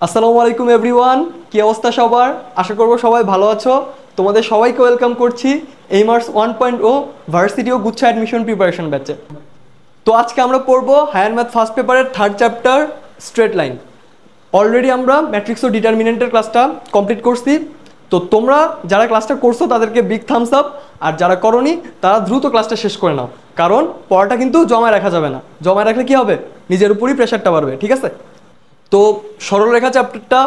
আসসালামু আলাইকুম এভরিওয়ান, কি অবস্থা সবার? আশা করব সবাই ভালো আছো। তোমাদের সবাইকে ওয়েলকাম করছি এইমার্স 1.0 ভার্সিটি ও গুচ্ছা অ্যাডমিশন প্রিপারেশন ব্যাচে। তো আজকে আমরা পড়বো হায়ার ম্যাথ ফার্স্ট পেপারের third chapter straight line. Already আমরা ম্যাট্রিক্স ও ডিটারমিনেন্টের ক্লাসটা কমপ্লিট করছি। তো তোমরা যারা ক্লাসটা করছো তাদেরকে বিগ থামস আপ, আর যারা করনি তারা দ্রুত ক্লাসটা শেষ করে নাও, কারণ পড়াটা কিন্তু জমায় রাখা যাবে না। জমায় রাখলে কি হবে? নিজের উপরই প্রেশারটা বাড়বে, ঠিক আছে? তো সরলরেখা চ্যাপ্টারটা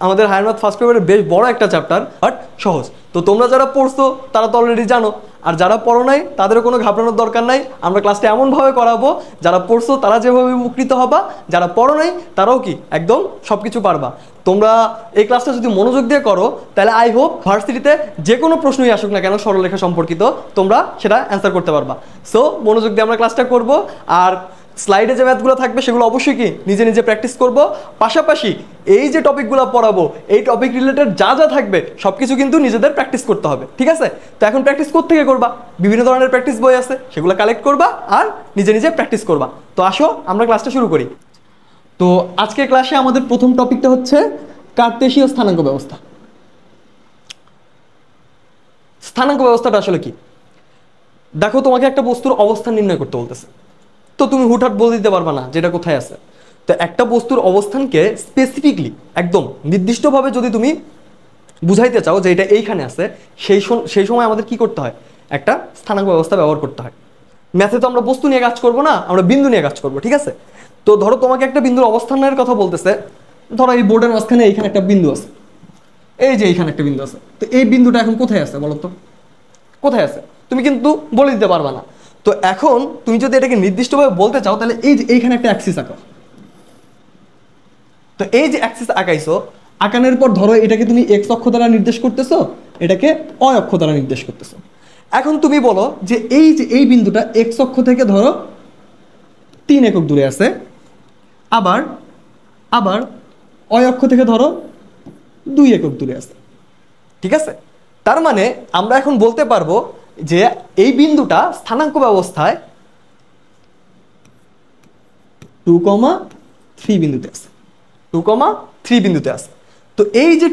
আমাদের হায়ার ম্যাথ ফার্স্ট পেপারের বেশ বড় একটা চ্যাপ্টার, বাট সহজ। তো তোমরা যারা পড়ছো তারা তো অলরেডি জানো, আর যারা পড়ো নাই তাদেরও কোনো ঘাবড়ানোর দরকার নাই। আমরা ক্লাসটা এমনভাবে করাবো যারা পড়ছো তারা যেভাবে উপকৃত হবা, যারা পড়ো নাই তারাও কি একদম সব কিছু পারবা। তোমরা এই ক্লাসটা যদি মনোযোগ দিয়ে করো তাহলে আই হোপ ভার্সিটিতে যে কোনো প্রশ্নই আসুক না কেন সরলরেখা সম্পর্কিত তোমরা সেটা অ্যান্সার করতে পারবা। সো মনোযোগ দিয়ে আমরা ক্লাসটা করব, আর স্লাইডে যে ম্যাথগুলো থাকবে সেগুলো অবশ্যই কি নিজে নিজে প্র্যাকটিস করব। পাশাপাশি এই যে টপিকগুলো পড়াবো এই টপিক রিলেটেড যা যা থাকবে সব কিছু কিন্তু নিজেদের প্র্যাকটিস করতে হবে, ঠিক আছে? তো এখন প্র্যাকটিস কোত্থেকে করবা? বিভিন্ন ধরনের প্র্যাকটিস বই আছে, সেগুলো কালেক্ট করবা আর নিজে নিজে প্র্যাকটিস করবা। তো আসো আমরা ক্লাসটা শুরু করি। তো আজকের ক্লাসে আমাদের প্রথম টপিকটা হচ্ছে কার্তেশীয় স্থানাঙ্ক ব্যবস্থা। স্থানাঙ্ক ব্যবস্থাটা আসলে কি? দেখো, তোমাকে একটা বস্তুর অবস্থান নির্ণয় করতে বলতেছে, তো তুমি হুটহাট বলে দিতে পারবা না যেটা কোথায় আছে। তো একটা বস্তুর অবস্থানকে স্পেসিফিকলি একদম নির্দিষ্টভাবে যদি তুমি বুঝাইতে চাও যে এটা এইখানে আছে, সেই সময় আমাদের কি করতে হয়? একটা স্থানাঙ্ক ব্যবস্থা ব্যবহার করতে হয়। ম্যাথে তো আমরা বস্তু নিয়ে কাজ করব না, আমরা বিন্দু নিয়ে কাজ করব, ঠিক আছে? তো ধরো তোমাকে একটা বিন্দুর অবস্থানের কথা বলতেছে। ধরো এই বোর্ডের মাঝখানে এইখানে একটা বিন্দু আছে, এই যে এইখানে একটা বিন্দু আছে। তো এই বিন্দুটা এখন কোথায় আছে বলো তো? কোথায় আছে তুমি কিন্তু বলে দিতে পারবা না। তো এখন তুমি যদি এটাকে নির্দিষ্টভাবে বলতে চাও তাহলে এই যে এইখানে একটা অ্যাক্সিস আঁকাও। তো এই যে অ্যাক্সিস আঁকাইছো, আঁকানোর পর ধরো এটাকে তুমি এক্স অক্ষ দ্বারা নির্দেশ করতেছো, এটাকে অয় অক্ষ দ্বারা নির্দেশ করতেছো। এখন তুমি বলো যে এই বিন্দুটা এক্স অক্ষ থেকে ধরো 3 একক দূরে আছে, আবার আবার অয় অক্ষ থেকে ধরো 2 একক দূরে আছে, ঠিক আছে? তার মানে আমরা এখন বলতে পারবো যে এই বিন্দুটা স্থানাঙ্ক ব্যবস্থায় 2,3 বিন্দুতে আছে। 2,3 বিন্দুতে আছে। তো এই যে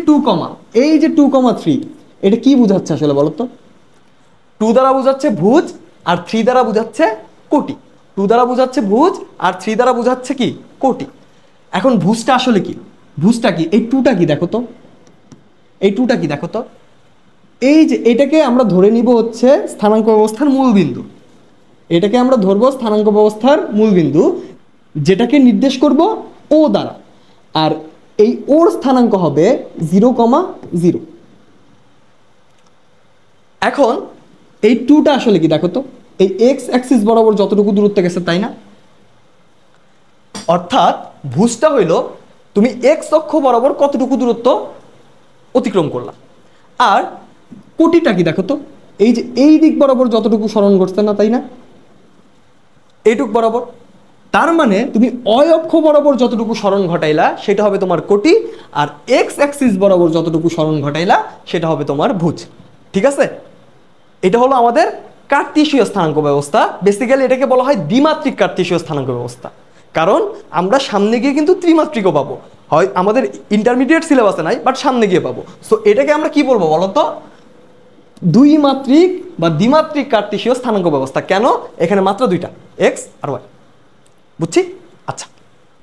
2,3 এটা কি বোঝাচ্ছে আসলে বলো তো? 2 দ্বারা বোঝাচ্ছে ভুজ, আর 3 দ্বারা বোঝাচ্ছে কোটি। 2 দ্বারা বোঝাচ্ছে ভুজ, আর 3 দ্বারা বোঝাচ্ছে কি? কোটি। এখন ভুজটা আসলে কি? ভুজটা কি? এই 2টা কি দেখো তো, এই 2টা কি দেখো তো? এই যে এটাকে আমরা ধরে নিব হচ্ছে স্থানাঙ্ক ব্যবস্থার মূল বিন্দু। এটাকে আমরা ধরবো স্থানাঙ্ক ব্যবস্থার মূল বিন্দু, যেটাকে নির্দেশ করব ও দ্বারা। আর এই ওর স্থানাঙ্ক হবে 0,0। এখন এই 2টা আসলে কি দেখো তো? এই এক্স অ্যাক্সিস বরাবর যতটুকু দূরত্ব গেছে, তাই না? অর্থাৎ ভুজটা হইল তুমি এক্স অক্ষ বরাবর কতটুকু দূরত্ব অতিক্রম করলা। আর কোটিটা কি দেখো তো? এই যে এই দিক বরাবর যতটুকু সরণ ঘটছে না, তাই না? এইটুক বরাবর। তার মানে তুমি অয় অক্ষ বরাবর যতটুকু সরণ ঘটাইলা সেটা হবে তোমার কোটি, আর এক্স অ্যাক্সিস বরাবর যতটুকু সরণ ঘটাইলা সেটা হবে তোমার ভুজ, ঠিক আছে? এটা হলো আমাদের কার্তেশীয় স্থানাঙ্ক ব্যবস্থা। বেসিক্যালি এটাকে বলা হয় দ্বিমাত্রিক কার্তেশীয় স্থানাঙ্ক ব্যবস্থা, কারণ আমরা সামনে গিয়ে কিন্তু ত্রিমাত্রিকও পাবো। হয় আমাদের ইন্টারমিডিয়েট সিলেবাসে নাই, বাট সামনে গিয়ে পাবো। সো এটাকে আমরা কি বলবো বলতো? দুই মাত্রিক বা দ্বিমাত্রিক কার্তেশীয় স্থানাঙ্ক ব্যবস্থা। কেন? এখানে মাত্র দুইটা, এক্স আর ওয়াই। বুঝছি? আচ্ছা,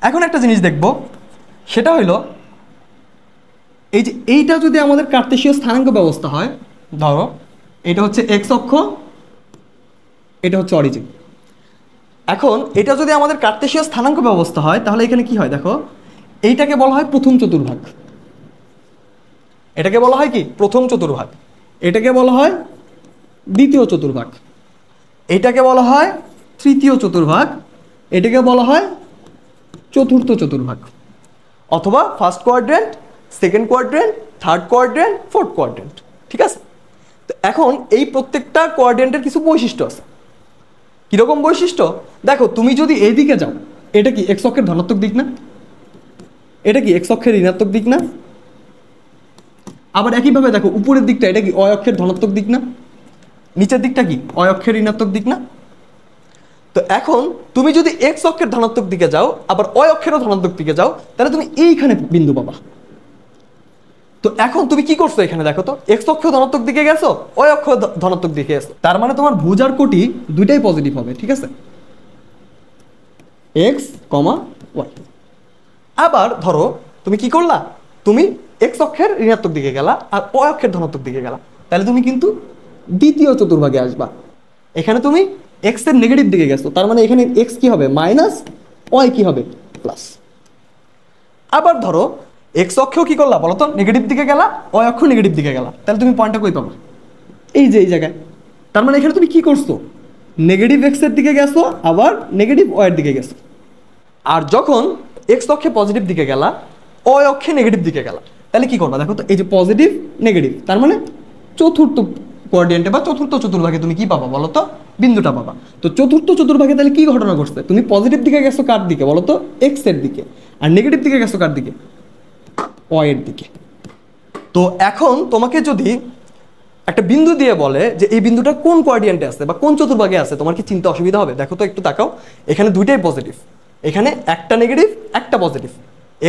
এখন একটা জিনিস দেখব, সেটা হইলো এই যে এইটা যদি আমাদের কার্তেশীয় স্থানাঙ্ক ব্যবস্থা হয়, ধরো এটা হচ্ছে এক্স অক্ষ, এটা হচ্ছে অরিজিন। এখন এটা যদি আমাদের কার্তেশীয় স্থানাঙ্ক ব্যবস্থা হয় তাহলে এখানে কি হয় দেখো? এইটাকে বলা হয় প্রথম চতুর্ভাগ। এটাকে বলা হয় কি? প্রথম চতুর্ভাগ। এটাকে বলা হয় দ্বিতীয় চতুর্ভাগ। এটাকে বলা হয় তৃতীয় চতুর্ভাগ। এটাকে বলা হয় চতুর্থ চতুর্ভাগ, অথবা first quadrant, second quadrant, third quadrant, fourth quadrant, ঠিক আছে? তো এখন এই প্রত্যেকটা কোয়াড্রেন্টের কিছু বৈশিষ্ট্য আছে। কিরকম বৈশিষ্ট্য? দেখো, তুমি যদি এইদিকে যাও, এটা কি এক্স অক্ষের ধনাত্মক দিক না? এটা কি এক্স অক্ষের ঋণাত্মক দিক না? আবার একইভাবে দেখো উপরের দিকটা, এটা কি অয় অক্ষের ধনাত্মক দিক না? নিচের দিকটা কি অয় অক্ষের ঋণাত্মক দিক না? তো এখন তুমি যদি এক্স অক্ষের ধনাত্মক দিকে যাও আবার ওয়াই অক্ষেরও ধনাত্মক দিকে যাও তাহলে তুমি এইখানে বিন্দু পাবা। তো এখন তুমি কি করছো এখানে দেখো তো, এক্স অক্ষ ধনাত্মক দিকে গেছো, ওয়াই অক্ষ ধনাত্মক দিকে গেছো, তার মানে তোমার ভুজ আর কোটি দুইটাই পজিটিভ হবে, ঠিক আছে, এক্স কমা ওয়াই। আবার ধরো তুমি কি করলা, তুমি এক্স অক্ষের ঋণাত্মক দিকে গেলা আর ওয়াই অক্ষের ধনাত্মক দিকে গেলা, তাহলে তুমি কিন্তু দ্বিতীয় চতুর্ভাগে আসবা। এখানে তুমি এক্স এর নেগেটিভ দিকে গেছো, তার মানে এখানে এক্স কি হবে মাইনাস, ওয়াই কি হবে প্লাস। আবার ধরো এক্স অক্ষেও কি করলা বলো তো, নেগেটিভ দিকে গেলা, ওয়াই অক্ষ নেগেটিভ দিকে গেলা, তাহলে তুমি পয়েন্টটা কই পাবা, এই যে এই জায়গায়। তার মানে এখানে তুমি কি করছো, নেগেটিভ এক্স এর দিকে গেছো আবার নেগেটিভ ওয়াই এর দিকে গেছো। আর যখন এক্স অক্ষে পজিটিভ দিকে গেলা, ওয়াই অক্ষে নেগেটিভ দিকে গেলা, তাহলে কি করবা দেখো তো, এই যে পজিটিভ নেগেটিভ, তার মানে চতুর্থ কোয়াড্রেন্টে বা চতুর্থ চতুর্ভাগে তুমি কি পাবা বলো তো, বিন্দুটা পাবা। তো চতুর্থ চতুর্ভাগে তাহলে কি ঘটনা ঘটছে, তুমি পজিটিভ দিকে গেছো কার দিকে বলো তো, এক্স এর দিকে, আর নেগেটিভ দিকে গেছো কার দিকে, ওয়াই এর দিকে। তো এখন তোমাকে যদি একটা বিন্দু দিয়ে বলে যে এই বিন্দুটা কোন কোয়াড্রেন্টে আছে বা কোন চতুর্ভাগে আছে, তোমার কি চিন্তা অসুবিধা হবে? দেখো তো একটু তাকাও, এখানে দুইটাই পজিটিভ, এখানে একটা নেগেটিভ একটা positive,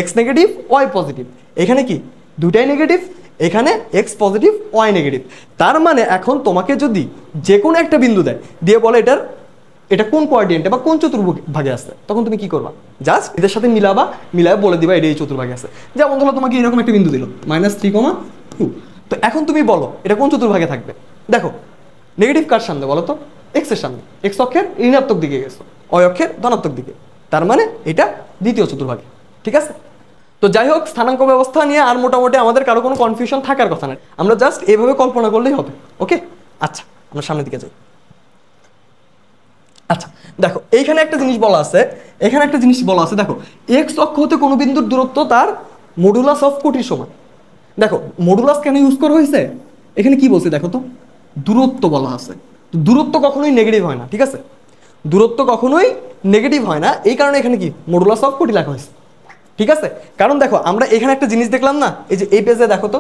x negative y positive, এখানে কি দুইটাই নেগেটিভ, এখানে এক্স পজিটিভ ওয়াই নেগেটিভ। তার মানে এখন তোমাকে যদি যে কোনো একটা বিন্দু দেয়, দিয়ে বলে এটা কোন কোয়াড্রেন্টে বা কোন চতুর্ভাগে আছে, তখন তুমি কি করবা, জাস্ট এদের সাথে মিলাবা, মিলায় বলে দিবা এটা এই চতুর্ভাগে আছে। যেমন ধরো তোমাকে এরকম একটা বিন্দু দিল -3,2, তো এখন তুমি বলো এটা কোন চতুর্ভাগে থাকবে। দেখো নেগেটিভ কার সামনে বলো তো, এক্স এর সামনে, এক্স অক্ষের ঋণাত্মক দিকে গেছো, ওয়াই অক্ষের ধনাত্মক দিকে, তার মানে এটা দ্বিতীয় চতুর্ভাগে, ঠিক আছে। তো যাই হোক, স্থানাঙ্ক ব্যবস্থা নিয়ে আর মোটামুটি আমাদের কারো কোনো কনফিউশন থাকার কথা নয়, আমরা জাস্ট এইভাবে কল্পনা করলেই হবে, ওকে। আচ্ছা আমরা সামনের দিকে যাই। আচ্ছা দেখো এইখানে একটা জিনিস বলা আছে, এখানে একটা জিনিস বলা আছে, দেখো এক্স অক্ষ হতে কোনো বিন্দুর দূরত্ব তার মডুলাস অফ কোটির সমান। দেখো মডুলাস কেন ইউজ করা হয়েছে, এখানে কি বলছে দেখো তো, দূরত্ব বলা আছে, দূরত্ব কখনোই নেগেটিভ হয় না, ঠিক আছে, দূরত্ব কখনোই নেগেটিভ হয় না, এই কারণে এখানে কি মডুলাস অফ কোটি লেখা হয়েছে, ঠিক আছে। কারণ দেখো আমরা এখানে একটা জিনিস দেখলাম না, এই যে এই পেজে দেখো তো,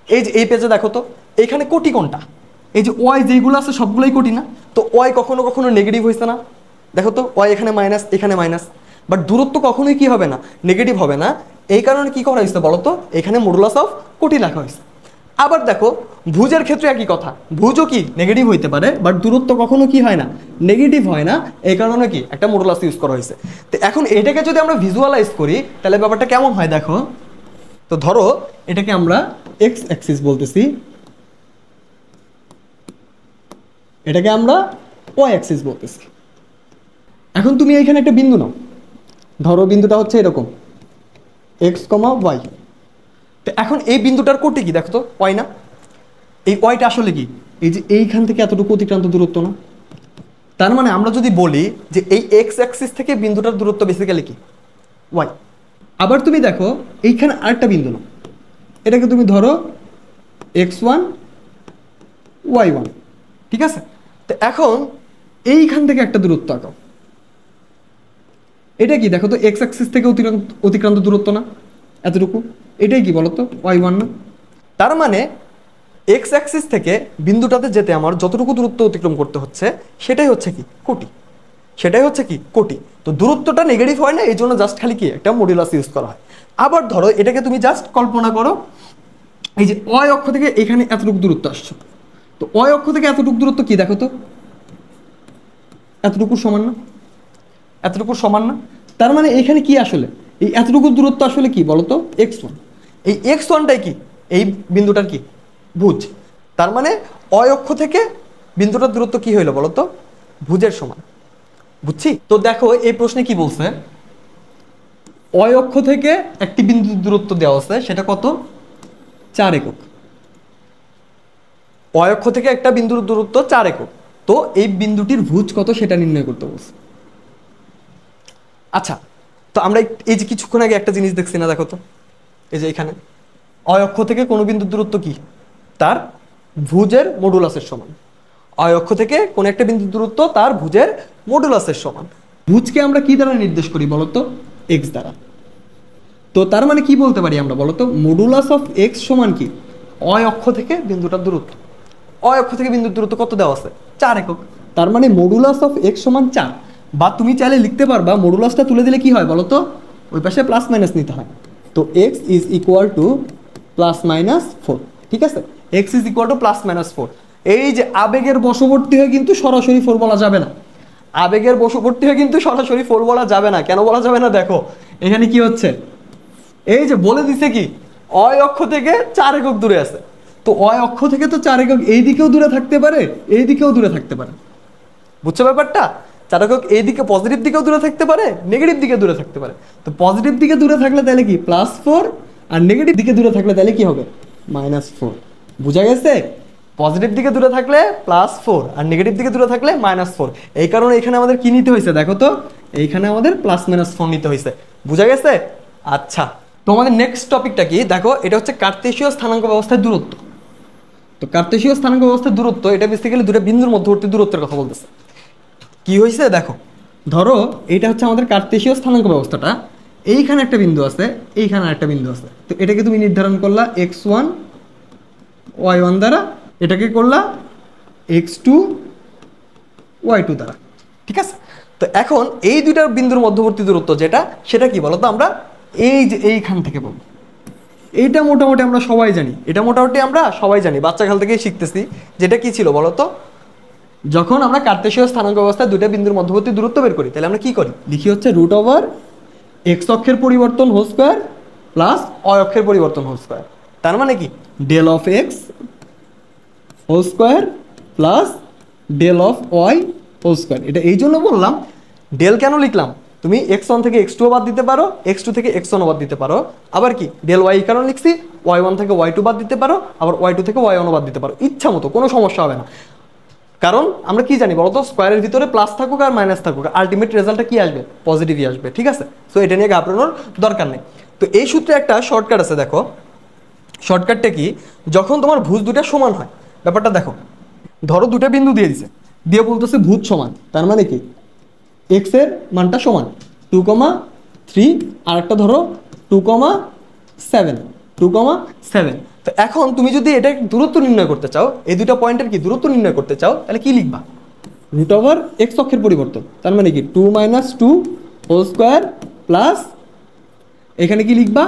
এই যে এই পেজে দেখো তো, এখানে কোটি কোনটা, এই যে ওয়াই যেগুলো আছে সবগুলোই কোটি না, তো ওয়াই কখনো কখনো নেগেটিভ হয়েছে না, দেখো তো ওয়াই এখানে মাইনাস এখানে মাইনাস, বাট দূরত্ব কখনোই কি হবে না, নেগেটিভ হবে না, এই কারণে কি করা হয়েছে বলো তো, এখানে মডুলাস অফ কোটি লেখা হয়েছে। আবার দেখো ভুজের ক্ষেত্রে একই কথা, ভুজও কি নেগেটিভ হইতে পারে, বাট দূরত্ব কখনো কি হয় না, নেগেটিভ হয় না, এই কারণে কি একটা মডুলাস ইউজ করা হয়েছে। তো এখন এটাকে যদি আমরা ভিজুয়ালাইজ করি তাহলে ব্যাপারটা কেমন হয় দেখো, তো ধরো এটাকে আমরা এক্স অ্যাক্সিস বলতেছি, এটাকে আমরা ওয়াই অ্যাক্সিস বলতেছি। এখন তুমি এইখানে একটা বিন্দু নাও, ধরো বিন্দুটা হচ্ছে এরকম এক্স কমা ওয়াই, তো এখন এই বিন্দুটার কোটি কি দেখো তো, ওয়াই না, এই ওয়াইটা আসলে কি, এই যে এইখান থেকে এতটুকু অতিক্রান্ত দূরত্ব না, তার মানে আমরা যদি বলি যে এই এক্স অ্যাক্সিস থেকে বিন্দুটার দূরত্ব বেসিক্যালি কি ওয়াই। আবার তুমি দেখো এইখানে আরেকটা বিন্দু নাও, এটাকে তুমি ধরো x1 y1, ঠিক আছে। তো এখন এইখান থেকে একটা দূরত্ব আঁকাও, এটা কি দেখো তো, এক্স অ্যাক্সিস থেকে অতিক্রান্ত দূরত্ব না এতটুকু, এটাই কি বলতো y1 না। তার মানে এক্স অ্যাক্সিস থেকে বিন্দুটাতে যেতে আমার যতটুকু দূরত্ব অতিক্রম করতে হচ্ছে সেটাই হচ্ছে কি কোটি, সেটাই হচ্ছে কি কোটি। তো দূরত্বটা নেগেটিভ হয় না, এই জন্য জাস্ট খালি কি একটা মডুলাস ইউজ করা হয়। আবার ধরো এটাকে তুমি জাস্ট কল্পনা করো, এই যে ওয়াই অক্ষ থেকে এখানে এতটুকু দূরত্ব আসছো, তো ওয়াই অক্ষ থেকে এতটুকু দূরত্ব কি দেখো তো, এতটুকু সমান না, এতটুকু সমান না, তার মানে এখানে কি আসলে এই এতটুকু দূরত্ব আসলে কি বলতো x1, এই x1টাই কি এই বিন্দুটার কি ভুজ, তার মানে ওয়াই অক্ষ থেকে বিন্দুটার দূরত্ব কি হইলো বলতো ভুজের সমান, বুঝছি। তো দেখো এই প্রশ্নে কি বলছে, ওয়াই অক্ষ থেকে একটি বিন্দুর দূরত্ব দেওয়া আছে, সেটা কত 4 একক, ওয়াই অক্ষ থেকে একটা বিন্দুর দূরত্ব 4 একক, তো এই বিন্দুটির ভুজ কত সেটা নির্ণয় করতে বলছে। আচ্ছা তো আমরা এই যে কিছুক্ষণ আগে একটা জিনিস দেখছি না, দেখো তো এই যে এখানে ওয়াই অক্ষ থেকে কোনো বিন্দুর দূরত্ব কি তার ভুজের মডুলাসের সমান, ওয়াই অক্ষ থেকে কোন একটা বিন্দুর দূরত্ব তার ভুজের মডুলাসের সমান। ভুজকে আমরা কি দ্বারা নির্দেশ করি বলতো, এক্স দ্বারা। তো তার মানে কি বলতে পারি আমরা বলতো, মডুলাস অফ এক্স সমান কি ওয়াই অক্ষ থেকে বিন্দুটার দূরত্ব, ওয়াই অক্ষ থেকে বিন্দুর দূরত্ব কত দেওয়া আছে 4 একক, তার মানে মডুলাস অফ এক্স সমান 4, বা তুমি চাইলে লিখতে পারবা মডুলাসটা তুলে দিলে কি হয় বলো তো, ওই পাশে প্লাস মাইনাস নিতে হয়। তো x is equal two plus minus four, ঠিক আছে, x is equal two plus minus four. এই যে আবেগের বশবর্তী হয়ে কিন্তু সরাসরি ফোর বলা যাবে না, আবেগের বশবর্তী হয়ে কিন্তু সরাসরি ফোর বলা যাবে না। কেন বলা যাবে না দেখো, এখানে কি হচ্ছে, এই যে বলে দিছে কি অয় অক্ষ থেকে 4 একক দূরে আছে। তো অয় অক্ষ থেকে তো 4 একক এই দিকেও দূরে থাকতে পারে, এই দিকেও দূরে থাকতে পারে, বুঝছো ব্যাপারটা? 4 একক এই দিকে পজিটিভ দিকেও দূরে থাকতে পারে, নেগেটিভ দিকে দূরে থাকতে পারে। তো পজিটিভ দিকে দূরে থাকলে তাহলে কি +4, আর নেগেটিভ দিকে দূরে থাকলে তাহলে কি হবে -4। বুঝা গেছে? পজিটিভ দিকে দূরে থাকলে +4 আর নেগেটিভ দিকে দূরে থাকলে -4। এই কারণে এখানে আমাদের কি নিতে হয়েছে দেখো তো, এইখানে আমাদের +-4 নিতে হয়েছে। বুঝা গেছে? আচ্ছা, তো আমাদের নেক্সট টপিকটা কি দেখো, এটা হচ্ছে কার্তেশীয় স্থানাঙ্ক ব্যবস্থার দূরত্ব। তো কার্তেশীয় স্থানাঙ্ক ব্যবস্থার দূরত্ব এটা বেসিক্যালি দুটো বিন্দুর মধ্যবর্তী দূরত্বের কথা বলতেছে। কি হয়েছে দেখো, ধরো এইটা হচ্ছে আমাদের কার্তেশীয় স্থানাঙ্ক ব্যবস্থাটা, এইখানে একটা বিন্দু আছে, এইখানে একটা বিন্দু আছে। তো এটাকে তুমি নির্ধারণ করলা x1 y1 দ্বারা, এটাকে করলা x2 y2 দ্বারা, ঠিক আছে। তো এখন এই দুইটার বিন্দুর মধ্যবর্তী দূরত্ব যেটা, সেটা কি বলতো, আমরা এই যে এইখান থেকে বলবো। এইটা মোটামুটি আমরা সবাই জানি, এটা মোটামুটি আমরা সবাই জানি, বাচ্চাকাল থেকেই শিখতেছি। যেটা কি ছিল বলতো, যখন আমরা কার্তেশীয় স্থানাঙ্ক ব্যবস্থায় দুইটা বিন্দুর মধ্যবর্তী দূরত্ব বের করি, তাহলে আমরা কি করি, লিখি হচ্ছে √x অক্ষের পরিবর্তন হোল স্কয়ার প্লাস y অক্ষের পরিবর্তন হোল স্কয়ার। তার মানে কি ∇(x) whole square plus ∇(y) whole square. এটা এই জন্য বললাম, ডেল কেন লিখলাম, তুমি x1 থেকে x2 বাদ দিতে পারো, x2 থেকে x1 বাদ দিতে পারো। আবার কি ∇y কারণ লিখছি, y1 থেকে y2 বাদ দিতে পারো, আবার y2 থেকে y1 বাদ দিতে পারো, ইচ্ছা মতো, কোনো সমস্যা হবে না। কারণ আমরা কি জানি বলতো, স্কোয়ারের ভিতরে প্লাস থাকুক আর মাইনাস থাকুক, আলটিমেট রেজাল্টটা কি আসবে, পজিটিভই আসবে, ঠিক আছে। সো এটা নিয়ে ঘাবড়ানোর দরকার নেই। তো এই সূত্রে একটা শর্টকাট আছে, দেখো শর্টকাটটা কি, যখন তোমার ভুজ দুটা সমান হয়, ব্যাপারটা দেখো, ধরো দুটা বিন্দু দিয়ে দিছে, দিয়ে বলতেছে ভুজ সমান, তার মানে কি এক্স এর মানটা সমান 2,3, আর একটা ধরো 2,7, 2,7। তো এখন তুমি যদি এটা দূরত্ব নির্ণয় করতে চাও, এই দুটো পয়েন্টের কি দূরত্ব নির্ণয় করতে চাও, তাহলে কি লিখবা, √x অক্ষের পরিবর্তন, তার মানে কি 2 - 2 হোল স্কয়ার প্লাস এখানে কি লিখবা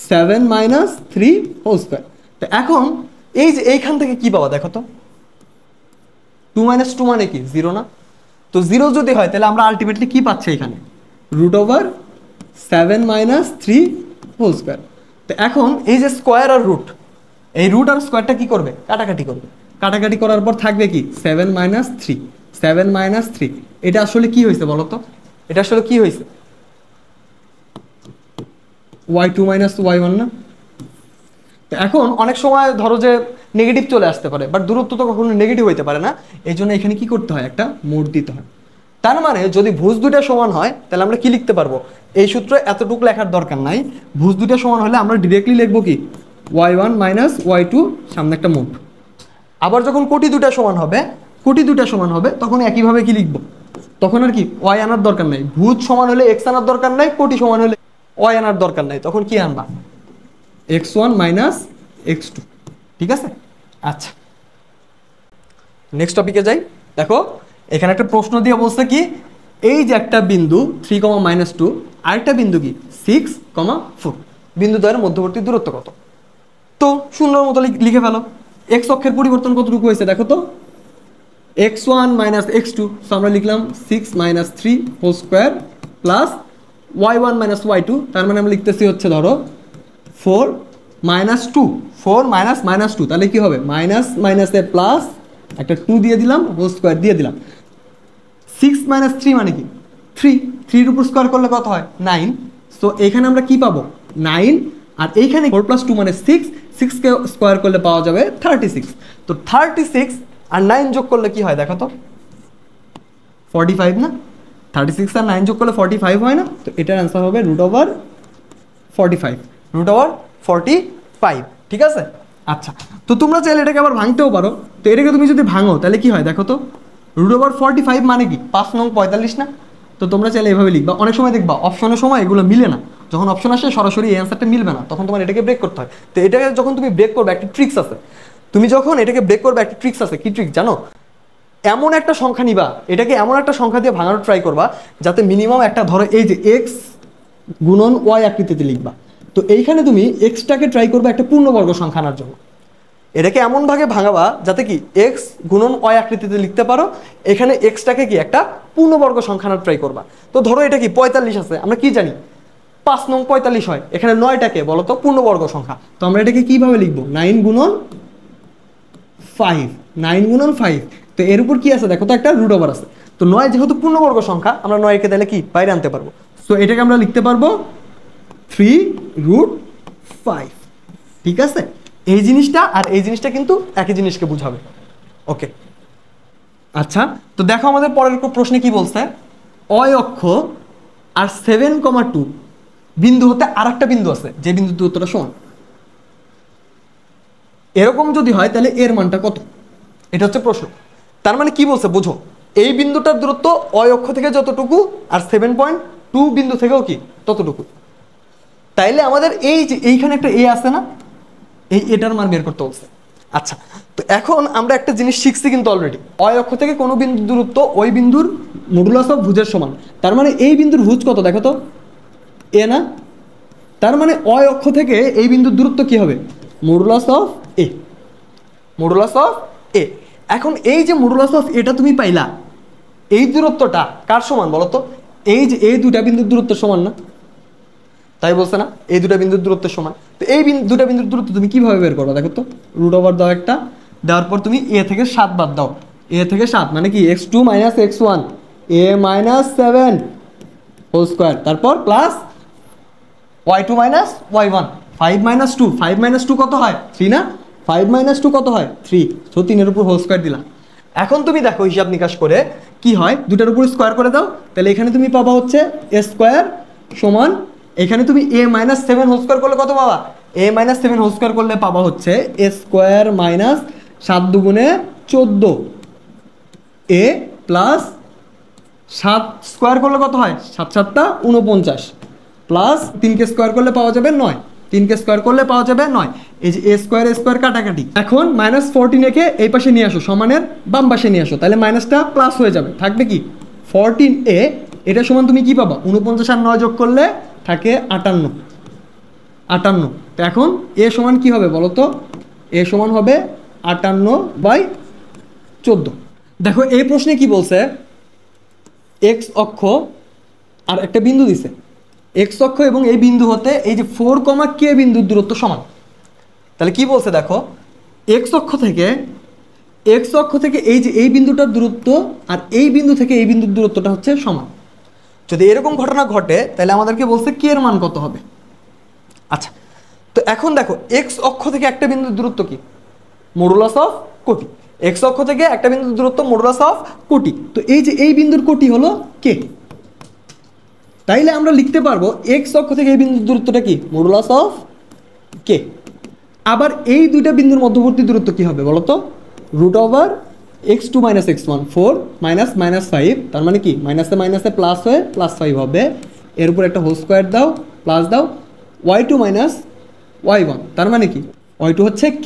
7 - 3 হোল স্কয়ার। তো এখন এই যে এইখান থেকে কি পাবা দেখো তো, 2 - 2 মানে কি 0 না? তো 0 যদি হয় তাহলে আমরা আলটিমেটলি কি পাচ্ছি এখানে, √7 - 3 হোল স্কয়ার। তো এখন এই যে স্কোয়ার আর রুট, এই রুট আর স্কোয়ারটা কি করবে, কাটাকাটি করবে, কাটাকাটি করার পর থাকবে কি 7 - 3, 7 - 3। এটা আসলে কি হয়েছে বলো তো, এটা আসলে কি হয়েছে, y2 - y1 না? তো এখন অনেক সময় ধরো যে নেগেটিভ চলে আসতে পারে, বাট দূরত্ব তো কখনো নেগেটিভ হইতে পারে না, এই জন্য এখানে কি করতে হয়, একটা মোড দিতে হয়। তার মানে যদি ভুজ দুটা সমান হয় তাহলে আমরা কি লিখতে পারবো, এই সূত্রে এতটুকু লেখার দরকার নাই। ভুজ দুটা সমান হলে আমরা ডিরেক্টলি লিখবো কি y1 - y2 সামনে একটা মোড। আবার যখন কোটি দুটা সমান হবে, কোটি দুটা সমান হবে, তখন একইভাবে কি লিখবো, তখন আর কি y আনার দরকার নাই, ভুজ সমান হলে x আনার দরকার নাই, কোটি সমান হলে y আনার দরকার নাই, তখন কি আনবা x1 - x2, ঠিক আছে। আচ্ছা, নেক্সট টপিকে যাই। দেখো এখানে একটা প্রশ্ন দিয়ে বলছে কি, এই যে একটা বিন্দু 3, -2, আরেকটা বিন্দু কি 6, 4, বিন্দু দ্বয়ের মধ্যবর্তী দূরত্ব কত? তো সুন্দর মতো লিখে ফেলো, এক্স অক্ষের পরিবর্তন কতটুকু হয়েছে দেখো তো, x1 - x2, সো আমরা লিখলাম 6 - 3 whole square plus y1 - y2, তার মানে আমরা লিখতেছি হচ্ছে ধরো 4 - 2, 4 - -2, তাহলে কি হবে মাইনাস মাইনাসে প্লাস, একটা 2 দিয়ে দিলাম, হোল স্কোয়ার দিয়ে দিলাম। 6 - 3 মানে কি 3, 3 এর উপর স্কোয়ার করলে কত হয় 9। সো এখানে আমরা কি পাবো 9, আর এইখানে 4 + 2 মানে 6, 6 কে স্কোয়ার করলে পাওয়া যাবে 36। তো 36 আর 9 যোগ করলে কি হয় দেখো তো 45 না, 36 আর 9 যোগ করলে 45 হয় না? তো এটার অ্যান্সার হবে √45, √45, ঠিক আছে। আচ্ছা, তো তোমরা চাইলে এটাকে আবার ভাঙতেও পারো। তো এটাকে তুমি যদি ভাঙো তাহলে কি হয় দেখো তো, √45 মানে কি 5 নং 45 না? তো তোমরা চাইলে এভাবে লিখবা। অনেক সময় দেখবা অপশনের সময় এগুলো মিলে না, যখন অপশন আসে সরাসরি এই অ্যান্সারটা মিলবে না, তখন তোমার এটাকে ব্রেক করতে হয়। তো এটাকে যখন তুমি ব্রেক করবে একটা ট্রিক্স আছে, তুমি যখন এটাকে ব্রেক করবে একটা ট্রিক্স আছে, কি ট্রিক্স জানো, এমন একটা সংখ্যা নিবা, এটাকে এমন একটা সংখ্যা দিয়ে ভাঙানোর ট্রাই করবা যাতে মিনিমাম একটা, ধরো এই যে এক্স গুণন ওয়াই আকৃতিতে লিখবা। তো এইখানে তুমি এক্সটাকে ট্রাই করবে একটা পূর্ণবর্গ সংখ্যা আনার জন্য। এটাকে এমনভাবে ভাঙাবা যাতে কি এক্স গুণন ওয়াই আকৃতিতে লিখতে পারো। এখানে এক্সটাকে কি একটা পূর্ণবর্গ সংখ্যা আনার ট্রাই করবা। তো ধরো এটা কি 45 আছে, আমরা কি জানি 5 নং 45 হয়, এখানে 9টাকে বলো তো পূর্ণবর্গ সংখ্যা। তো আমরা এটাকে কিভাবে লিখবো, 9 গুণন 5, 9 গুণন 5। তো এর উপর কি আছে দেখো তো, একটা রুট ওভার আছে। তো 9 যেহেতু পূর্ণবর্গ সংখ্যা, আমরা 9কে তাহলে কি বাইরে আনতে পারবো। সো এটাকে আমরা লিখতে পারবো 3√5। ঠিক আছে, এই জিনিসটা আর এই জিনিসটা কিন্তু একই জিনিসকে বুঝাবে। ওকে, আচ্ছা, তো দেখো আমাদের পরের প্রশ্নে কি বলছে, অয় অক্ষ আর 7,2 বিন্দু হতে আর একটা বিন্দু আছে যে বিন্দু দূরত্বটা সমান। এরকম যদি হয় তাহলে এর মানটা কত, এটা হচ্ছে প্রশ্ন। তার মানে কি বলছে বুঝো, এই বিন্দুটার দূরত্ব অয় অক্ষ থেকে যতটুকু আর 7.2 বিন্দু থেকেও কি ততটুকু। তাইলে আমাদের এই যে এইখানে একটা এ আছে না, এই এটার মান বের করতে বলছে। আচ্ছা, তো এখন আমরা একটা জিনিস শিখছি কিন্তু অলরেডি, অয় অক্ষ থেকে কোনো বিন্দুর দূরত্ব ওই বিন্দুর মডুলাস অফ ভুজের সমান। তার মানে এই বিন্দুর ভুজ কত দেখো তো, এ না? তার মানে অয় অক্ষ থেকে এই বিন্দুর দূরত্ব কি হবে, modulus of A, modulus of A. এখন এই যে মডুলাস অফ এটা তুমি পাইলা, এই দূরত্বটা কার সমান বলো তো, এই যে এই দুটা বিন্দুর দূরত্ব সমান না, তাই বলছে না, এই দুটা বিন্দুর দূরত্বের সমান। তো এই দুটা বিন্দুর দূরত্ব তুমি কিভাবে বের করো দেখো তো, রুট ওভার দাও একটা, দেওয়ার পর তুমি এ থেকে 7 বাদ দাও, এ থেকে 7 মানে কি x2 minus x1 a minus 7 whole square, তারপর plus y2 minus y1 5 minus 2, 5 minus 2 কত হয় 3 না, 5 মাইনাস 2 কত হয় 3, তো 3 এর উপর হোল স্কোয়ার দিলাম। এখন তুমি দেখো হিসাব নিকাশ করে কি হয়, দুটার উপর স্কোয়ার করে দাও, তাহলে এখানে তুমি পাবা হচ্ছে a স্কোয়ার সমান, এখানে তুমি a মাইনাস 7 হোল স্কোয়ার করলে কত পাবা, a মাইনাস 7 হোল স্কোয়ার করলে পাবা হচ্ছে a স্কোয়ার মাইনাস 7 দুগুণে 14 a প্লাস 7 স্কোয়ার করলে কত হয় 7 7টা 49 প্লাস 3কে স্কোয়ার করলে পাওয়া যাবে 9, 3কে স্কোয়ার করলে পাওয়া যাবে 9। এই যে এ স্কোয়ার কাটাকাটি, এখন মাইনাস 14 একে এই পাশে নিয়ে আসো, সমানের বাম পাশে নিয়ে আসো, তাহলে মাইনাসটা প্লাস হয়ে যাবে, থাকবে কি 14a, এটা সমান তুমি কি পাবা 49 আর 9 যোগ করলে থাকে 58। তো এখন এ সমান কি হবে বলো তো, এ সমান হবে 58/14। দেখো এই প্রশ্নে কি বলছে, এক্স অক্ষ আর একটা বিন্দু দিছে, এক্স অক্ষ এবং এই বিন্দু হতে এই যে 4, k বিন্দুর দূরত্ব সমান। তাহলে কি বলছে দেখো, এক্স অক্ষ থেকে এই যে এই বিন্দুটার দূরত্ব আর এই বিন্দু থেকে এই বিন্দুর দূরত্বটা হচ্ছে সমান। যদি এরকম ঘটনা ঘটে তাহলে আমাদেরকে বলছে কে এর মান কত হবে। আচ্ছা, তো এখন দেখো এক্স অক্ষ থেকে একটা বিন্দুর দূরত্ব কি, মডুলাস অফ কোটি। এক্স অক্ষ থেকে একটা বিন্দুর দূরত্ব মডুলাস অফ কোটি। তো এই যে এই বিন্দুর কোটি হলো কে, তাইলে আমরা লিখতে পারবো এক্স অক্ষ থেকে এই বিন্দুর দূরত্বটা কি মডুলাস অফ কে। আবার এই দুইটা বিন্দুর মধ্যবর্তী দূরত্ব কি হবে বলো তো, root over x2 minus x1 4 minus minus 5, তার মানে কি মাইনাসে মাইনাসে প্লাস হয়ে +5 হবে, এর উপর একটা হোল স্কোয়ার দাও প্লাস দাও y2 মাইনাস y1, তার মানে কি y2 হচ্ছে k,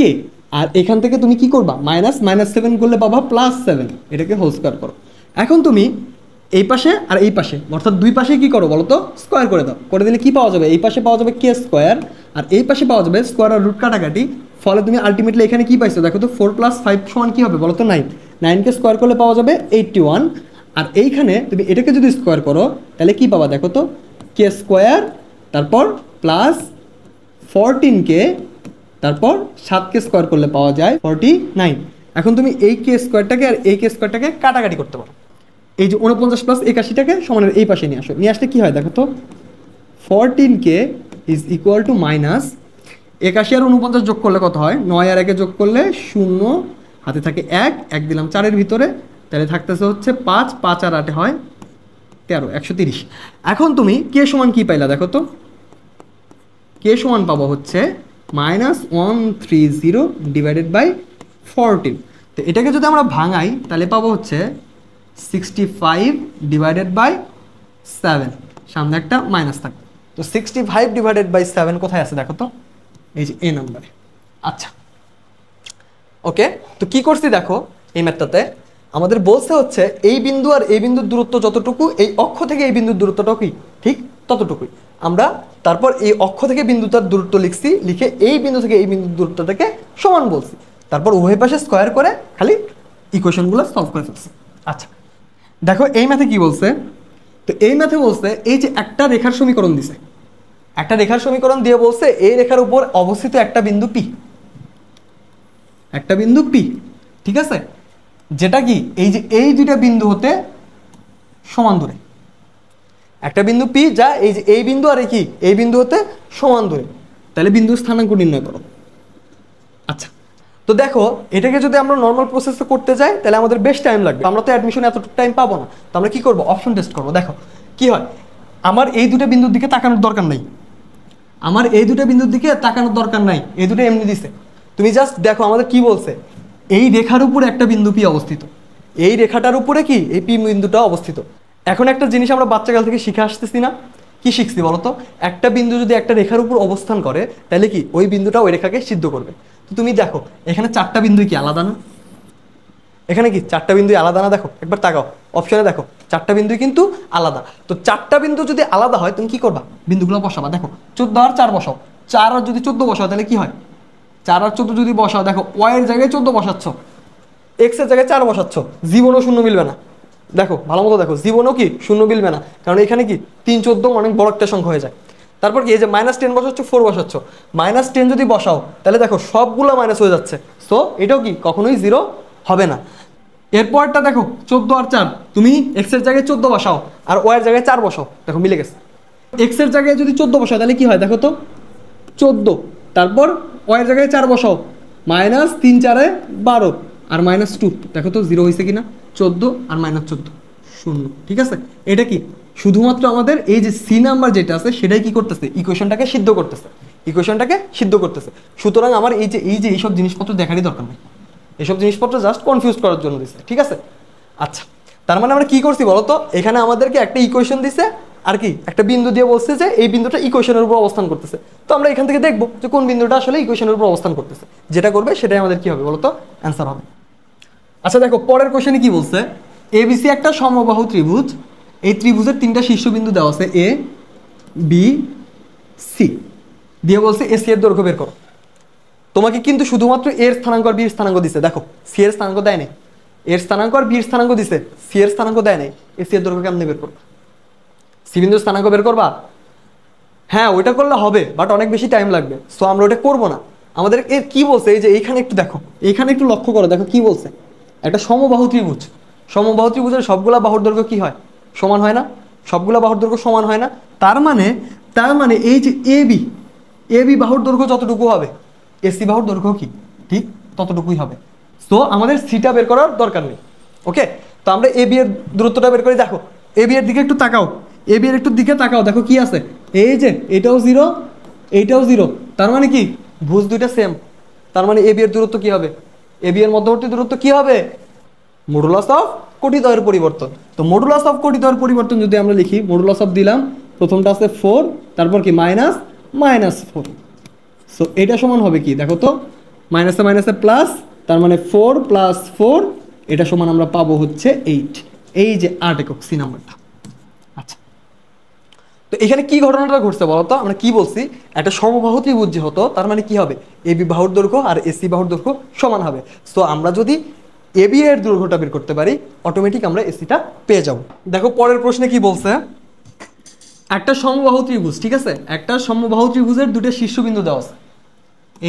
আর এখান থেকে তুমি কি করবা মাইনাস 7 করলে পাবা +7, এটাকে হোল স্কোয়ার করো। এখন তুমি এই পাশে আর এই পাশে অর্থাৎ দুই পাশে কি করো বলো তো, স্কোয়ার করে দাও, করে দিলে কি পাওয়া যাবে, এই পাশে পাওয়া যাবে k স্কোয়ার আর এই পাশে পাওয়া যাবে স্কোয়ার আর রুট কাটাকাটি, ফলে তুমি আলটিমেটলি এখানে কি পাইছো দেখো তো, 4 + 5 সমান কি হবে বলো তো 9, 9কে স্কোয়ার করলে পাওয়া যাবে 81, আর এইখানে তুমি এটাকে যদি স্কোয়ার করো তাহলে কি পাবা দেখো তো, k স্কোয়ার তারপর প্লাস 14k তারপর 7কে স্কোয়ার করলে পাওয়া যায় 49। এখন তুমি এই k স্কোয়ারটাকে আর এই k স্কোয়ারটাকে কাটাকাটি করতে পারো, এই যে 49 + 81টাকে সমানের এই পাশে নিয়ে আসো, নিয়ে আসলে কি হয় দেখো তো, 14k is equal two minus 81 আর 49 যোগ করলে কত হয়, 9 আর 1 যোগ করলে 0, হাতে থাকে 1 দিলাম 4-এর ভিতরে, তাহলে থাকতেছে হচ্ছে 5, 5 আর 8 হয় 13, 130। এখন তুমি কে সমান কি পাইলা দেখো তো, কে সমান পাবো হচ্ছে -130 ডিভাইডেড বাই 14। তো এটাকে যদি আমরা ভাঙাই তাহলে পাবো হচ্ছে 65 ডিভাইডেড বাই 7, সামনে একটা মাইনাস থাকবে। তো 65 ডিভাইডেড বাই 7 কোথায় আছে দেখো তো, এই যে এ নাম্বারে। আচ্ছা ওকে, তো কি করছি দেখো এই ম্যাথটাতে আমাদের বলছে হচ্ছে এই বিন্দু আর এই বিন্দুর দূরত্ব যতটুকু, এই অক্ষ থেকে এই বিন্দুর দূরত্বটাও কি ঠিক ততটুকুই। আমরা তারপর এই অক্ষ থেকে বিন্দুটার দূরত্ব লিখছি, লিখে এই বিন্দু থেকে এই বিন্দুর দূরত্বটাকে সমান বলছি, তারপর উভয় পাশে স্কোয়ার করে খালি ইকুয়েশনগুলো সলভ করে ফেলছি। আচ্ছা দেখো এই ম্যাথে কি বলছে, তো এই ম্যাথে বলছে এই যে একটা রেখার সমীকরণ দিছে, একটা রেখার সমীকরণ দিয়ে বলছে এই রেখার উপর অবস্থিত একটা বিন্দু পি, একটা বিন্দু পি, ঠিক আছে, যেটা কি এই যে এই দুইটা বিন্দু হতে সমান দূরে, একটা বিন্দু পি যা এই যে এই বিন্দু আর কি এই বিন্দু হতে সমান দূরে, তাহলে বিন্দুর স্থানাঙ্ক নির্ণয় করো। আচ্ছা তো দেখো এটাকে যদি আমরা নর্মাল প্রসেসে করতে যাই তাহলে আমাদের বেশ টাইম লাগবে, আমরা তো অ্যাডমিশনে এতটুকু টাইম পাবো না, তো আমরা কি করব, অপশন টেস্ট করবো। দেখো কি হয়, আমার এই দুটো বিন্দুর দিকে তাকানোর দরকার নাই, আমার এই দুটো বিন্দুর দিকে তাকানোর দরকার নাই, এই দুটো এমনি দিছে, তুমি জাস্ট দেখো আমাদের কি বলছে, এই রেখার উপরে একটা বিন্দু পি অবস্থিত, এই রেখাটার উপরে কি এই পি বিন্দুটা অবস্থিত। এখন একটা জিনিস আমরা বাচ্চাকাল থেকে শিখে আসতেছি না, কি শিখছি বলতো, একটা বিন্দু যদি একটা রেখার উপর অবস্থান করে তাহলে কি ওই বিন্দুটা ওই রেখাকে সিদ্ধ করবে। তো তুমি দেখো এখানে চারটা বিন্দুই কি আলাদা না, এখানে কি চারটা বিন্দু আলাদা না, দেখো একবার তাকাও অপশনে দেখো চারটা বিন্দু কিন্তু আলাদা। তো চারটা বিন্দু যদি আলাদা হয় তুমি কি করবা, বিন্দুগুলো বসাবা, দেখো 14 আর 4 বসাও, 4 আর যদি 14 বসাও তাহলে কি হয়, 4 আর 14 যদি বসাও, দেখো ওয়াই এর জায়গায় 14 বসাচ্ছ, এক্স এর জায়গায় 4 বসাচ্ছ, জীবনও শূন্য মিলবে না, দেখো ভালো মতো দেখো জীবনও কি শূন্য মিলবে না, কারণ এখানে কি 3 14 অনেক বড় একটা সংখ্যা হয়ে যায়। তারপর কি এই যে -10 বসাচ্ছ, 4 বসাচ্ছ, -10 যদি বসাও তাহলে দেখো সবগুলো মাইনাস হয়ে যাচ্ছে, সো এটাও কি কখনোই 0 হবে না। এরপরটা দেখো 14 আর 4, তুমি এক্স এর জায়গায় 14 বসাও আর ওয়াই এর জায়গায় 4 বসাও, দেখো মিলে গেছে। এক্স এর জায়গায় যদি 14 বসাও তাহলে কি হয় দেখো তো 14, তারপর ওয়াই এর জায়গায় 4 বসাও, -3 4 12 আর -2, দেখো তো 0 হয়েছে কিনা, 14 আর -14 0, ঠিক আছে। এটা কি শুধুমাত্র আমাদের এই যে সি নাম্বার যেটা আছে সেটাই কি করতেছে, ইকুয়েশনটাকে সিদ্ধ করতেছে, ইকুয়েশনটাকে সিদ্ধ করতেছে। সুতরাং আমার এই যে এইসব জিনিসপত্র দেখারই দরকার নেই, এসব জিনিসপত্র জাস্ট কনফিউজ করার জন্য দিছে, ঠিক আছে। আচ্ছা তার মানে আমরা কি করছি বলতো, এখানে আমাদেরকে একটা ইকুয়েশন দিছে আর কি একটা বিন্দু দিয়ে বলছে যে এই বিন্দুটা ইকুয়েশনের উপর অবস্থান করতেছে, তো আমরা এখান থেকে দেখবো যে কোন বিন্দুটা আসলে ইকুয়েশনের উপর অবস্থান করতেছে, যেটা করবে সেটাই আমাদের কি হবে বলতো, অ্যান্সার হবে। আচ্ছা দেখো পরের কোশ্চেনে কি বলছে, এবিসি একটা সমবাহু ত্রিভুজ, এই ত্রিভুজের 3টা শীর্ষবিন্দু দেওয়া আছে এ বি সি, দিয়ে বলছে এসি এর দৈর্ঘ্য বের করো। তোমাকে কিন্তু শুধুমাত্র এর স্থানাঙ্ক আর বির স্থানাঙ্ক দিছে, দেখো সি এর স্থানাঙ্ক দেয় নাই, এর স্থানাঙ্ক আর বির স্থানাঙ্ক দিছে, সি এর স্থানাঙ্ক দেয় নাই, এসি এর দৈর্ঘ্য কেমনে বের করবা, সি বিন্দুর স্থানাঙ্ক বের করবা, হ্যাঁ ওইটা করলে হবে বাট অনেক বেশি টাইম লাগবে, সো আমরা ওটা করবো না। আমাদের এর কি বলছে, এই যে এইখানে একটু দেখো, এইখানে একটু লক্ষ্য করো, দেখো কি বলছে, একটা সমবাহু ত্রিভুজ, সমবাহু ত্রিভুজের সবগুলা বাহুর দৈর্ঘ্য কি হয়, সমান হয় না, সবগুলা বাহুর দৈর্ঘ্য সমান হয় না, তার মানে এই যে এবি বাহুর দৈর্ঘ্য যতটুকু হবে এসি বাহুর দৈর্ঘ্য কি ঠিক ততটুকুই হবে, সো আমাদের সিটা বের করার দরকার নেই। ওকে, তো আমরা এবি এর দূরত্বটা বের করি, দেখো এবি এর দিকে একটু তাকাও, এবি এর একটু দিকে তাকাও, দেখো কি আছে, এই যে এটাও 0 এইটাও 0, তার মানে কি ভুজ দুইটা সেম, তার মানে এবি এর দূরত্ব কি হবে, এবি এর মধ্যবর্তী দূরত্ব কি হবে, মডুলাস অফ কোটিদ্বয়ের পরিবর্তন। তো মডুলাস অফ কোটিদ্বয়ের পরিবর্তন যদি আমরা লিখি, মডুলাস অফ দিলাম, প্রথমটা আছে 4, তারপর কি -4, সো এটা সমান হবে কি দেখো তো, মাইনাসে মাইনাসে প্লাস, তার মানে 4 + 4, এটা সমান আমরা পাবো হচ্ছে 8, এই যে 8 একক সি নাম্বারটা। আচ্ছা তো এখানে কি ঘটনাটা ঘটছে বলতো, আমরা কি বলছি, একটা সমবাহু ত্রিভুজ যে হতো তার মানে কি হবে, এবি বাহুর দৈর্ঘ্য আর এসি বাহুর দৈর্ঘ্য সমান হবে, সো আমরা যদি এবি এর দৈর্ঘ্যটা বের করতে পারি অটোমেটিক আমরা এসিটা পেয়ে যাব। দেখো পরের প্রশ্নে কি বলছে, একটা সমবাহু ত্রিভুজ, ঠিক আছে, একটা সমবাহু ত্রিভুজের দুটো শীর্ষবিন্দু দেওয়া আছে,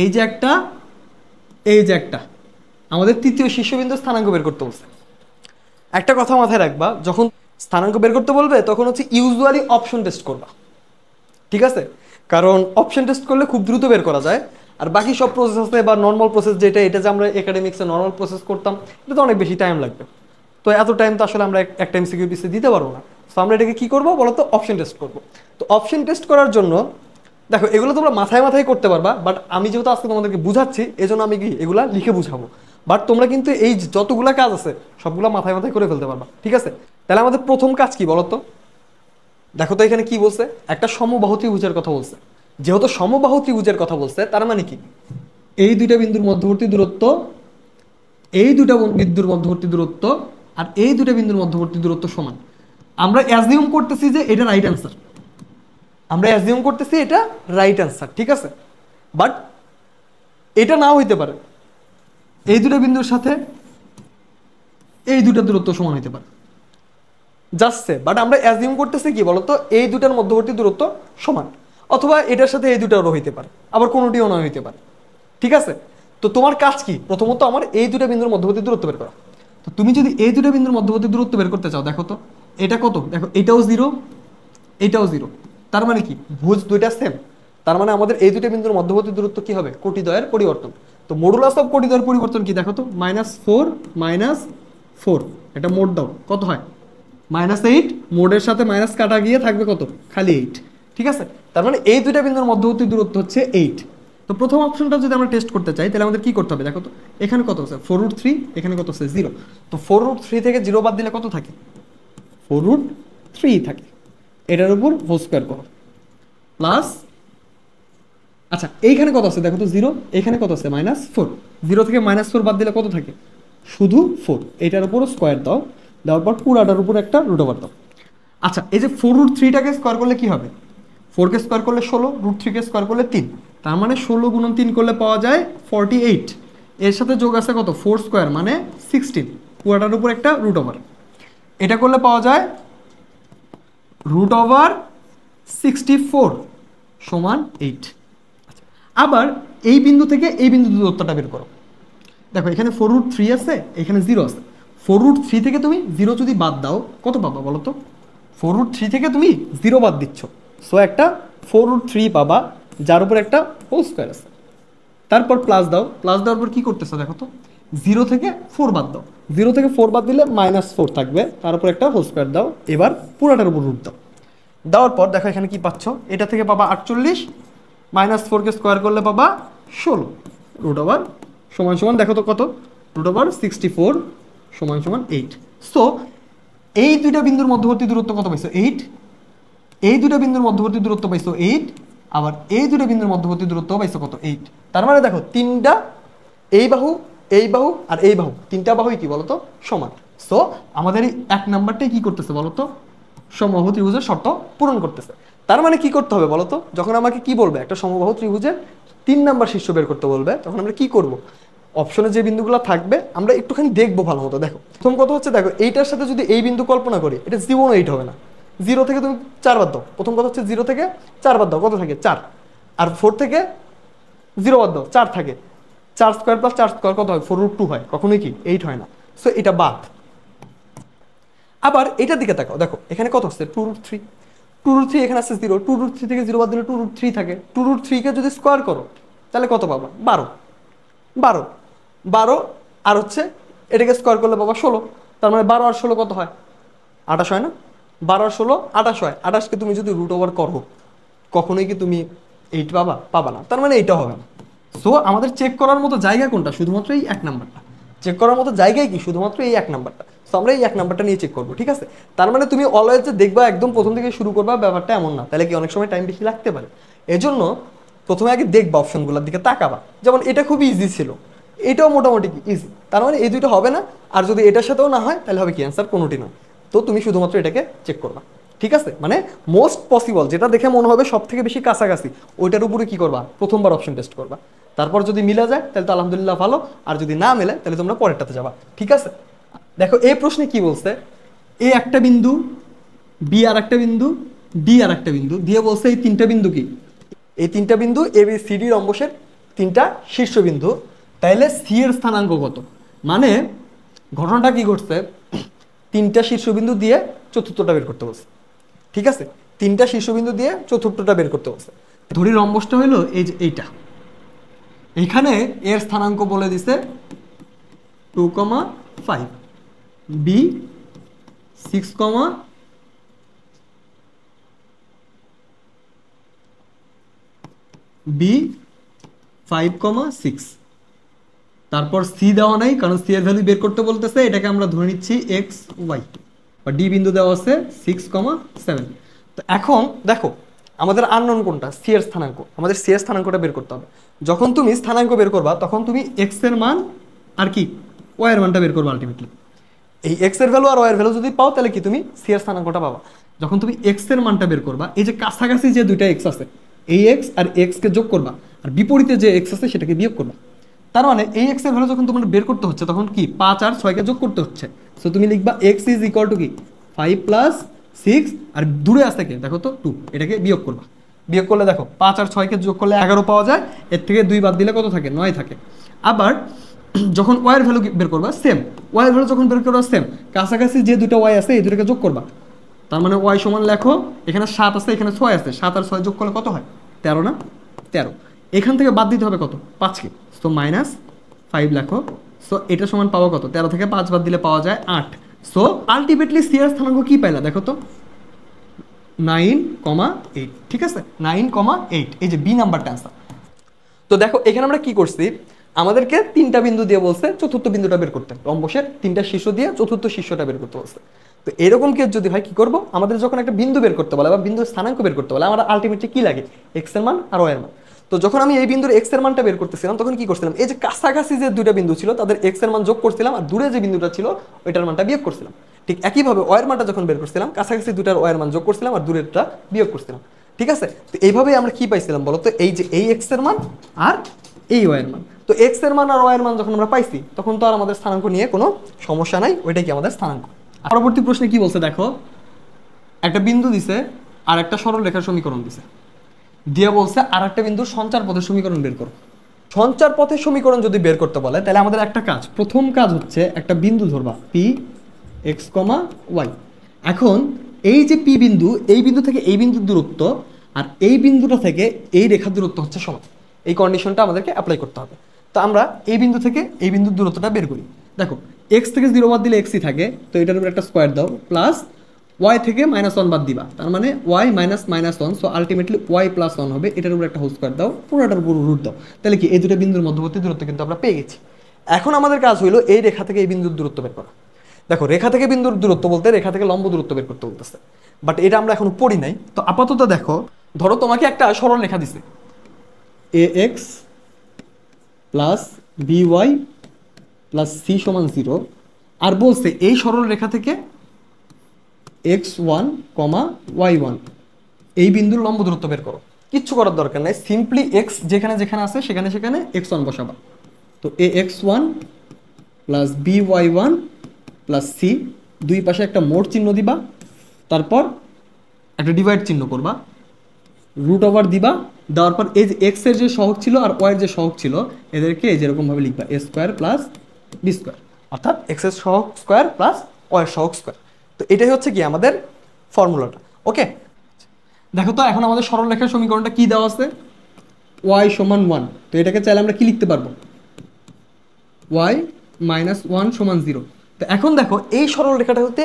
এই যে একটা, এই যে একটা, আমাদের তৃতীয় শীর্ষবিন্দু স্থানাঙ্ক বের করতে বলছে। একটা কথা মাথায় রাখবা, যখন স্থানাঙ্ক বের করতে বলবে তখন হচ্ছে ইউজুয়ালি অপশন টেস্ট করবা, ঠিক আছে, কারণ অপশন টেস্ট করলে খুব দ্রুত বের করা যায়, আর বাকি সব প্রসেস আছে বা নর্মাল প্রসেস যেটা, এটা যে আমরা একাডেমিক্সে নর্মাল প্রসেস করতাম এটা তো অনেক বেশি টাইম লাগবে, তো এত টাইম তো আসলে আমরা একটা এমসিকিউ পিসে দিতে পারবো না, তো আমরা এটাকে কি করবো বলো তো, অপশন টেস্ট করবো। তো অপশন টেস্ট করার জন্য দেখো এগুলো তোমরা মাথায় মাথায় করতে পারবা, বাট আমি যেহেতু আজকে তোমাদেরকে বুঝাচ্ছি এজন্য আমি কি এগুলা লিখে বুঝাবো, বাট তোমরা কিন্তু এই যতগুলা কাজ আছে সবগুলা মাথায় মাথায় করে ফেলতে পারবা, ঠিক আছে। তাহলে আমাদের প্রথম কাজ কি বলতো, দেখো তো এখানে কি বলছে, একটা সমবাহু ত্রিভুজের কথা বলছে, যেহেতু সমবাহু ত্রিভুজের কথা বলছে তার মানে কি এই দুইটা বিন্দুর মধ্যবর্তী দূরত্ব, এই দুটা বিন্দুর মধ্যবর্তী দূরত্ব আর এই দুটো বিন্দুর মধ্যবর্তী দূরত্ব সমান। আমরা অ্যাজিউম করতেছি যে এটা রাইট অ্যান্সার, আমরা অ্যাজিউম করতেছি এটা রাইট অ্যান্সার, ঠিক আছে? বাট এটা নাও হইতে পারে, এই দুটো বিন্দুর সাথে এই দুটো দূরত্ব সমান হইতে পারে, যাচ্ছে। বাট আমরা অ্যাজিউম করতেছি কি বলতো, এই দুটার মধ্যবর্তী দূরত্ব সমান, অথবা এটার সাথে এই দুটারও হইতে পারে, আবার কোনোটিও না হইতে পারে, ঠিক আছে? তো তোমার কাজ কি, প্রথমত আমার এই দুটো বিন্দুর মধ্যবর্তী দূরত্ব বের করা। তো তুমি যদি এই দুটো বিন্দুর মধ্যবর্তী দূরত্ব বের করতে চাও, দেখো তো এটা কত, দেখো এটাও 0, এটাও 0, তার মানে কি ভুজ দুইটা সেম, তার মানে আমাদের এই দুটো বিন্দুর মধ্যবর্তী দূরত্ব কি হবে, কোটিদ্বয়ের পরিবর্তন। তো মডুলাস অফ কোটিদ্বয়ের পরিবর্তন কি দেখো তো, -4 এটা মোড দাও, কত হয় -8, মোডের সাথে মাইনাস কাটা গিয়ে থাকবে কত, খালি 8, ঠিক আছে? তার মানে এই দুইটা বিন্দুর মধ্যবর্তী দূরত্ব হচ্ছে 8। তো প্রথম অপশনটা যদি আমরা টেস্ট করতে চাই, তাহলে আমাদের কি করতে হবে, দেখো তো এখানে কত আছে 4√3, এখানে কত আছে 0। তো 4√3 থেকে 0 বাদ দিলে কত থাকে, 4√3 থাকে, এটার উপর হোল স্কোয়ার করো প্লাস, আচ্ছা এইখানে কত আছে দেখো তো 0, এখানে কত আছে -4, 0 থেকে -4 বাদ দিলে কত থাকে, শুধু 4, এটার উপর স্কোয়ার দাও, দেওয়ার পর পুরাটার উপর একটা রুট ওভার দাও। আচ্ছা এই যে 4√3টাকে স্কোয়ার করলে কি হবে, 4কে স্কোয়ার করলে 16, √3কে স্কোয়ার করলে 3, তার মানে 16 গুণন 3 করলে পাওয়া যায় 48, এর সাথে যোগ আছে কত 4 স্কোয়ার মানে 16, পুরাটার উপর একটা রুট ওভার, এটা করলে পাওয়া যায় √64 সমান 8। আবার এই বিন্দু থেকে এই বিন্দু দূরত্বটা বের করো, দেখো এখানে 4√3 আছে, এখানে 0 আছে, 4√3 থেকে তুমি 0 যদি বাদ দাও কত পাবা বলো তো, 4√3 থেকে তুমি 0 বাদ দিচ্ছ, সো একটা 4√3 পাবা, যার উপর একটা হোল স্কোয়ার আছে, তারপর প্লাস দাও, প্লাস দেওয়ার পর কি করতেছো দেখো তো, 0 থেকে 4 বাদ দাও, 0 থেকে 4 বাদ দিলে -4 থাকবে, তার উপর একটা হোল স্কোয়ার দাও, এবার পুরাটার উপর রুট দাও, দেওয়ার পর দেখো এখানে কি পাচ্ছ, এটা থেকে পাবা 48, -4কে স্কোয়ার করলে পাবা 16, রুট ওভার সমান সমান দেখো তো কত, √64 সমান সমান 8। সো এই দুইটা বিন্দুর মধ্যবর্তী দূরত্ব কত পাইছো 8, এই দুইটা বিন্দুর মধ্যবর্তী দূরত্ব পাইছো 8, আবার এই দুইটা বিন্দুর মধ্যবর্তী দূরত্ব পাইছো কত 8। তার মানে দেখো তিনটা, এই বাহু এই বাহু আর এই বাহু, তিনটা বাহুই কি বলতো সমান। সো আমাদের এই 1 নাম্বারটাই কি করতেছে বলতো, সমবাহু ত্রিভুজের শর্ত পূরণ করতেছে। তার মানে কি করতে হবে বলতো, যখন আমাকে কি বলবে একটা সমবাহু ত্রিভুজের 3 নাম্বার শীর্ষ বের করতে বলবে, তখন আমরা কি করব, অপশনে যে বিন্দুগুলো থাকবে আমরা একটুখানি দেখবো ভালো মতো। দেখো প্রথম কথা হচ্ছে, দেখো এইটার সাথে যদি এই বিন্দু কল্পনা করি, এটা জীবনও 8 হবে না, 0 থেকে তুমি 4 বাদ দাও, প্রথম কথা হচ্ছে 0 থেকে 4 বাদ দাও, কত থাকে 4, আর 4 থেকে 0 বাদ দাও 4 থাকে, 4 স্কোয়ার প্লাস 4 স্কোয়ার কত হয় 4√2 হয়, কখনোই কি 8 হয় না, সো এটা বাদ। আবার এটার দিকে তাকাও, দেখো এখানে কত হচ্ছে 2√3, 2√3 এখানে আছে 0, 2√3 থেকে 0 বাদ দিলে 2√3 থাকে, 2√3কে যদি স্কোয়ার করো তাহলে কত পাবা 12, 12 12 আর হচ্ছে এটাকে স্কোয়ার করলে পাবা 16, তার মানে 12 আর 16 কত হয় 28 হয় না, 12 আর 16 28 হয়, 28কে তুমি যদি রুট ওভার করো কখনোই কি তুমি 8 পাবা, পাবা না, তার মানে এইটা হবে না। সো আমাদের চেক করার মতো জায়গা কোনটা, শুধুমাত্র এই 1 নাম্বারটা, চেক করার মতো জায়গায় কি শুধুমাত্র এই 1 নাম্বারটা, সো আমরা এই 1 নাম্বারটা নিয়ে চেক করবো, ঠিক আছে? তার মানে তুমি অলওয়েজ যে দেখবা একদম প্রথম থেকে শুরু করবা ব্যাপারটা এমন না, তাহলে কি অনেক সময় টাইম বেশি লাগতে পারে, এজন্য প্রথমে আগে দেখবা অপশনগুলোর দিকে তাকাবা। যেমন এটা খুবই ইজি ছিল, এটাও মোটামুটি ইজি, তার মানে এই দুইটা হবে না, আর যদি এটার সাথেও না হয় তাহলে হবে কি অ্যান্সার কোনোটি নয়। তো তুমি শুধুমাত্র এটাকে চেক করবা, ঠিক আছে? মানে মোস্ট পসিবল যেটা দেখে মনে হবে সব থেকে বেশি কাছাকাছি ওইটার উপরে কি করবা, প্রথমবার অপশন টেস্ট করবা, তারপর যদি মিলা যায় তাহলে তো আলহামদুলিল্লাহ ভালো, আর যদি না মেলে তাহলে তোমরা পরেরটাতে যাবা, ঠিক আছে? দেখো এই প্রশ্নে কি বলছে, এ একটা বিন্দু, বি আর একটা বিন্দু, ডি আর একটা বিন্দু দিয়ে বলছে এই তিনটা বিন্দু কি, এই তিনটা বিন্দু এ বি সি ডি রম্বসের তিনটা শীর্ষবিন্দু, তাইলে সি এর স্থানাঙ্ক কত, মানে ঘটনাটা কি ঘটছে, তিনটা শীর্ষবিন্দু দিয়ে চতুর্থটা বের করতে বলছে, ঠিক আছে? তিনটা শীর্ষবিন্দু দিয়ে চতুর্থটা বের করতে বলছে, ধরি রম্বসটা হইলো এই যে এইটা, এইখানে এর স্থানাঙ্ক বলে দিছে 2,5, বি 6, বি 5,6, তারপর সি দেওয়া নাই কারণ সি এর ভ্যালু বের করতে বলতেছে, এটাকে আমরা ধরে নিচ্ছি এক্স ওয়াই, বা ডি বিন্দু দেওয়া আছে 6,7। তো এখন দেখো আমাদের আননোন কোনটা, সি এর স্থানাঙ্ক, আমাদের সি এর স্থানাঙ্কটা বের করতে হবে। যখন তুমি স্থানাঙ্ক বের করবা তখন তুমি এক্স এর মান আর কি ওয়াই এর মানটা বের করবা আলটিমেটলি। এই এক্স এর ভ্যালু আর ওয়াই এর ভ্যালু যদি পাও তাহলে কি তুমি সি এর স্থানাঙ্কটা পাবা। যখন তুমি এক্স এর মানটা বের করবা, এই যে কাছাকাছি যে দুইটা এক্স আছে এই এক্স আর এক্স কে যোগ করবা, আর বিপরীতে যে এক্স আছে সেটাকে বিয়োগ করবা। তার মানে এই এক্স এর ভ্যালু যখন তোমার বের করতে হচ্ছে তখন কি 5 আর 6 কে যোগ করতে হচ্ছে। সো তুমি লিখবা এক্স ইজ ইকুয়াল টু কি 5 প্লাস 6, আর দূরে আসতে কে দেখো তো 2, এটাকে বিয়োগ করবা। বিয়োগ করলে দেখো 5 আর 6 কে যোগ করলে 11 পাওয়া যায়, এর থেকে 2 বাদ দিলে কত থাকে 9 থাকে। আবার যখন ওয়াই এর ভ্যালু বের করবা সেম, ওয়াই এর ভ্যালু যখন বের করবা সেম, কাছাকাছি যে দুটো ওয়াই আছে এই দুটোকে যোগ করবা। তার মানে ওয়াই সমান লেখো, এখানে 7 আছে এখানে 6 আছে, 7 আর 6 যোগ করলে কত হয় 13 না, 13। এখান থেকে বাদ দিতে হবে কত 5 কে, সো -5 লেখো। সো এটা সমান পাওয়া কত, 13 থেকে 5 বাদ দিলে পাওয়া যায় 8। সো আলটিমেটলি সি এর স্থানাঙ্ক কি পাইলা দেখো তো 9,8। ঠিক আছে 9,8, এই যে বি নাম্বারটা आंसर। তো দেখো এখানে আমরা কি করছি, আমাদেরকে 3টা বিন্দু দিয়ে বলছে চতুর্থ বিন্দুটা বের করতে, রম্বসের 3টা শীর্ষ দিয়ে চতুর্থ শীর্ষটা বের করতে বলছে। তো এরকম কেস যদি হয় কি করব, আমাদের যখন একটা বিন্দু বের করতে বলে বা বিন্দুর স্থানাঙ্ক বের করতে বলে, আমরা আলটিমেটলি কি লাগে এক্স এর মান আর ওয়াই এর মান। তো যখন আমি এই বিন্দুর এক্স এর মানটা বের করতেছিলাম তখন কি করছিলাম, এই যে কাছাকাছি যে দুইটা বিন্দু ছিল তাদের এক্স এর মান যোগ করছিলাম, আর দূরে যে বিন্দুটা ছিল ওইটার মানটা বিয়োগ করছিলাম। ঠিক একইভাবে ওয়াই এর মানটা যখন বের করছিলাম কাছাকাছি দুটার ওয়াই এর মান যোগ করছিলাম আর দূরেরটা বিয়োগ করছিলাম। ঠিক আছে, তো এইভাবেই আমরা কি পাইছিলাম বলো তো, এই যে এই এক্স এর মান আর এই ওয়াই এর মান। তো এক্স এর মান আর ওয়াই এর মান যখন আমরা পাইছি তখন তো আর আমাদের স্থানাঙ্ক নিয়ে কোনো সমস্যা নাই, ওইটাই কি আমাদের স্থানাঙ্ক। পরবর্তী প্রশ্নে কি বলছে দেখো, একটা বিন্দু দিছে আর একটা সরল রেখার সমীকরণ দিছে, দিয়ে বলছে আর একটা বিন্দুর সঞ্চার পথের সমীকরণ বের করো। সঞ্চার পথের সমীকরণ যদি বের করতে বলে তাহলে আমাদের একটা কাজ, প্রথম কাজ হচ্ছে একটা বিন্দু ধরবা পি এক্স কমা ওয়াই। এখন এই যে পি বিন্দু, এই বিন্দু থেকে এই বিন্দুর দূরত্ব আর এই বিন্দুটা থেকে এই রেখার দূরত্ব হচ্ছে সমান, এই কন্ডিশনটা আমাদেরকে অ্যাপ্লাই করতে হবে। তো আমরা এই বিন্দু থেকে এই বিন্দুর দূরত্বটা বের করি। দেখো এক্স থেকে 0 বাদ দিলে এক্সই থাকে, তো এটার উপর একটা স্কোয়ার দাও, প্লাস ওয়াই থেকে -1 বাদ দিবা, তার মানে ওয়াই -1, সো আলটিমেটলি ওয়াই +1 হবে, এটার উপর একটা হোল স্কোয়ার দাও, পুরোটার উপর রুট দাও, তাহলে কি এই দুটো বিন্দুর মধ্যবর্তী দূরত্ব কিন্তু আমরা পেয়ে গেছি। এখন আমাদের কাজ হলো এই রেখা থেকে এই বিন্দুর দূরত্ব বের করা। দেখো রেখা থেকে বিন্দুর দূরত্ব বলতে রেখা থেকে লম্ব দূরত্ব বের করতে বলতেছে, বাট এটা আমরা এখনো পড়ি নাই। তো আপাতত দেখো, ধরো তোমাকে একটা সরল রেখা দিছে a x plus b y plus c সমান 0, আর বলছে এই সরল রেখা থেকে x1, y1 এই বিন্দুর লম্ব দূরত্ব বের করো। কিচ্ছু করার দরকার নাই, সিম্পলি x যেখানে যেখানে আছে সেখানে সেখানে x1 বসাবা। তো ax1 plus by1 plus c, দুই পাশে একটা মোট চিহ্ন দিবা, তারপর একটা ডিভাইড চিহ্ন করবা, রুট ওভার দিবা, দেওয়ার পর এই যে x এর যে সহগ ছিল আর y এর যে সহগ ছিল এদেরকে এই যেরকম ভাবে লিখবা a square plus b square, অর্থাৎ x এর সহগ স্কোয়ার প্লাস y এর সহগ স্কোয়ার। তো এটাই হচ্ছে কি আমাদের ফর্মুলাটা। ওকে, দেখো তো এখন আমাদের সরল রেখার সমীকরণটা কি দেওয়া আছে, y সমান 1। তো এটাকে চাইলে আমরা কি লিখতে পারবো, y -1 সমান 0। তো এখন দেখো এই সরল রেখাটা হতে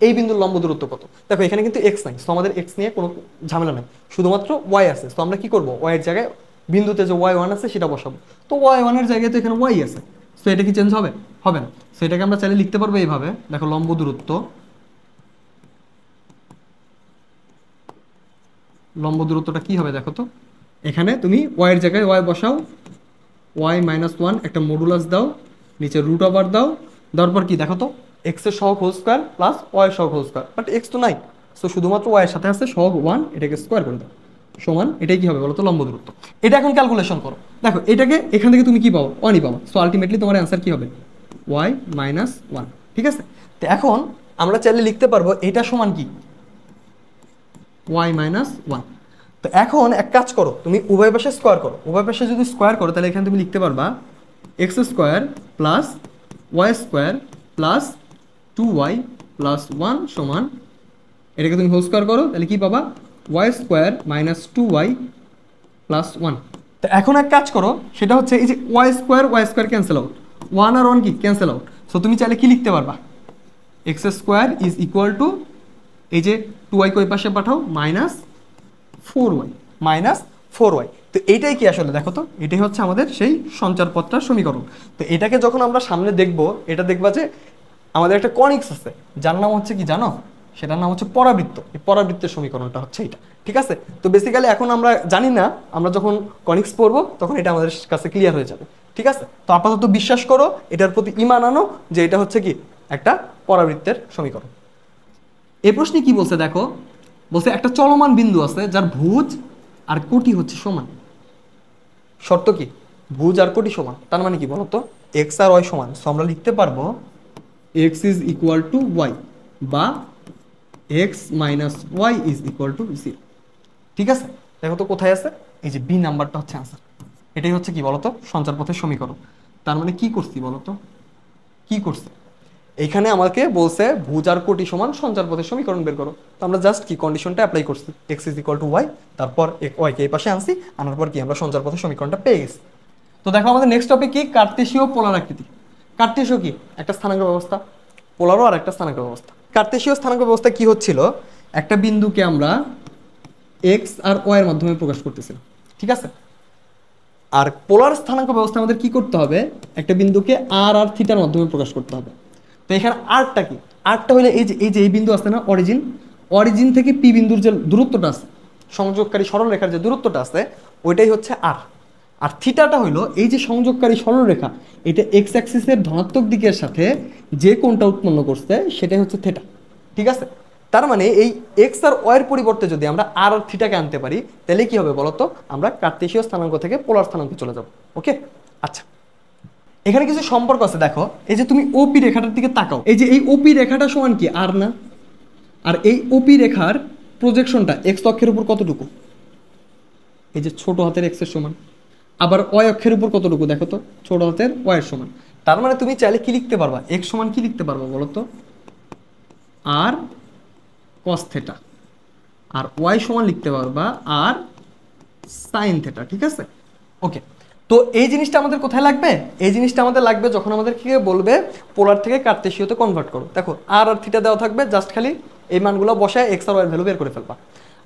এই বিন্দুর লম্ব দূরত্ব কত, দেখো এখানে কিন্তু x নাই, তো আমাদের x নিয়ে কোনো ঝামেলা নাই, শুধুমাত্র y আছে। তো আমরা কি করব, y এর জায়গায় বিন্দুতে যে y1 আছে সেটা বসাবো। তো y1 এর জায়গায় তো এখানে y আছে, তো এটা কি চেঞ্জ হবে, হবে না। তো এটাকে আমরা চাইলে লিখতে পারবো এইভাবে, দেখো লম্ব দূরত্ব, লম্ব দূরত্বটা কি হবে দেখো তো, এখানে তুমি y এর জায়গায় y বসাও, y -1 একটা মডুলাস দাও, নিচে রুট ওভার দাও, দেওয়ার পর কি দেখো তো x এর সহগ হোল স্কোয়ার প্লাস y এর সহগ হোল স্কোয়ার, বাট x তো নাই, সো শুধুমাত্র y এর সাথে আছে সহগ 1, এটাকে স্কোয়ার করে দাও, সমান এটাই কি হবে বলো তো লম্ব দূরত্ব। এটা এখন ক্যালকুলেশন করো, দেখো এটাকে এখান থেকে তুমি কি পাবো 1ই পাবো, সো আলটিমেটলি তোমার অ্যান্সার কি হবে y -1। ঠিক আছে, তো এখন আমরা চাইলে লিখতে পারবো এটা সমান কি y -1। তো এখন এক কাজ করো, তুমি উভয় পাশে স্কোয়ার করো, উভয় পাশে যদি স্কোয়ার করো তাহলে এখানে তুমি লিখতে পারবা x square plus y square plus 2y plus 1 সমান, এটাকে তুমি হোল স্কোয়ার করো তাহলে কি পাবা ওয়াই স্কোয়ার -2y প্লাস 1। তো এখন এক কাজ করো, সেটা হচ্ছে এই যে ওয়াই স্কোয়ার ক্যান্সেল আউট, 1 আর 1 কি ক্যান্সেল আউট, সো তুমি চাইলে কি লিখতে পারবা x square is equal two, এই যে 2y কে ওই পাশে পাঠাও -4y। তো এইটাই কি আসলে দেখো তো, এটাই হচ্ছে আমাদের সেই সঞ্চার পথটার সমীকরণ। তো এটাকে যখন আমরা সামনে দেখব, এটা দেখবা যে আমাদের একটা কনিক্স আছে যার নাম হচ্ছে কি জানো, সেটার নাম হচ্ছে পরাবৃত্ত। এই পরাবৃত্তের সমীকরণটা হচ্ছে এটা। ঠিক আছে, তো বেসিক্যালি এখন আমরা জানি না, আমরা যখন কনিক্স পড়বো তখন এটা আমাদের কাছে ক্লিয়ার হয়ে যাবে। ঠিক আছে, তো আপাতত বিশ্বাস করো, এটার প্রতি ঈমান আনো যে এটা হচ্ছে কি একটা পরাবৃত্তের সমীকরণ। এই প্রশ্নে কি বলছে দেখো, বলছে একটা চলমান বিন্দু আছে যার ভুজ আর কোটি হচ্ছে সমান। শর্ত কি? ভুজ আর কোটি সমান, তার মানে কি বলতো, এক্স আর ওয়াই সমান। সো আমরা লিখতে পারবো x is equal to y বা x minus y is equal to zero. ঠিক আছে, দেখো তো কোথায় আছে, এই যে বি নাম্বারটা হচ্ছে আনসার। এটাই হচ্ছে কি বলতো, সঞ্চার পথের সমীকরণ। তার মানে কি করছি বলতো, কি করছে, এইখানে আমাকে বলছে ভুজ আর কোটি সমান সঞ্চার পথের সমীকরণ বের করো। তো আমরা জাস্ট কি কন্ডিশনটা অ্যাপ্লাই করছি, x is equal to y, তারপর ওয়াইকে এই পাশে আনছি, আনার পর কি আমরা সঞ্চার পথের সমীকরণটা পেয়ে গেছি। তো দেখো আমাদের নেক্সট টপিক কি, কার্তেশীয় পোলার আকৃতি। কার্তেশীয় কি, একটা স্থানাঙ্ক ব্যবস্থা, পোলারও আর একটা স্থানাঙ্ক ব্যবস্থা। কার্তেশীয় স্থানাঙ্ক ব্যবস্থা কি হচ্ছিল, একটা বিন্দুকে আমরা এক্স আর ওয়াই এর মাধ্যমে প্রকাশ করতেছিলাম, ঠিক আছে। আর পোলার স্থানাঙ্ক ব্যবস্থা আমাদের কি করতে হবে, একটা বিন্দুকে আর আর থিটার মাধ্যমে প্রকাশ করতে হবে। তো এখানে আরটা কি, আরটা হলে এই বিন্দু আছে না অরিজিন, অরিজিন থেকে পি বিন্দুর যে দূরত্বটা আছে, সংযোগকারী সরলরেখার যে দূরত্বটা আছে, ওইটাই হচ্ছে আর। আর থিটাটা হইলো এই যে সংযোগকারী সরলরেখা, এটা এক্স অ্যাক্সিসের ধনাত্মক দিকের সাথে যে কোণটা উৎপন্ন করছে সেটাই হচ্ছে থিটা। ঠিক আছে, তার মানে এই এক্স আর ওয়াই এর পরিবর্তে যদি আমরা আর আর থিটাকে আনতে পারি, তাহলে কি হবে বলতো, আমরা কার্তেশীয় স্থানাঙ্ক থেকে পোলার স্থানাঙ্কে চলে যাব। ওকে, আচ্ছা, এখানে কিছু সম্পর্ক আছে দেখো। এই যে তুমি ওপি রেখাটার দিকে তাকাও, এই যে এই ওপি রেখাটা সমান কি আর না, আর এই ওপি রেখার প্রজেকশনটা এক্স অক্ষের উপর কতটুকু, এই যে ছোট হাতের এক্স এর সমান। আবার ওয়াই অক্ষের উপর কতটুকু দেখো তো, ছোট হাতের ওয়াই এর সমান। তার মানে তুমি চাইলে কি লিখতে পারবা, এক্স সমান কি লিখতে পারবা বলো তো, আর কস থেটা, আর ওয়াই সমান লিখতে পারবা আর সাইন থেটা। ঠিক আছে, ওকে। তো এই জিনিসটা আমাদের কোথায় লাগবে, এই জিনিসটা আমাদের লাগবে যখন আমাদের কি বলবে পোলার থেকে কার্তেশীয়তে কনভার্ট করো। দেখো আর আর থিটা দেওয়া থাকবে, জাস্ট খালি এই মানগুলো বসায় এক্স আর ওয়াই ভ্যালু বের করে ফেলবা।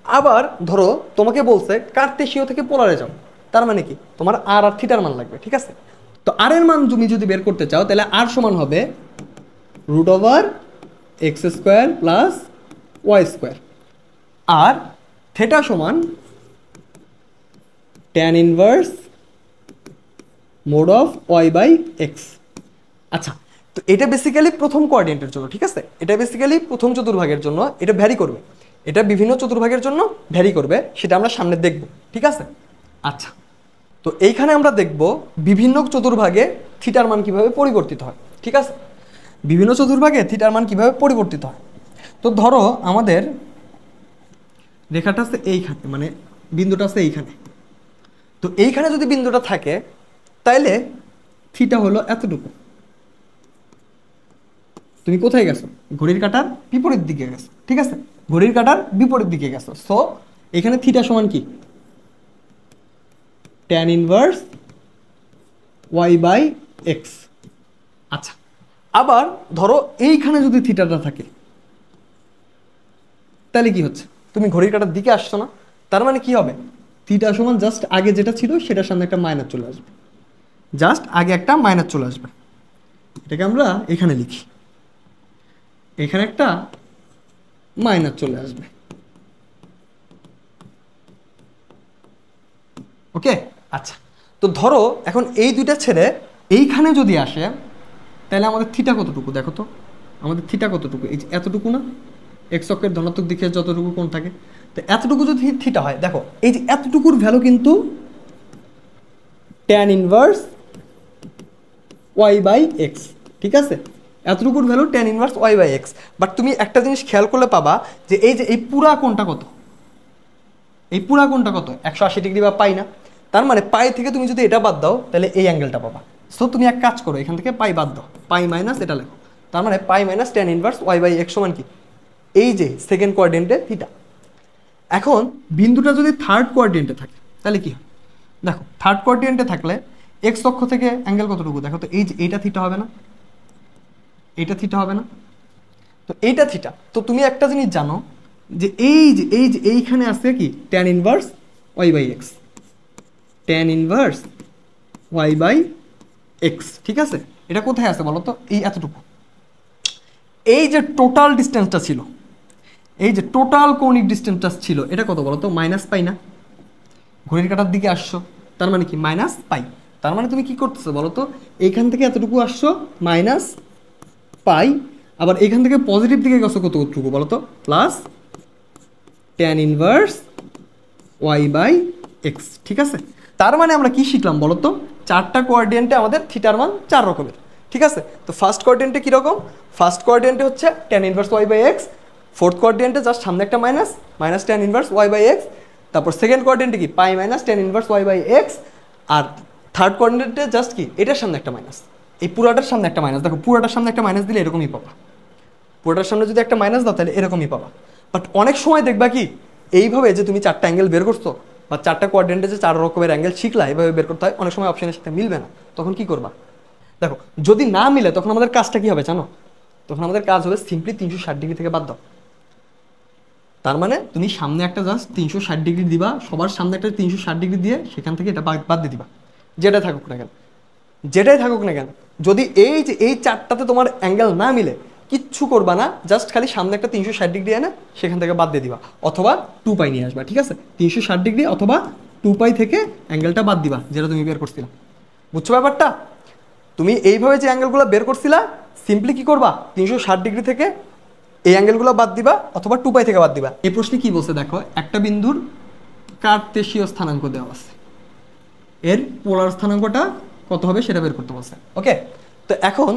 আবার ধরো তোমাকে বলছে কার্তেশীয় থেকে পোলারে যাও, তার মানে কি তোমার আর আর থিটার মান লাগবে। ঠিক আছে, তো আর এর মান তুমি যদি বের করতে চাও, তাহলে আর সমান হবে root over x square plus y square, আর থেটা সমান tan inverse mod of y by x. আচ্ছা, তো এটা বেসিক্যালি প্রথম কোঅর্ডিনেটের জন্য। ঠিক আছে, এটা বেসিক্যালি প্রথম চতুর্ভাগের জন্য, এটা ভ্যারি করবে, এটা বিভিন্ন চতুর্ভাগের জন্য ভ্যারি করবে, সেটা আমরা সামনে দেখব। ঠিক আছে, আচ্ছা, তো এইখানে আমরা দেখব বিভিন্ন চতুর্ভাগে থিটার মান কিভাবে পরিবর্তিত হয়। ঠিক আছে, বিভিন্ন চতুর্ভাগে থিটার মান কিভাবে পরিবর্তিত হয়। তো ধরো আমাদের রেখাটা আছে এইখানে, মানে বিন্দুটা আছে এইখানে। তো এইখানে যদি বিন্দুটা থাকে, তাইলে থিটা হলো এতটুকু। তুমি কোথায় গেছো, ঘড়ির কাঁটার বিপরীত দিকে গেছো। ঠিক আছে, ঘড়ির কাঁটার বিপরীত দিকে গেছো। সো এখানে থিটা সমান কি, tan inverse y by x. আচ্ছা, আবার ধরো এইখানে যদি থিটাটা থাকে, তাহলে কি হচ্ছে, তুমি ঘড়ির কাঁটার দিকে আসছো না, তার মানে কি হবে, থিটা সমান জাস্ট আগে যেটা ছিল সেটার সামনে একটা মাইনাস চলে আসবে, জাস্ট আগে একটা মাইনাস চলে আসবে। এটাকে আমরা এখানে লিখি, এখানে একটা মাইনাস চলে আসবে। ওকে, আচ্ছা, তো ধরো এখন এই দুইটা ছেড়ে এইখানে যদি আসে, তাহলে আমাদের থিটা কতটুকু দেখো তো, আমাদের থিটা কতটুকু, এই যে এতটুকু না, এক্স অক্ষের ধনাত্মক দিকে যতটুকু কোণ থাকে, তো এতটুকু যদি থিটা হয়, দেখো এই যে এতটুকুর ভ্যালু কিন্তু tan inverse y by x. ঠিক আছে, এতটুকুর value tan inverse y by x. But তুমি একটা জিনিস খেয়াল করলে পাবা যে এই পুরা কোণটা কত, এই পুরা কোণটা কত, 180 ডিগ্রি বা পাই না। তার মানে পাই থেকে তুমি যদি এটা বাদ দাও, তাহলে এই অ্যাঙ্গেলটা পাবা। সো তুমি এক কাজ করো, এখান থেকে পাই বাদ দাও, পাই মাইনাস এটা লেখো। তার মানে pi minus tan inverse y by x সমান কি, এই যে সেকেন্ড কোঅর্ডিনেটে থিটা। এখন বিন্দুটা যদি থার্ড কোঅর্ডিনেটে থাকে, তাহলে কি হয়, দেখো থার্ড কোঅর্ডিনেটে থাকলে এক্স অক্ষ থেকে অ্যাঙ্গেল কতটুকু দেখো তো, এই যে এইটা থিটা হবে না, এইটা থিটা হবে না, তো এইটা থিটা। তো তুমি একটা জিনিস জানো যে এইখানে আছে কি tan inverse y by x, tan inverse y by x. ঠিক আছে, এটা কোথায় আছে বলো তো, এই এতটুকু। এই যে টোটাল ডিস্টেন্সটা ছিল, এই যে টোটাল কৌণিক ডিস্টেন্সটা ছিল, এটা কত বলো তো, মাইনাস পাই না, ঘড়ির কাঁটার দিকে আসছো, তার মানে কি মাইনাস পাই। তার মানে তুমি কি করতেছো বলো তো, এইখান থেকে এতটুকু আসছো মাইনাস পাই, আবার এখান থেকে পজিটিভ দিকে গেছো কতটুকু বলো তো, plus tan inverse y by x. ঠিক আছে, তার মানে আমরা কি শিখলাম বলো তো, চারটা কোয়াড্রেন্টে আমাদের থিটার মান 4 রকমের। ঠিক আছে, তো ফার্স্ট কোয়াড্রেন্টে কীরকম, ফার্স্ট কোয়াড্রেন্টে হচ্ছে tan inverse y by x, fourth কোয়াড্রেন্টে জাস্ট সামনে একটা minus, minus tan inverse y by x, তারপর সেকেন্ড কোয়াড্রেন্টে কি pi minus tan inverse y by x, আর থার্ড কোয়াড্রেন্টে জাস্ট কি এটার সামনে একটা মাইনাস, এই পুরাটার সামনে একটা মাইনাস। দেখো পুরাটার সামনে একটা মাইনাস দিলে এরকমই পাবা, পুরোটার সামনে যদি একটা মাইনাস দাও তাহলে এরকমই পাবা। বাট অনেক সময় দেখবা কি এইভাবে যে তুমি চারটা অ্যাঙ্গেল বের করছো বা চারটা কোয়াড্রেন্টে যে 4 রকমের অ্যাঙ্গেল শিখলা এইভাবে বের করতে হয়, অনেক সময় অপশনের সাথে মিলবে না, তখন কি করবা? দেখো যদি না মিলে তখন আমাদের কাজটা কি হবে জানো, তখন আমাদের কাজ হবে সিম্পলি 360 ডিগ্রি থেকে বাদ দাও। তার মানে তুমি সামনে একটা জাস্ট 360 ডিগ্রি দিবা, সবার সামনে একটা 360 ডিগ্রি দিয়ে সেখান থেকে এটা বাদ দিয়ে দিবা, যেটাই থাকুক না কেন, যেটাই থাকুক না কেন। যদি এই যে এই চারটাতে তোমার অ্যাঙ্গেল না মিলে কিচ্ছু করবা না, জাস্ট খালি সামনে একটা 360 ডিগ্রি এনে সেখান থেকে বাদ দিয়ে দিবা, অথবা 2 পাই নিয়ে আসবা। ঠিক আছে, 360 ডিগ্রি অথবা 2 পাই থেকে অ্যাঙ্গেলটা বাদ দিবা যেটা তুমি বের করছিলা। বুঝছো ব্যাপারটা? তুমি এইভাবে যে অ্যাঙ্গেলগুলো বের করছিলা সিম্পলি কি করবা, 360 ডিগ্রি থেকে এই অ্যাঙ্গেলগুলো বাদ দিবা অথবা 2 পাই থেকে বাদ দিবা। এই প্রশ্নে কি বলছে দেখো, একটা বিন্দুর কার্তেশীয় স্থানাঙ্ক দেওয়া আছে, এর পোলার স্থানাঙ্কটা কত হবে সেটা বের করতে বলছে। ওকে, তো এখন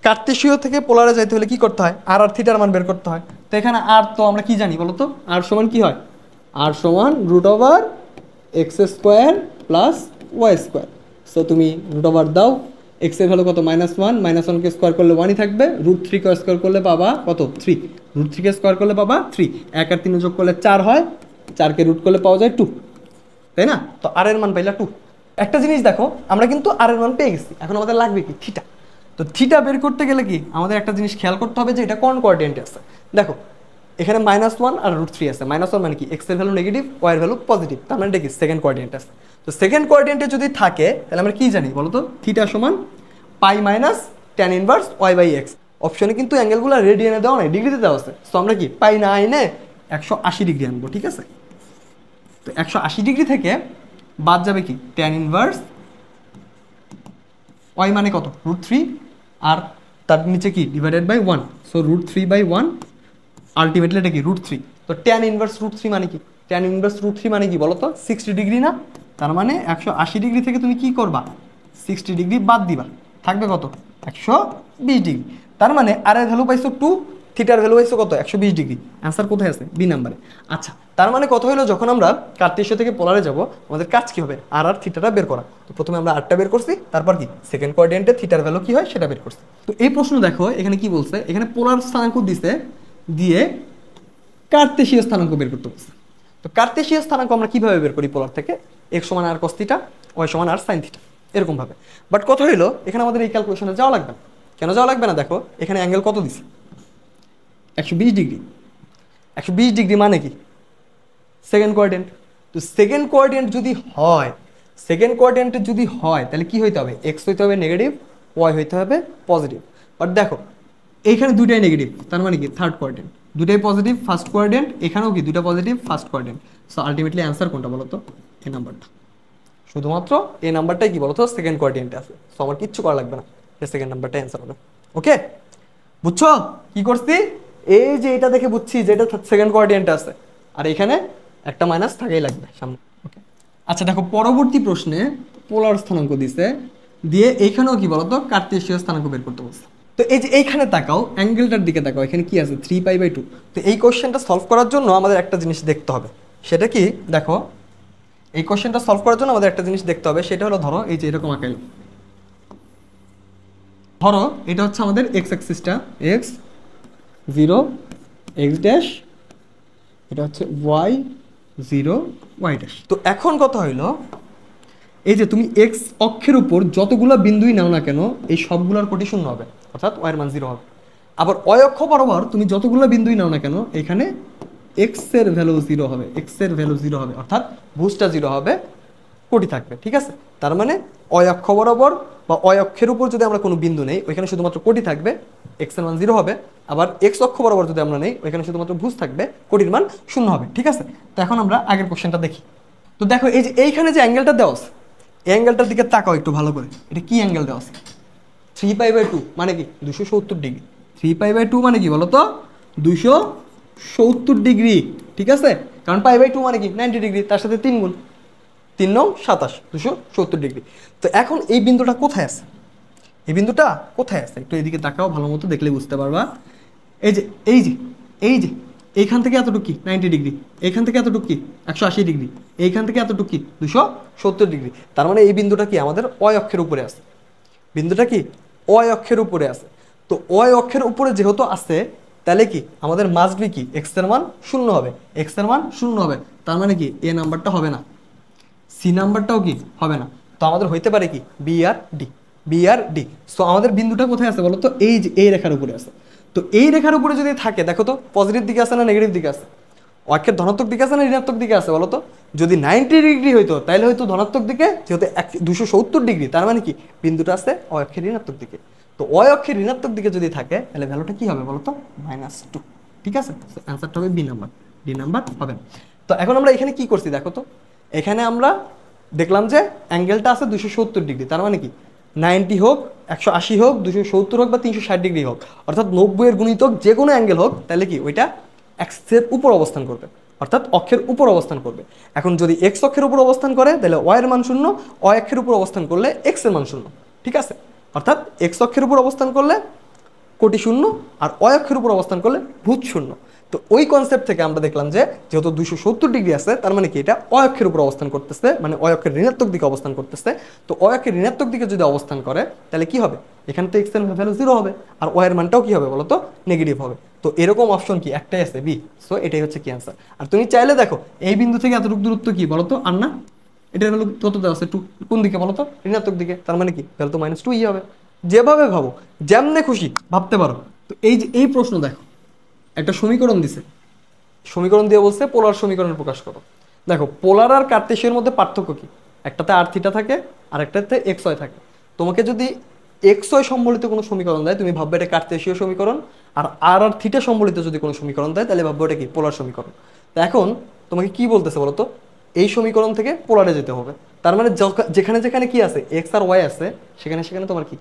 কার্তেশীয় থেকে পোলারে যাইতে হলে কি করতে হয়, আর আর থিটার মান বের করতে হয়। তো এখানে আর তো আমরা কি জানি বলো তো, আর সমান কি হয়, আর সমান root over x square plus y square. So তুমি রুট ওভার দাও, এক্স এর ভ্যালু কত -1, -1কে স্কোয়ার করলে 1ই থাকবে, √3 কে স্কোয়ার করলে পাবা কত 3, √3 কে স্কোয়ার করলে পাবা 3, 1 আর 3 যোগ করলে 4 হয়, 4কে রুট করলে পাওয়া যায় 2, তাই না? তো আর এর মান পাইলা 2। একটা জিনিস দেখো, আমরা কিন্তু আর এর মান পেয়ে গেছি, এখন আমাদের লাগবে কি থিটা। তো থিটা বের করতে গেলে কি আমাদের একটা জিনিস খেয়াল করতে হবে যে এটা কোন কোয়াড্রেন্টে আছে। দেখো এখানে -1 আর √3 আছে, -1 মানে কি এক্স এর ভ্যালু নেগেটিভ, ওয়াই এর ভ্যালু পজিটিভ, তার মানে এটা কি সেকেন্ড কোয়াড্রেন্টে আছে। তো সেকেন্ড কোয়াড্রেন্টে যদি থাকে তাহলে আমরা কি জানি বলো তো, থিটা সমান pi minus tan inverse y by x. অপশনে কিন্তু অ্যাঙ্গেলগুলো রেডিয়ানে দেওয়া নাই, ডিগ্রিতে দেওয়া আছে। সো আমরা কি পাই না এনে 180 ডিগ্রি আনবো। ঠিক আছে, তো 180 ডিগ্রি থেকে বাদ যাবে কি ট্যান ইনভার্স ওয়াই মানে কত √3, আর তার নিচে কি ডিভাইডেড বাই 1, সো √3/1, আলটিমেটলি এটা কি √3। তো ট্যান ইনভার্স √3 মানে কি, ট্যান ইনভার্স √3 মানে কি বলো তো 60 ডিগ্রি না, তার মানে 180 ডিগ্রি থেকে তুমি কি করবা 60 ডিগ্রি বাদ দিবা, থাকবে কত 120 ডিগ্রি। তার মানে আর এর ভ্যালু পাইছো 2, থিটার ভ্যালু পাইছো কত 120 ডিগ্রি। অ্যান্সার কোথায় আছে, বি নাম্বারে। আচ্ছা, তার মানে কথা হলো যখন আমরা কার্তেশীয় থেকে পোলারে যাব আমাদের কাজ কি হবে, আর আর থিটাটা বের করা। তো প্রথমে আমরা আরটা বের করছি, তারপর কি সেকেন্ড কোয়াড্রেন্টে থিটার ভ্যালু কি হয় সেটা বের করছি। তো এই প্রশ্ন দেখো এখানে কি বলছে, এখানে পোলার স্থানাঙ্ক দিছে, দিয়ে কার্তেশীয় স্থানাঙ্ক বের করতে বলছে। তো কার্তেশীয় স্থানাঙ্ক আমরা কিভাবে বের করি পোলার থেকে, x সমান আর cos থিটা, y সমান আর sin থিটা, এরকম ভাবে। বাট কথা হলো এখানে আমাদের এই ক্যালকুলেশনে যাওয়া লাগবে না। কেন যাওয়া লাগবে না, দেখো এখানে অ্যাঙ্গেল কত দিছি 120 ডিগ্রি। 120 ডিগ্রি মানে কি সেকেন্ড কোয়াড্রেন্ট। তো সেকেন্ড কোয়াড্রেন্ট যদি হয়, সেকেন্ড কোয়াড্রেন্টে যদি হয় তাহলে কি হইতে হবে, এক্স হইতে হবে নেগেটিভ, ওয়াই হইতে হবে পজিটিভ। বাট দেখো এইখানে দুটাই নেগেটিভ, তার মানে কি থার্ড কোয়াড্রেন্ট, দুটাই পজিটিভ ফার্স্ট কোয়াড্রেন্ট, এখানেও কি দুটা positive first quadrant. So ultimately answer কোনটা বলো তো, এই নাম্বারটা, শুধুমাত্র এই নাম্বারটাই কি বলো তো সেকেন্ড কোয়াড্রেন্টে আছে। সো আমার কিচ্ছু করা লাগবে না, সেকেন্ড নাম্বারটা অ্যান্সার হবে। ওকে, বুঝছো কি করছি, এই যে এটা দেখে বুঝছি যে এটা সেকেন্ড কোয়াড্রেন্টে আছে, আর এখানে একটা মাইনাস থাকাই লাগবে সামনে। ওকে, আচ্ছা দেখো পরবর্তী প্রশ্নে পোলার স্থানাঙ্ক দিছে, দিয়ে এইখানেও কি বলতো কার্তেশীয় স্থানাঙ্ক বের করতে বলছে। তো এই যে এইখানে তাকাও, অ্যাঙ্গেলটার দিকে তাকাও, এখানে কি আছে 3π/2। তো এই কোশ্চেনটা সলভ করার জন্য আমাদের একটা জিনিস দেখতে হবে, সেটা কি দেখো, এই কোশ্চেনটা সলভ করার জন্য আমাদের একটা জিনিস দেখতে হবে, সেটা হলো ধরো এই যে এরকম আঁকাইল, ধরো এটা হচ্ছে আমাদের এক্স অ্যাক্সিসটা, এক্স 0 এক্স ড্যাশ, এটা হচ্ছে ওয়াই 0 ওয়াই ড্যাশ। তো এখন কথা হইলো এই যে তুমি এক্স অক্ষের উপর যতগুলো বিন্দুই নাও না কেন এই সবগুলোর কোটি শূন্য হবে, অর্থাৎ ওয়াই এর মান 0 হবে। আবার ওয়াই অক্ষ বরাবর তুমি যতগুলো বিন্দুই নাও না কেন এখানে এক্স এর ভ্যালু 0 হবে, এক্স এর ভ্যালু 0 হবে, অর্থাৎ ভুজটা 0 হবে, কোটি থাকবে। ঠিক আছে, তার মানে ওয়াই অক্ষ বরাবর বা ওয়াই অক্ষের উপর যদি আমরা কোনো বিন্দু নেই ওইখানে শুধুমাত্র কোটি থাকবে, এক্স এর মান 0 হবে। আবার এক্স অক্ষ বরাবর যদি আমরা নেই ওইখানে শুধুমাত্র ভুজ থাকবে, কোটির মান 0 হবে। ঠিক আছে, তো এখন আমরা আগের কোশ্চেনটা দেখি। তো দেখো এই যে এইখানে যে অ্যাঙ্গেলটা দেওয়া আছে, এই অ্যাঙ্গেলটার দিকে তাকাও একটু ভালো করে, এটা কি অ্যাঙ্গেল দেওয়া আছে 3π/2 মানে কি 270 ডিগ্রি। 3π/2 মানে কি বলো তো 270 ডিগ্রি, ঠিক আছে, কারণ π/2 মানে কি 90 ডিগ্রি, তার সাথে 3 গুণ, 3 9 27, 270 ডিগ্রি। তো এখন এই বিন্দুটা কোথায় আছে, এই বিন্দুটা কোথায় আছে একটু এদিকে তাকাও, ভালো মতো দেখলে বুঝতে পারবা। এই যে এই যে এই যে এইখান থেকে এতটুকু কি 90 ডিগ্রি, এইখান থেকে এতটুকু কি 180 ডিগ্রি, এইখান থেকে এতটুকু কি 270 ডিগ্রি। তার মানে এই বিন্দুটা কি আমাদের অয় অক্ষের উপরে আছে, বিন্দুটা কি অয় অক্ষের উপরে আছে। তো অয় অক্ষের উপরে যেহেতু আছে, তাহলে কি আমাদের মাস্ট বি কি এক্স এর মান 0 হবে, এক্স এর মান 0 হবে। তার মানে কি এ নাম্বারটা হবে না, সি নাম্বারটাও কি হবে না। তো আমাদের হইতে পারে কি বি আর ডি, বি আর ডি। সো আমাদের বিন্দুটা কোথায় আছে বলো তো, এই যে এই রেখার উপরে আছে। তো এই রেখার উপরে যদি থাকে, দেখো তো পজিটিভ দিকে আছে না নেগেটিভ দিকে আছে, অক্ষের ধনাত্মক দিকে আছে না ঋণাত্মক দিকে আছে বলো তো। যদি 90 ডিগ্রি হইতো তাহলে হয়তো ধনাত্মক দিকে, যেহেতু 270 ডিগ্রি, তার মানে কি বিন্দুটা আছে অক্ষের ঋণাত্মক দিকে। তো অক্ষের ঋণাত্মক দিকে যদি থাকে তাহলে ভ্যালুটা কি হবে বলো তো -2, ঠিক আছে। অ্যান্সারটা হবে বি নাম্বার, ডি নাম্বার হবে না। তো এখন আমরা এখানে কি করছি দেখো তো, এখানে আমরা দেখলাম যে অ্যাঙ্গেলটা আছে 270 ডিগ্রি, তার মানে কি 90 হোক, 180 হোক, 270 হোক বা 360 ডিগ্রি হোক, অর্থাৎ 90-এর গুণিতক যে কোনো অ্যাঙ্গেল হোক, তাহলে কি ওইটা এক্সের উপর অবস্থান করবে, অর্থাৎ অক্ষের উপর অবস্থান করবে। এখন যদি এক্স অক্ষের উপর অবস্থান করে তাহলে ওয়াই এর মান 0, ওয়াই অক্ষের উপর অবস্থান করলে এক্স এর মান 0, ঠিক আছে। অর্থাৎ এক্স অক্ষের উপর অবস্থান করলে কোটি 0 আর ওয়াই অক্ষের উপর অবস্থান করলে ভূত 0। তো ওই কনসেপ্ট থেকে আমরা দেখলাম যে যেহেতু 270 ডিগ্রি আছে, তার মানে কি এটা ওয়াই অক্ষের উপর অবস্থান করতেছে, মানে ওয়াই অক্ষের ঋণাত্মক দিকে অবস্থান করতেছে। তো ওয়াই অক্ষের ঋণাত্মক দিকে যদি অবস্থান করে তাহলে কি হবে, এখান থেকে এক্স এর ভ্যালু 0 হবে, আর ওয়াই এর মানটাও কি হবে বলো তো নেগেটিভ হবে। তো এরকম অপশন কি একটাই আছে, বি। সো এটাই হচ্ছে কি অ্যান্সার। আর তুমি চাইলে দেখো এই বিন্দু থেকে এতটুকু দূরত্ব কি বলো তো, আর না, এটার ভ্যালু কত দেওয়া আছে 2, কোন দিকে বলো তো ঋণাত্মক দিকে, তার মানে কি ভ্যালু তো -2 হবে। যেভাবে ভাবো, যেমনে খুশি ভাবতে পারো। তো এই যে এই প্রশ্ন দেখো, একটা সমীকরণ দিছে, সমীকরণ দিয়ে বলছে পোলার সমীকরণ প্রকাশ করো। দেখো পোলার আর কার্তেশীয়ের মধ্যে পার্থক্য কি, একটাতে আর থিটা থাকে আর একটাতে এক্স ওয়াই থাকে। তোমাকে যদি এক্স ওয়াই সম্বলিত কোনো সমীকরণ দেয়, তুমি ভাববে এটা কার্তেশীয় সমীকরণ, আর আর আর থিটা সম্বলিত যদি কোনো সমীকরণ দেয় তাহলে ভাববে এটা কি পোলার সমীকরণ। তো এখন তোমাকে কি বলতেছে বলো তো, এই সমীকরণ থেকে পোলারে যেতে হবে। তার মানে যেখানে যেখানে কি আছে এক্স আর ওয়াই আছে, সেখানে সেখানে তোমার কি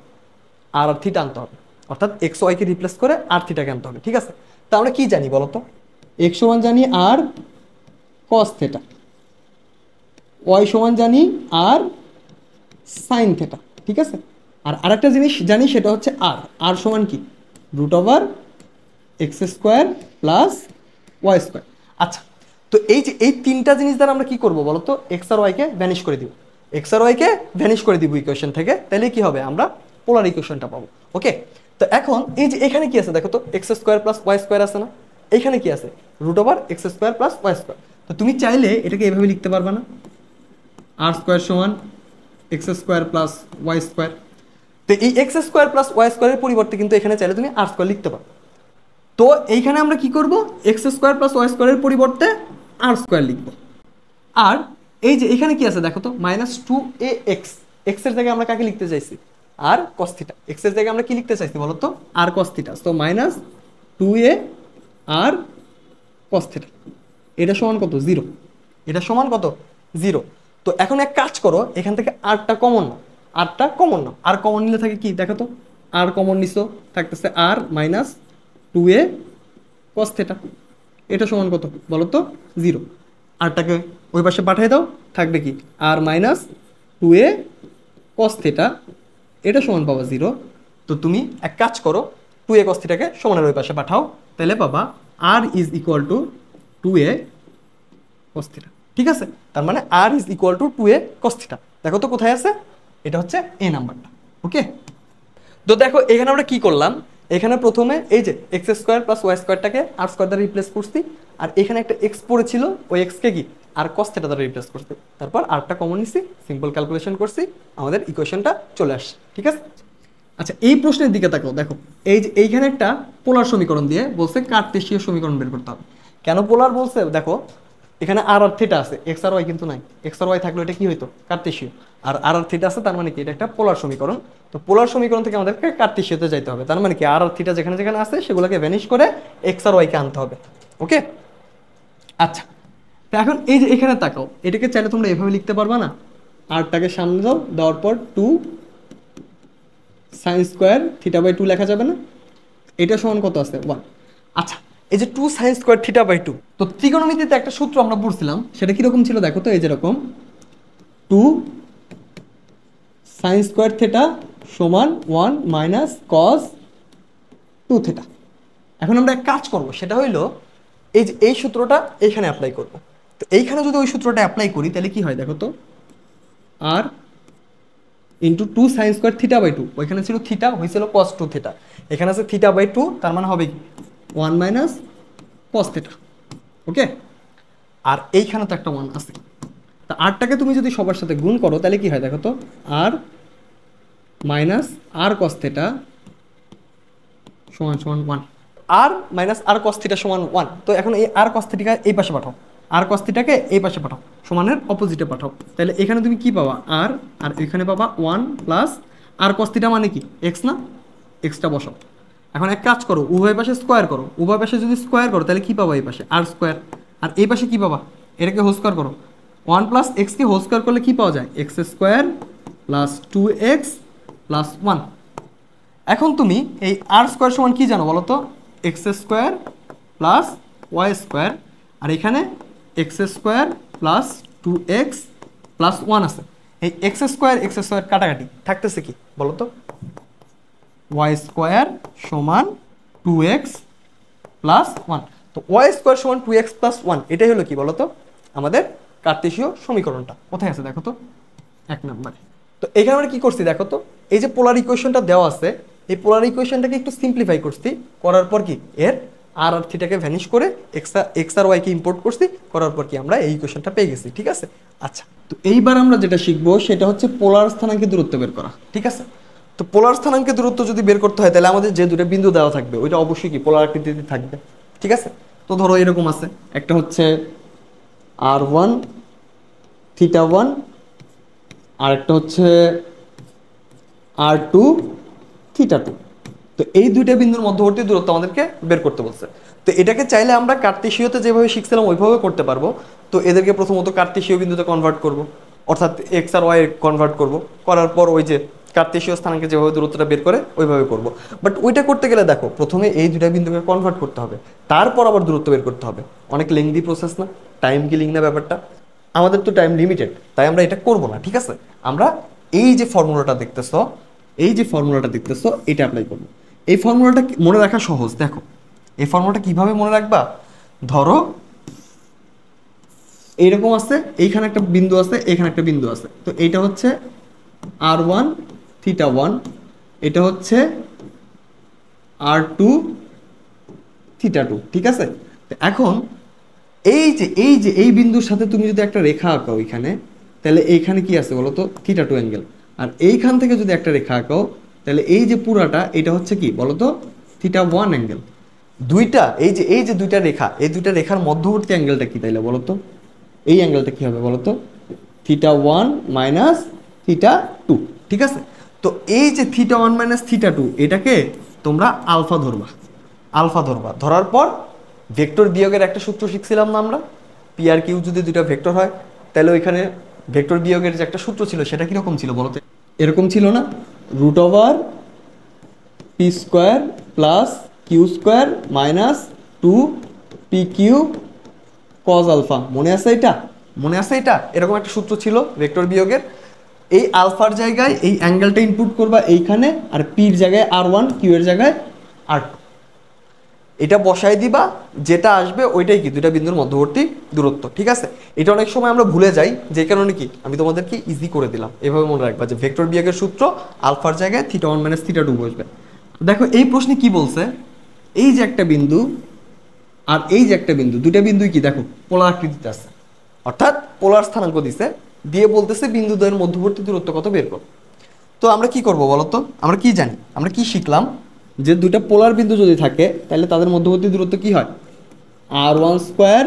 আর আর থিটা আনতে হবে, অর্থাৎ এক্স ওয়াইকে রিপ্লেস করে আর থিটাকে আনতে হবে, ঠিক আছে। তা আমরা কি জানি বলো তো, এক্স সমান জানি আর কস থেটা, ওয়াই সমান জানি আর সাইন থেটা, ঠিক আছে। আর আরেকটা জিনিস জানি সেটা হচ্ছে আর সমান কি √(x² + y²). আচ্ছা, তো এই যে এই তিনটা জিনিস দ্বারা আমরা কি করব বলো তো, এক্স আর ওয়াইকে ভ্যানিশ করে দিব, এক্স আর ওয়াইকে ভ্যানিশ করে দিব ইকুয়েশন থেকে, তাহলে কি হবে আমরা পোলার ইকুয়েশনটা পাবো। ওকে, তো এখন এই যে এখানে কি আছে দেখো তো, x² + y² আছে না, এইখানে কি আছে √(x² + y²). তো তুমি চাইলে এটাকে এভাবে লিখতে পারবা না, r² = x² + y²। তো এই x² + y² এর পরিবর্তে কিন্তু এখানে চাইলে তুমি r² লিখতে পারো। তো এইখানে আমরা কি করব, x² + y² এর পরিবর্তে r² লিখব। আর এই যে এখানে কি আছে দেখো তো, -2ax, x এর জায়গায় আমরা কাকে লিখতে চাইছি আর cos θ, x এর জায়গায় আমরা কি লিখতে চাইছি বলো তো আর cos θ। তো -2a আর cos θ, এটা সমান কত 0, এটা সমান কত 0। তো এখন এক কাজ করো, এখান থেকে আরটা কমন নাও, আরটা কমন নাও, আর কমন নিলে থাকে কি দেখো তো, আর কমন নিছো থাকতেছে আর -2a cos θ, এটা সমান কত বলো তো 0। আরটাকে ওই পাশে পাঠিয়ে দাও, থাকবে কি আর -2a cos θ, এটা সমান পাবা 0। তো তুমি এক কাজ করো, 2a cos θ কে সমানের ওই পাশে পাঠাও, তাহলে পাবা r = 2a cos θ, ঠিক আছে। তার মানে r = 2a cos θ। দেখো তো কোথায় আছে, এটা হচ্ছে এ নাম্বারটা। ওকে, তো দেখো এখানে আমরা কি করলাম, এখানে প্রথমে এই যে x² + y²টাকে r² দ্বারা রিপ্লেস করছি, আর এখানে একটা x পড়েছিল, ওই x কে কি আর cos θ দ্বারা রিপ্লেস করছি, তারপর আরটা কমন নিছি, সিম্পল ক্যালকুলেশন করছি, আমাদের ইকুয়েশনটা চলে আসছে, ঠিক আছে। আচ্ছা, এই প্রশ্নের দিকে তাকাও, দেখো এই যে এইখানে একটা পোলার সমীকরণ দিয়ে বলছে কার্তেশীয় সমীকরণ বের করতে হবে। কেন পোলার বলছে দেখো, এখানে আর আর থিটা আছে, এক্স আর ওয়াই কিন্তু নাই, এক্স আর ওয়াই থাকলে এটা কি হইতো কার্তেশীয়, আর আর আর থিটা আছে, তার মানে কি এটা একটা পোলার সমীকরণ। তো পোলার সমীকরণ থেকে আমাদেরকে কার্তেশীয়তে যাইতে হবে, তার মানে কি আর আর থিটা যেখানে যেখানে আছে সেগুলোকে ভ্যানিশ করে এক্স আর ওয়াইকে আনতে হবে। ওকে, আচ্ছা, তো এখন এই যে এখানে তাকাও, এটাকে চাইলে তোমরা এভাবে লিখতে পারবা না, আরটাকে সামনে দাও, দেওয়ার পর 2 sin² θ/2 লেখা যাবে না, এটা সমান কত আছে 1। আচ্ছা, এই যে 2 sin স্কয়ার থিটা বাই 2, তো ত্রিকোণমিতিতে একটা সূত্র আমরা পড়ছিলাম, সেটা কিরকম ছিল দেখো তো। এই যেরকম 2 sin স্কয়ার থিটা সমান 1 মাইনাস cos 2 থিটা। এখন আমরা এক কাজ করব, সেটা হইলো এই যে এই সূত্রটা এইখানে অ্যাপ্লাই করব। তো এইখানে যদি ওই সূত্রটা অ্যাপ্লাই করি তাহলে কি হয় দেখো তো, r into 2 sine square theta by 2, ওইখানে ছিল থিটা, হয়েছিল cos 2 থিটা, এখানে আছে থিটা বাই 2, তার মানে হবে 1 মাইনাস cos থিটা। ওকে, আর এইখানে তো একটা 1 আছে, তা আরটাকে তুমি যদি সবার সাথে গুণ করো তাহলে কি হয় দেখো তো, আর মাইনাস আর cos থিটা সমান সমান 1, আর মাইনাস আর cos থিটা সমান 1। তো এখন এই আর cos থিটাকে এই পাশে পাঠাও, আর cos থিটাকে এই পাশে পাঠাও, সমানের অপোজিটে পাঠাও, তাহলে এখানে তুমি কি পাবা আর, আর এখানে পাবা 1 প্লাস আর cos থিটা মানে কি এক্স না, এক্সটা বসাও। এখন এক কাজ করো, উভয় পাশে স্কোয়ার করো, উভয় পাশে যদি স্কোয়ার করো তাহলে কি পাবা এই পাশে আর স্কোয়ার, আর এই পাশে কি পাবা, এটাকে হোল স্কোয়ার করো, 1 প্লাস এক্সকে হোল স্কোয়ার করলে কি পাওয়া যায় x square plus 2x plus 1। এখন তুমি এই আর স্কোয়ার সমান কি জানো বলো তো, x square plus y square, আর এখানে x square plus 2x plus 1 আছে। এই এক্স স্কোয়ার কাটাকাটি থাকতেছে কি বলো তো, ওয়াই স্কোয়ার সমান 2x প্লাস 1। তো ওয়াই স্কোয়ার সমান 2x প্লাস 1, এটাই হলো কি বলো তো আমাদের কার্তেশীয় সমীকরণটা। কোথায় আছে দেখো তো, 1 নম্বরে। তো এখানে আমরা কি করছি দেখো তো, এই যে পোলার ইকুয়েশনটা দেওয়া আছে, এই পোলার ইকুয়েশনটাকে একটু সিম্পলিফাই করছি, করার পর কি এর আর আর থিটাকে ভ্যানিশ করে এক্স আর ওয়াইকে ইম্পোর্ট করছি, করার পর কি আমরা এই ইকুয়েশনটা পেয়ে গেছি। ঠিক আছে, আচ্ছা, তো এইবার আমরা যেটা শিখবো সেটা হচ্ছে পোলার স্থানাঙ্কের দূরত্ব বের করা। ঠিক আছে, তো পোলার স্থানাঙ্কের দূরত্ব যদি বের করতে হয় তাহলে আমাদের যে দুটো বিন্দু দেওয়া থাকবে ওইটা অবশ্যই কি পোলার আকৃতিতে থাকবে। ঠিক আছে, তো ধরো এরকম আছে, একটা হচ্ছে r1 থিটা 1, আর একটা হচ্ছে r2 থিটা 2। তো এই দুইটা বিন্দুর মধ্যবর্তী দূরত্ব আমাদেরকে বের করতে বলছে। তো এটাকে চাইলে আমরা কার্তেশীয়তে যেভাবে শিখছিলাম ওইভাবে করতে পারবো। তো এদেরকে প্রথমত কার্তেশীয় বিন্দুতে কনভার্ট করব, অর্থাৎ এক্স আর ওয়াই কনভার্ট করব, করার পর ওই যে কার্তেশীয় স্থানাঙ্কে যেভাবে দূরত্বটা বের করে ওইভাবে করব। বাট ওইটা করতে গেলে দেখো প্রথমে এই দুইটা বিন্দুকে কনভার্ট করতে হবে, তারপর আবার দূরত্ব বের করতে হবে। অনেক লেংদি প্রসেস না, টাইম কিলিং না ব্যাপারটা, আমাদের তো টাইম লিমিটেড, তাই আমরা এটা করব না। ঠিক আছে, আমরা এই যে ফর্মুলাটা দেখতেছো, এই যে ফর্মুলাটা দেখতেছো এটা অ্যাপ্লাই করবো। এই ফর্মুলাটা মনে রাখা সহজ। দেখো এই ফর্মুলাটা কিভাবে মনে রাখবা, ধরো এইরকম আছে, এইখানে একটা বিন্দু আছে, এখানে একটা বিন্দু আছে, তো এইটা হচ্ছে r1 থিটা 1, এটা হচ্ছে r2 থিটা 2। ঠিক আছে, তো এখন এই বিন্দুর সাথে তুমি যদি একটা রেখা আঁকাও এখানে, তাহলে এইখানে কি আছে বলো তো থিটা 2 অ্যাঙ্গেল, আর এইখান থেকে যদি একটা রেখা আঁকাও তাহলে এই যে পুরাটা এটা হচ্ছে কি বলো তো থিটা 1 অ্যাঙ্গেল। দুইটা এই যে দুইটা রেখা, এই দুইটা রেখার মধ্যবর্তী অ্যাঙ্গেলটা কি তাইলে বলো তো, এই অ্যাঙ্গেলটা কি হবে বলো তো, থিটা 1 মাইনাস থিটা 2। ঠিক আছে, তো এই যে থিটা 1 মাইনাস থিটা 2 এটাকে তোমরা আলফা ধরবা, ধরার পর ভেক্টর বিয়োগের একটা সূত্র শিখছিলাম না আমরা, পি আর কিউ যদি দুইটা ভেক্টর হয় তাহলে ওইখানে ভেক্টর বিয়োগের যে একটা সূত্র ছিল সেটা কিরকম ছিল বলতে, এরকম ছিল না, root over p square plus q square minus 2 p q cos alpha. মনে আছে এটা, মনে আছে এটা, এরকম একটা সূত্র ছিল ভেক্টর বিয়োগের। এই আলফার জায়গায় এই অ্যাঙ্গেলটা ইনপুট করবা এইখানে, আর পির জায়গায় r1, কিউ এর জায়গায় r2, এটা বসায় দিবা, যেটা আসবে ওইটাই কি দুইটা বিন্দুর মধ্যবর্তী দূরত্ব। ঠিক আছে, এটা অনেক সময় আমরা ভুলে যাই, যে কারণে কি আমি তোমাদেরকে ইজি করে দিলাম। এভাবে মনে রাখবা যে ভেক্টর বিয়োগের সূত্র আলফার জায়গায় থিটা 1 মাইনাস থিটা 2 বসবে। দেখো এই প্রশ্নে কি বলছে, এই যে একটা বিন্দু আর এই যে একটা বিন্দু, দুইটা বিন্দুই কি দেখো পোলার আকৃতিতে আছে, অর্থাৎ পোলার স্থানাঙ্ক দিছে, দিয়ে বলতেছে বিন্দু দ্বয়ের মধ্যবর্তী দূরত্ব কত বের করো। তো আমরা কি করব বলো তো, আমরা কি জানি, আমরা কি শিখলাম, যে দুইটা পোলার বিন্দু যদি থাকে তাহলে তাদের মধ্যবর্তী দূরত্ব কি হয়, r1 square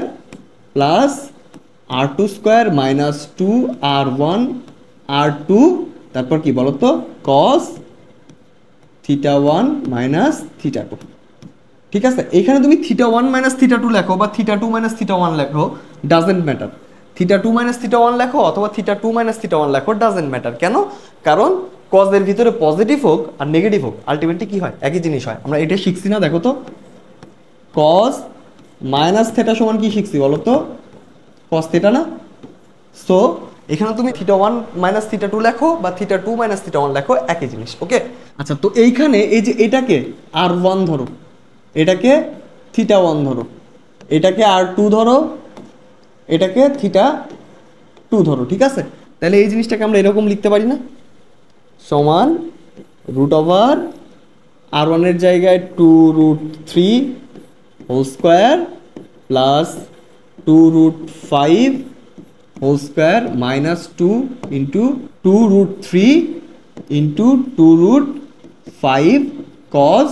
plus r2 square minus 2r1 r2, তারপর কি বলো তো cos থিটা 1 মাইনাস থিটা 2। ঠিক আছে, এখানে তুমি থিটা 1 মাইনাস থিটা 2 লেখো বা থিটা 2 মাইনাস থিটা 1 লেখো, doesn't matter. Theta 2 minus theta 1 লেখো অথবা থিটা 2 মাইনাস থিটা 1 লেখো, ডাজেন্ট ম্যাটার। কেন? কারণ কজ এর ভিতরে পজিটিভ হোক আর নেগেটিভ হোক আলটিমেটলি কি হয়, একই জিনিস হয়। আমরা এটা শিখছি না, দেখো তো কজ মাইনাস থেটা সমান কি শিখছি বলো তো, কজ থেটা না। সো এখানে তুমি θ1 মাইনাস θ2 লেখো বা θ2 মাইনাস θ1 লেখো, একই জিনিস। ওকে, আচ্ছা, তো এইখানে এই যে এটাকে r1 ধরো, এটাকে θ1 ধরো, এটাকে r2 ধরো, এটাকে θ2 ধরো, ঠিক আছে। তাহলে এই জিনিসটাকে আমরা এরকম লিখতে পারি না, সমান √r1 এর জায়গায় 2√3 whole square plus 2√5 whole square minus 2 into 2√3 into 2√5 cos,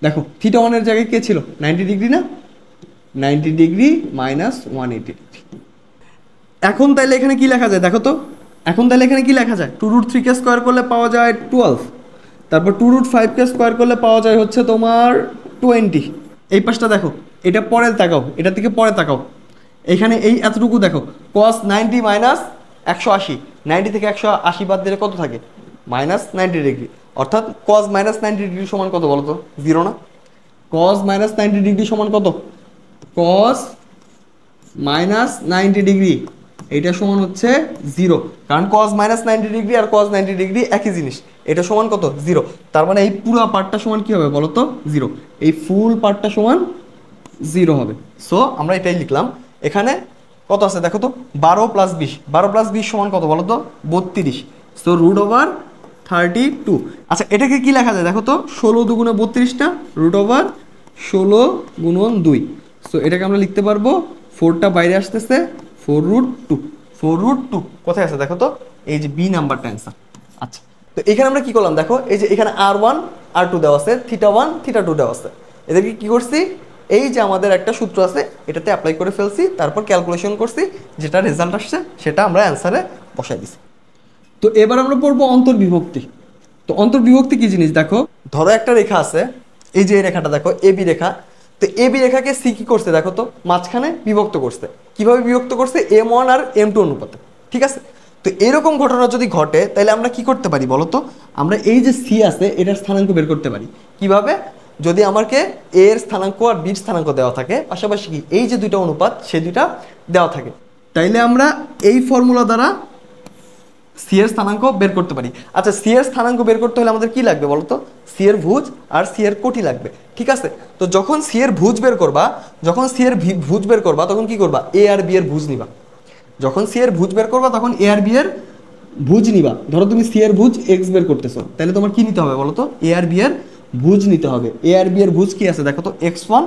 দেখো θ1 এর জায়গায় কে ছিল, 90 ডিগ্রি না, 90 ডিগ্রি মাইনাস 180 ডিগ্রি। এখন তাইলে এখানে কি লেখা যায় দেখো তো, এখন তাহলে এখানে কি লেখা যায়, 2√3 কে স্কোয়ার করলে পাওয়া যায় 12, তারপর 2√5 কে স্কোয়ার করলে পাওয়া যায় হচ্ছে তোমার 20। এই পাশটা দেখো, এটা পরে তাকাও, এটা থেকে পরে তাকাও, এখানে এই এতটুকু দেখো, cos 90 মাইনাস 180, 90 থেকে 180 বাদ দিলে কত থাকে, মাইনাস 90 ডিগ্রি। অর্থাৎ cos মাইনাস 90 ডিগ্রি সমান কত বলো তো, 0 না। cos মাইনাস 90 ডিগ্রি সমান কত, cos মাইনাস 90 ডিগ্রি এটা সমান হচ্ছে 0, কারণ cos মাইনাস 90 ডিগ্রি আর cos 90 ডিগ্রি একই জিনিস। এটা সমান কত, 0। তার মানে এই পুরো পার্টটা সমান কি হবে বলো তো, 0। এই ফুল পার্টটা সমান 0 হবে। সো আমরা এটাই লিখলাম। এখানে কত আছে দেখো তো, 12 প্লাস 20, 12 প্লাস 20 সমান কত বলো তো, 32। সো √32। আচ্ছা, এটাকে কি লেখা যায় দেখো তো, 16 দুগুণে 32টা, √16 গুণন 2। সো এটাকে আমরা লিখতে পারবো, 4টা বাইরে আসতেছে, 4√2। 4√2 কোথায় আছে দেখো তো, এই যে বি নাম্বারটা অ্যান্সার। আচ্ছা, তো এখানে আমরা কি করলাম দেখো, এই যে এখানে r1 r2 দেওয়া আছে, θ1 θ2 দেওয়া আছে, এদেরকে কি করছি, এই যে আমাদের একটা সূত্র আছে এটাতে অ্যাপ্লাই করে ফেলছি, তারপর ক্যালকুলেশন করছি, যেটা রেজাল্ট আসছে সেটা আমরা অ্যান্সারে বসাই দিছি। তো এবার আমরা পড়বো অন্তর্বিভক্তি। তো অন্তর্বিভক্তি কি জিনিস দেখো, ধরো একটা রেখা আছে, এই যে এই রেখাটা দেখো এবি রেখা। তো এবি রেখাকে সি কি করছে দেখো তো, মাঝখানে বিভক্ত করছে। কিভাবে বিভক্ত করছে, m1 আর m2 অনুপাতে, ঠিক আছে। তো এরকম ঘটনা যদি ঘটে তাহলে আমরা কি করতে পারি বলো তো, আমরা এই যে সি আছে এটার স্থানাঙ্ক বের করতে পারি। কিভাবে, যদি আমাকে এ এর স্থানাঙ্ক আর বির স্থানাঙ্ক দেওয়া থাকে, পাশাপাশি কি এই যে দুইটা অনুপাত সেই দুইটা দেওয়া থাকে, তাইলে আমরা এই ফর্মুলা দ্বারা সি এর স্থানাঙ্ক বের করতে পারি। আচ্ছা, সি এর স্থানাঙ্ক বের করতে হলে আমাদের কি লাগবে বলো তো, সি এর ভুজ আর সি এর কোটি লাগবে, ঠিক আছে। তো যখন সি এর ভুজ বের করবা, যখন সি এর ভুজ বের করবা তখন কি করবা, এ আর বি এর ভুজ নিবা। যখন সি এর ভুজ বের করবা তখন এ আর বি এর ভুজ নিবা। ধরো তুমি সি এর ভুজ এক্স বের করতেছো, তাহলে তোমার কি নিতে হবে বলো তো, এ আর বি এর ভুজ নিতে হবে। এ আর বি এর ভুজ কি আছে দেখো তো, x1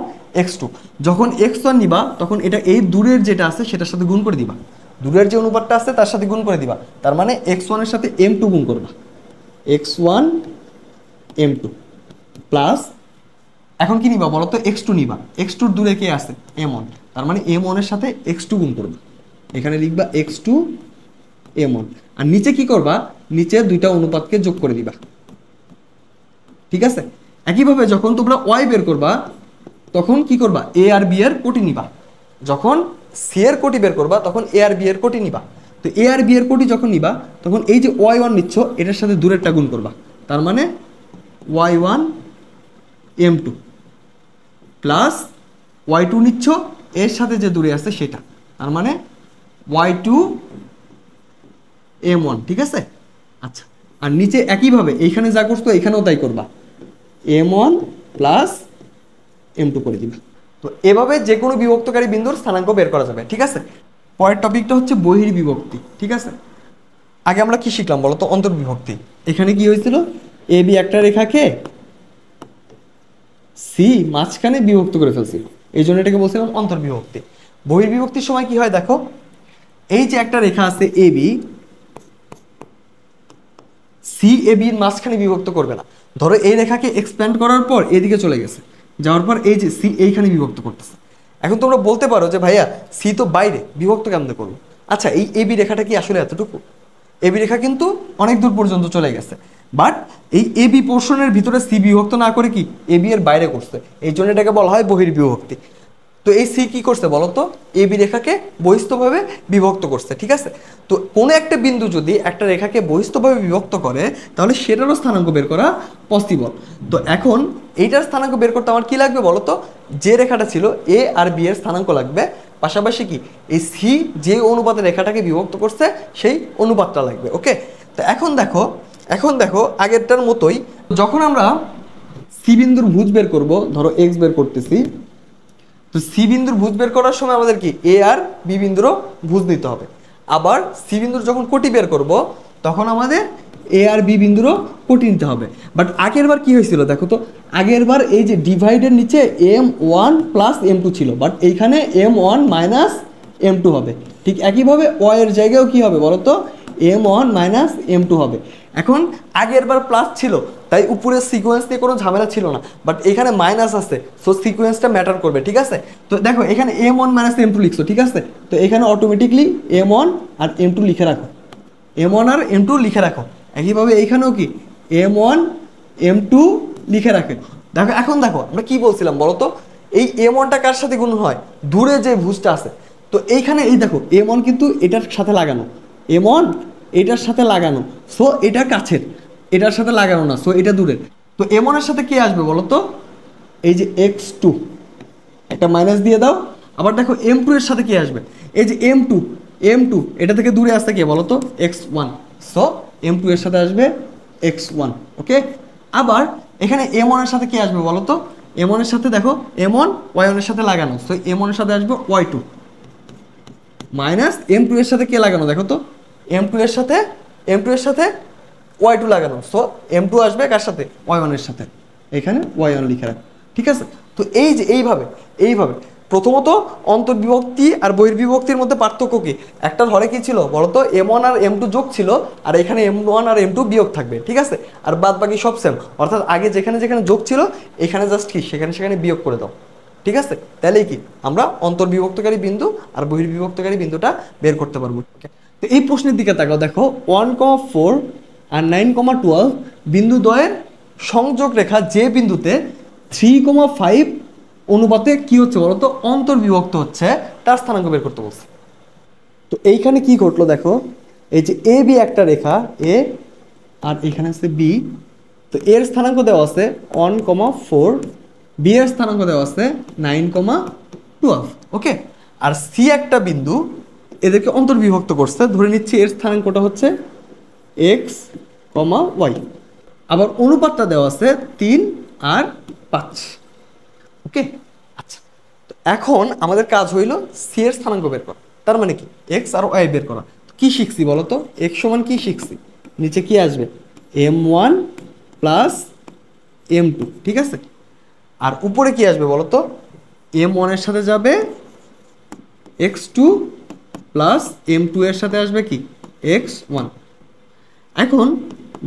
x2। যখন x1 নিবা তখন এটা এই দূরের যেটা আছে সেটার সাথে গুণ করে দিবা, দূরের যে অনুপাতটা আছে তার সাথে গুণ করে দিবা। তার মানে x1 এর সাথে m2 গুণ করবা, x1 m2 প্লাস, এখন কি নিবা বলো তো, x2 নিবা। x2 এর দূরে কে আছে, m1। তার মানে m1 এর সাথে x2 গুণ করবা, এখানে লিখবা x2 m1। আর নিচে কি করবা, নিচে দুইটা অনুপাতকে যোগ করে দিবা, ঠিক আছে। একইভাবে যখন তোমরা y বের করবা তখন কি করবা, এ আর বি এর কোটি নিবা। যখন সি এর কোটি বের করবা তখন এ আর বি এর কোটি নিবা। তো এ আর বি এর কোটি যখন নিবা তখন এই যে y1 নিচ্ছ এটার সাথে দূরেরটা গুণ করবা। তার মানে y1 m2 প্লাস y2 নিচ্ছ এর সাথে যে দূরে আছে সেটা, তার মানে y2 m1, ঠিক আছে। আচ্ছা, আর নিচে একইভাবে এইখানে যা করছো এখানেও তাই করবা, m1 প্লাস m2 করে দিবা। তো এভাবে যে কোনো বিভক্তকারী বিন্দুর স্থানাঙ্ক বের করা যাবে, ঠিক আছে। পরের টপিকটা হচ্ছে বহির্বিভক্তি, ঠিক আছে। আগে আমরা কি শিখলাম বলো তো, অন্তর্বিভক্তি। এখানে কি হয়েছিল, এ বি একটা রেখাকে সি মাঝখানে বিভক্ত করে ফেলছিল, এই জন্য এটাকে বলছিলাম অন্তর্বিভক্তি। বহির্বিভক্তির সময় কি হয় দেখো, এই যে একটা রেখা আছে এ বি, সি এ বির মাঝখানে বিভক্ত করবে না। ধরো এই রেখাকে এক্সপ্যান্ড করার পর এদিকে চলে গেছে, যাওয়ার পর এই যে সি এইখানে বিভক্ত করতেছে। এখন তোমরা বলতে পারো যে ভাইয়া সি তো বাইরে, বিভক্ত কেমনে করবো। আচ্ছা, এই এ বি রেখাটা কি আসলে এতটুকু, এ বি রেখা কিন্তু অনেক দূর পর্যন্ত চলে গেছে, বাট এই এ বি পোর্শনের ভিতরে সি বিভক্ত না করে কি এ বি এর বাইরে করছে, এই জন্য এটাকে বলা হয় বহির্বিভক্তি। তো এই সি কি করছে বলো তো, এ বি রেখাকে বহিস্থভাবে বিভক্ত করছে, ঠিক আছে। তো কোনো একটা বিন্দু যদি একটা রেখাকে বহিস্থভাবে বিভক্ত করে তাহলে সেটারও স্থানাঙ্ক বের করা পসিবল। তো এখন এইটার স্থানাঙ্ক বের করতে আমার কি লাগবে বলো তো, যে রেখাটা ছিল এ আর বি এর স্থানাঙ্ক লাগবে, পাশাপাশি কি এই সি যে অনুপাতে রেখাটাকে বিভক্ত করছে সেই অনুপাতটা লাগবে। ওকে, তো এখন দেখো আগেরটার মতোই, যখন আমরা সি বিন্দুর ভুজ বের করব, ধরো এক্স বের করতেছি, তো সি বিন্দুর ভুজ বের করার সময় আমাদের কি এ আর বি বিন্দুরও ভুজ নিতে হবে। আবার সি বিন্দুর যখন কোটি বের করব তখন আমাদের এ আর বি বিন্দুরও কোটি নিতে হবে। বাট আগের বার কি হয়েছিল দেখো তো, আগের বার এই যে ডিভাইডের নিচে m1 প্লাস m2 ছিল, বাট এইখানে m1 মাইনাস m2 হবে। ঠিক একইভাবে ওয়াই এর জায়গায়ও কি হবে বলো তো, m1 মাইনাস m2 হবে। এখন আগের বার প্লাস ছিল তাই উপরের সিকোয়েন্স নিয়ে কোনো ঝামেলা ছিল না, বাট এখানে মাইনাস আছে, সো সিকোয়েন্সটা ম্যাটার করবে, ঠিক আছে। তো দেখো এখানে m1 মাইনাস m2 লিখছো, ঠিক আছে, তো এখানে অটোমেটিকলি m1 আর m2 লিখে রাখো, m1 আর m2 লিখে রাখো। একইভাবে এইখানেও কি m1 m2 লিখে রাখে। দেখো এখন দেখো আমরা কি বলছিলাম বলো তো, এই m1টা কার সাথে গুণ হয়, দূরে যে ভুজটা আছে। তো এইখানে এই দেখো m1 কিন্তু এটার সাথে লাগানো, m1 এটার সাথে লাগানো, সো এটা কাছের, এটার সাথে লাগানো না, সো এটা দূরের। তো m1 এর সাথে কি আসবে বলো তো, এই যে x2, একটা মাইনাস দিয়ে দাও। আবার দেখো m2 এর সাথে কি আসবে, এই যে m2 এটা থেকে দূরে আসতে কি বলো তো x1, সো m2 এর সাথে আসবে x1। ওকে, আবার এখানে m1 এর সাথে কি আসবে বলো তো, m1 এর সাথে দেখো m1 y1 এর সাথে লাগানো, সো m1 এর সাথে আসবে y2 মাইনাস m2 এর সাথে কে লাগানো দেখো তো, m2 এর সাথে y2 লাগানো, সো m2 আসবে কার সাথে, y1 এর সাথে, এখানে y1 লিখে রাখ, ঠিক আছে। তো এই যে এইভাবে প্রথমত অন্তর্বিভক্তি আর বহির্বিভক্তির মধ্যে পার্থক্য কি, একটা ধরে কি ছিল বলতো, m1 আর m2 যোগ ছিল আর এখানে m1 আর m2 বিয়োগ থাকবে, ঠিক আছে। আর বাদ বাকি সব সেম, অর্থাৎ আগে যেখানে যোগ ছিল এখানে জাস্ট কি সেখানে বিয়োগ করে দাও, ঠিক আছে। তাহলেই কি আমরা অন্তর্বিভক্তকারী বিন্দু আর বহির্বিভক্তকারী বিন্দুটা বের করতে পারবো। তো এই প্রশ্নের দিকে তাকাও, দেখো 1,4 আর 9,12 বিন্দু দ্বয়ের সংযোগ রেখা যে বিন্দুতে 3,5 অনুপাতে কি হচ্ছে বলতো, অন্তর্বিভক্ত হচ্ছে, তার স্থানাঙ্ক বের করতে বলছে। তো এইখানে কি ঘটলো দেখো, এই যে এ বি একটা রেখা এ আর এখানে আছে বি, তো এর স্থানাঙ্ক দেওয়া আছে 1,4, বি এর স্থানাঙ্ক দেওয়া আছে 9,12। ওকে, আর সি একটা বিন্দু এদেরকে অন্তর্বিভক্ত করছে, ধরে নিচ্ছি এর স্থানাঙ্কটা হচ্ছে এক্স কমা ওয়াই, আবার অনুপাতটা দেওয়া আছে 3 আর 5। ওকে, আচ্ছা, তো এখন আমাদের কাজ হইল সি এর স্থানাঙ্ক বের করা, তার মানে কি এক্স আর ওয়াই বের করা। কি শিখছি বলো তো, এক্স সমান কি শিখছি, নিচে কি আসবে m1 প্লাস m2, ঠিক আছে। আর উপরে কি আসবে বলো তো, m1 এর সাথে যাবে x2 প্লাস m2 এর সাথে আসবে কি x1। এখন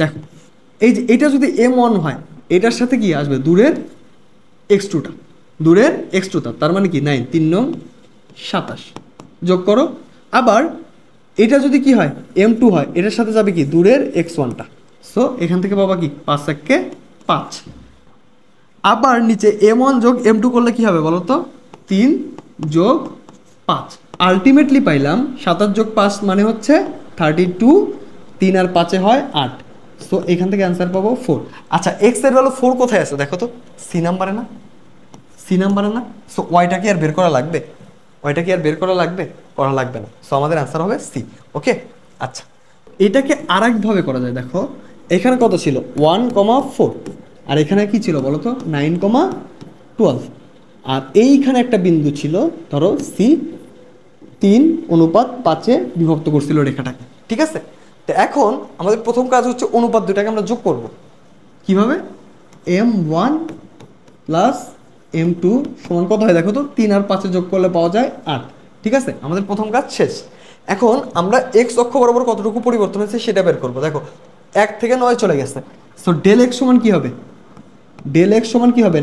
দেখো এই যে এটা যদি m1 হয় এটার সাথে কি আসবে দূরের x2টা, তার মানে কি 9 3 9 27 যোগ করো। আবার এটা যদি কি হয় m2 হয় এটার সাথে যাবে কি দূরের x1টা, সো এখান থেকে পাবা কি 5 1 5। আবার নিচে m1 যোগ m2 করলে কি হবে বলো তো, 3 যোগ 5, আলটিমেটলি পাইলাম 27 যোগ 5 মানে হচ্ছে 32, 3 আর 5 হয় 8, সো এখান থেকে অ্যান্সার পাবো 4। আচ্ছা, এক্স এর ভ্যালু 4 কোথায় আছে দেখো তো, সি নাম্বারে না, সো ওয়াইটা কি আর বের করা লাগবে, করা লাগবে না, সো আমাদের অ্যান্সার হবে সি। ওকে, আচ্ছা, এটাকে আরেকভাবে করা যায়, দেখো এখানে কত ছিল 1,4 আর এখানে কি ছিল বলো তো 9,12, আর এইখানে একটা বিন্দু ছিল ধরো সি 3:5 বিভক্ত করছিল রেখাটাকে, ঠিক আছে। তো এখন আমাদের প্রথম কাজ হচ্ছে অনুপাত দুটাকে আমরা যোগ করব, কিভাবে, m1 প্লাস m2 সমান কত হয় দেখো তো, 3 আর 5 যোগ করলে পাওয়া যায় 8, ঠিক আছে। আমাদের প্রথম কাজ শেষ। এখন আমরা এক্স অক্ষ বরাবর কতটুকু পরিবর্তন হয়েছে সেটা বের করবো। দেখো 1 থেকে 9 চলে গেছে, সো ডেল এক্স সমান কি হবে,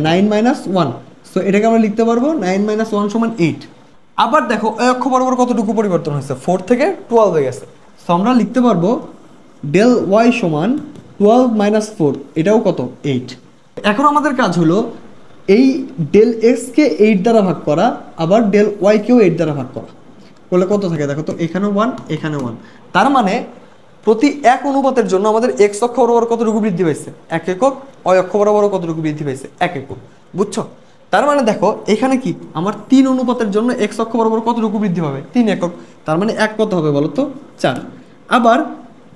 9 মাইনাস 1, সো এটাকে আমরা লিখতে পারবো 9 মাইনাস 1 সমান 8। আবার দেখো এই অক্ষ বরাবর কতটুকু পরিবর্তন হয়েছে, 4 থেকে 12 হয়ে গেছে, সো আমরা লিখতে পারবো ডেল ওয়াই সমান 12 মাইনাস 4, এটাও কত 8। এখন আমাদের কাজ হলো এই ডেল এক্সকে 8 দ্বারা ভাগ করা, আবার ডেল ওয়াইকেও 8 দ্বারা ভাগ করা করলে কত থাকে দেখো তো, এখানে 1 এখানে 1। তার মানে প্রতি এক অনুপাতের জন্য আমাদের এক্স অক্ষ বরাবর কতটুকু বৃদ্ধি পাইছে 1 একক, ওয়াই অক্ষ বরাবর কতটুকু বৃদ্ধি পাইছে 1 একক। বুঝছো? তার মানে দেখো এখানে কি আমার 3 অনুপাতের জন্য এক্স অক্ষ বরাবর কতটুকু বৃদ্ধি পাবে 3 একক। তার মানে 1 কত হবে বলো তো 4। আবার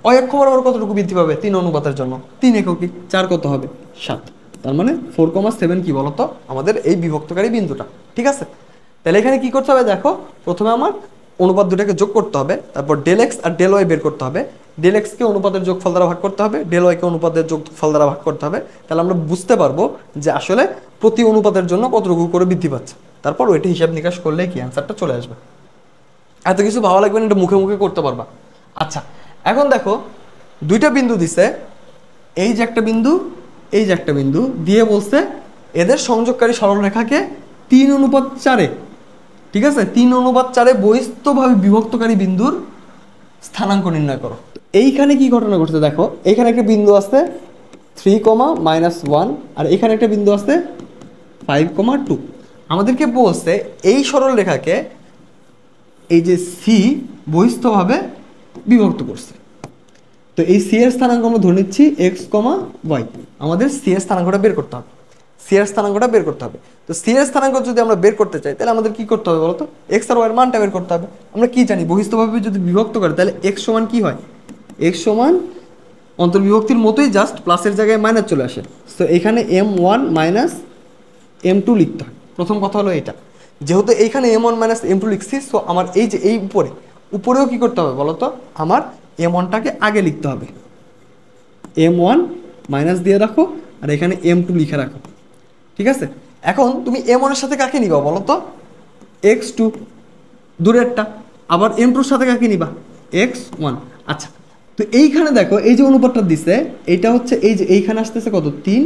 ওয়াই অক্ষ বরাবর কতটুকু বৃদ্ধি পাবে 3 অনুপাতের জন্য 3 এককই, 4 কত হবে 7। তার মানে 4,7 কি বলতো আমাদের এই বিভক্তকারী বিন্দুটা। ঠিক আছে, তাহলে এখানে কি করতে হবে দেখো, প্রথমে আমার অনুপাত দুটাকে যোগ করতে হবে, তারপর ডেল এক্স আর ডেল ওয়াই বের করতে হবে। ডেল এক্সকে অনুপাতের যোগফল দ্বারা ভাগ করতে হবে, ডেল ওয়াইকে অনুপাতের যোগফল দ্বারা ভাগ করতে হবে। তাহলে আমরা বুঝতে পারবো যে আসলে প্রতি অনুপাতের জন্য কতটুকু করে বৃদ্ধি পাচ্ছে। তারপর ওইটা হিসাব নিকাশ করলে কি অ্যান্সারটা চলে আসবে। এত কিছু ভালো লাগবে না, এটা মুখে মুখে করতে পারবা। আচ্ছা, এখন দেখো দুইটা বিন্দু দিছে, এই যে একটা বিন্দু, এই যে একটা বিন্দু দিয়ে বলছে এদের সংযোগকারী সরলরেখাকে 3:4, ঠিক আছে 3:4 বহিস্থভাবে বিভক্তকারী বিন্দুর স্থানাঙ্ক নির্ণয় করো। এইখানে কি ঘটনা ঘটছে দেখো, এইখানে একটা বিন্দু আছে 3,-1 আর এখানে একটা বিন্দু আছে 5,2। আমাদেরকে বলছে এই সরলরেখাকে এই যে সি বহিস্থভাবে বিভক্ত করছে। তো এই সি এর স্থানাঙ্ক আমরা ধরে নিচ্ছি এক্স, ওয়াই। আমাদের সি এর স্থানাঙ্কটা বের করতে হবে, সি এর স্থানাঙ্কটা বের করতে হবে। তো সি এর স্থানাঙ্ক যদি আমরা বের করতে চাই তাহলে আমাদের কি করতে হবে বলতো, এক্স আর ওয়াই এর মানটা বের করতে হবে। আমরা কি জানি বহিস্থভাবে যদি বিভক্ত করে তাহলে এক্স সমান কি হয়, এক্স সমান অন্তর্বিভক্তির মতোই জাস্ট প্লাসের জায়গায় মাইনাস চলে আসে। তো এখানে m1 - m2 লিখতে হয়। প্রথম কথা হলো এটা, যেহেতু এইখানে m1 - m2 লিখছি, সো আমার এই যে এই উপরেও কি করতে হবে বলতো, আমার m1টাকে আগে লিখতে হবে, m1 মাইনাস দিয়ে রাখো আর এখানে m2 লিখে রাখো। ঠিক আছে, এখন তুমি m1 এর সাথে কাকে নিবা বলো তো, x2 দূরেরটা, আবার m2 এর সাথে কাকে নিবা x1। আচ্ছা, তো এইখানে দেখো এই যে অনুপাতটা দিছে এইটা হচ্ছে এই যে এইখানে আসতেছে কত 3,